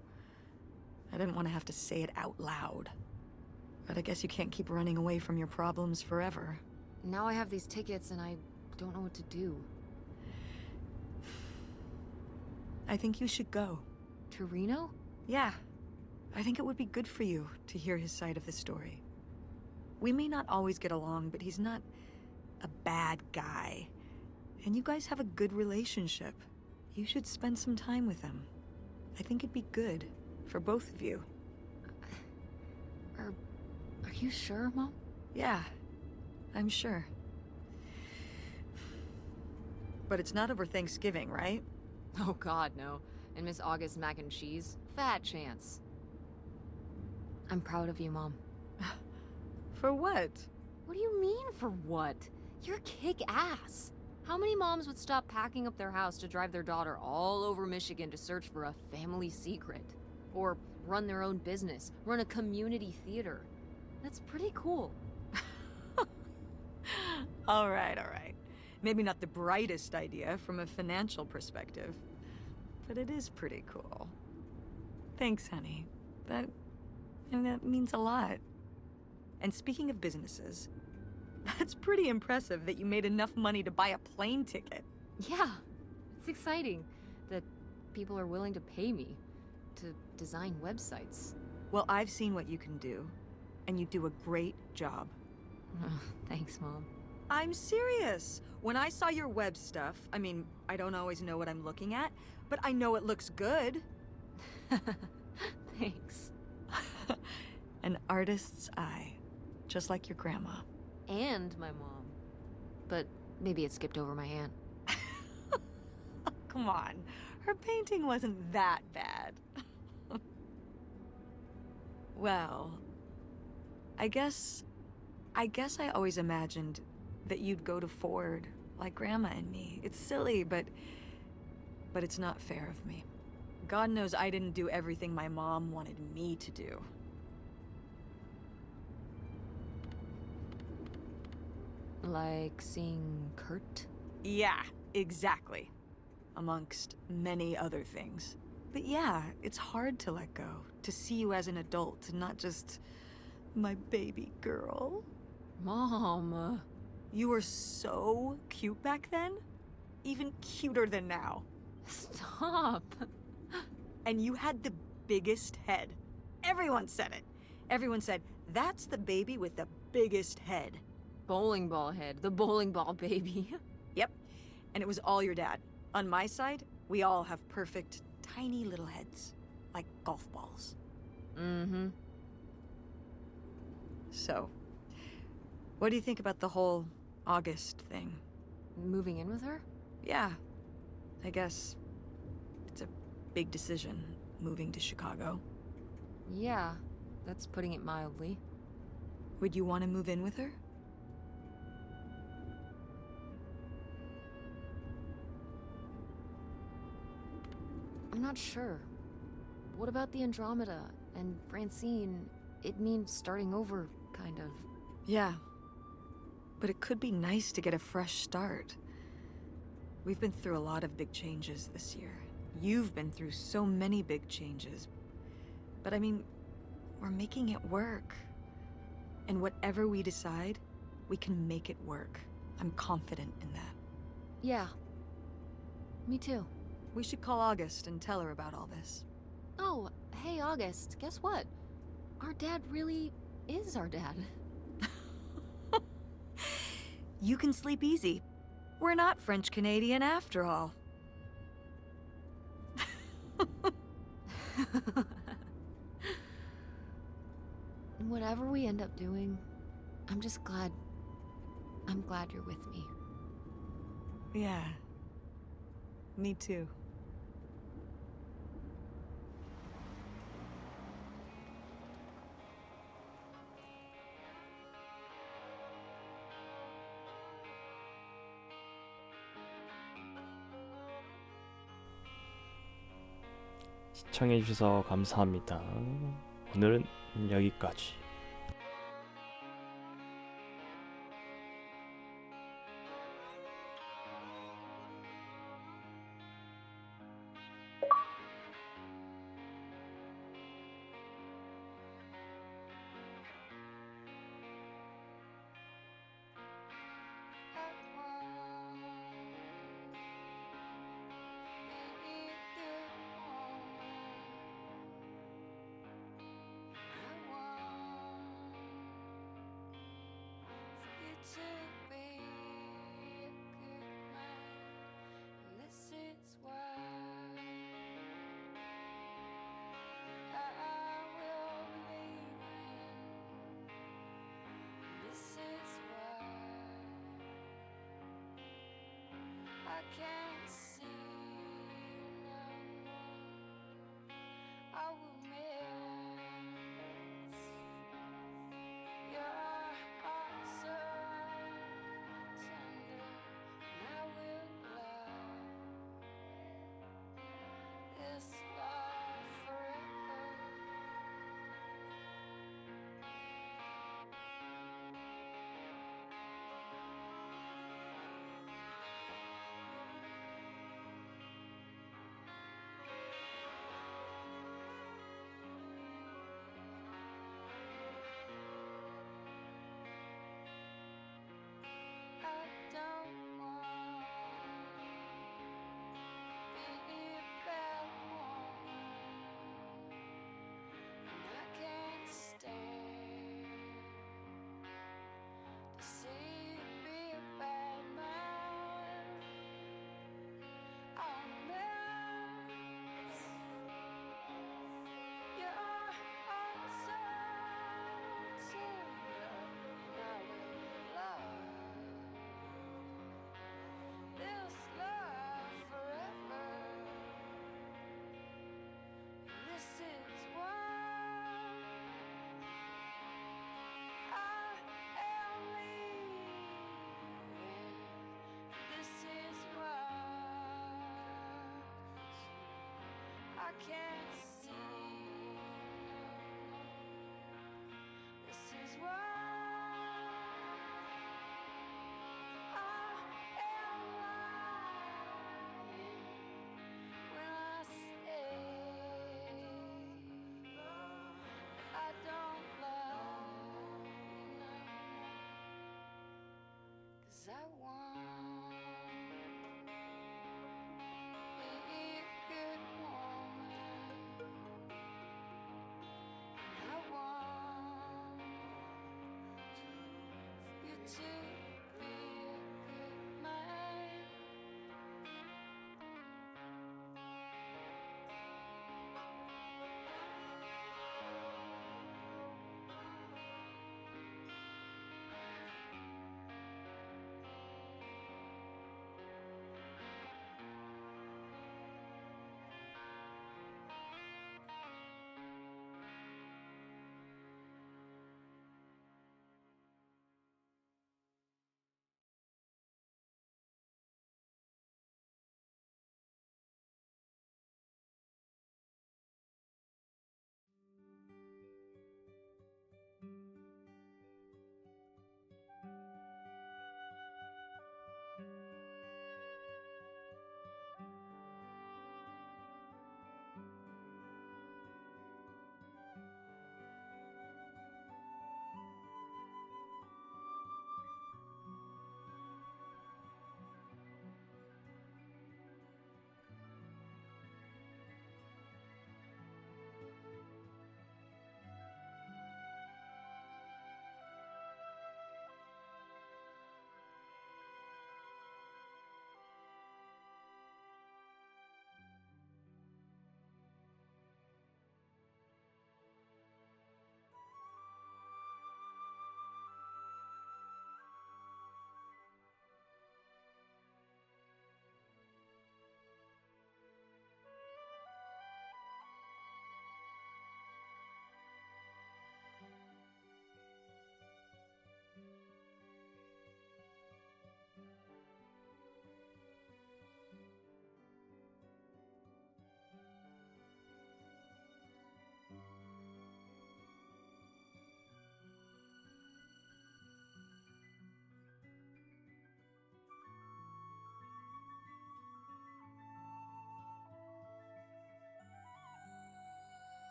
I didn't want to have to say it out loud. But I guess you can't keep running away from your problems forever. Now I have these tickets, and I don't know what to do. I think you should go. To Reno? Yeah. I think it would be good for you to hear his side of the story. We may not always get along, but he's not a bad guy. And you guys have a good relationship. You should spend some time with him. I think it'd be good for both of you. Are you sure, Mom? Yeah, I'm sure. But it's not over Thanksgiving, right? Oh, God, no. And Miss August mac and cheese? Fat chance. I'm proud of you, Mom. For what? What do you mean, for what? You're kick-ass. How many moms would stop packing up their house to drive their daughter all over Michigan to search for a family secret? Or run their own business, run a community theater? That's pretty cool. All right. Maybe not the brightest idea from a financial perspective, but it is pretty cool. Thanks, honey. That means a lot. And speaking of businesses, that's pretty impressive that you made enough money to buy a plane ticket. Yeah, it's exciting that people are willing to pay me to design websites. Well, I've seen what you can do, and you do a great job. Thanks, Mom. I'm serious. When I saw your web stuff, I mean, I don't always know what I'm looking at, but I know it looks good. Thanks. An artist's eye, just like your grandma. And my mom. But maybe it skipped over my aunt. Come on, her painting wasn't that bad. Well, I guess I always imagined that you'd go to Ford, like Grandma and me. It's silly, but it's not fair of me. God knows I didn't do everything my mom wanted me to do. Like seeing Kurt? Yeah, exactly. Amongst many other things. But yeah, it's hard to let go, to see you as an adult and not just my baby girl. Mom. You were so cute back then. Even cuter than now. Stop. And you had the biggest head. Everyone said it. Everyone said, that's the baby with the biggest head. Bowling ball head, the bowling ball baby. Yep. And it was all your dad. On my side, we all have perfect, tiny little heads. Like golf balls. Mm-hmm. So, what do you think about the whole August thing? Moving in with her? Yeah. I guess it's a big decision, moving to Chicago. Yeah, that's putting it mildly. Would you want to move in with her? I'm not sure. What about the Andromeda and Francine? It means starting over, kind of. Yeah. But it could be nice to get a fresh start. We've been through a lot of big changes this year. You've been through so many big changes. But I mean, we're making it work. And whatever we decide, we can make it work. I'm confident in that. Yeah. Me too. We should call August and tell her about all this. Oh, hey August, guess what? Our dad really is our dad. You can sleep easy. We're not French Canadian after all. Whatever we end up doing, I'm just glad. I'm glad you're with me. Yeah. Me too. 시청해주셔서 감사합니다. 오늘은 여기까지. Can't see no more. I will miss your heart so tender, and I will love this love forever. I don't want to be a bad woman, and I can't stand to see you be a bad man. I'll miss your heart so tender, and I will love this love forever. This is why I am leaving. This is why I can't see no more. This is why I am lying when I say I don't love you no more. 'Cause I want to be a good woman, to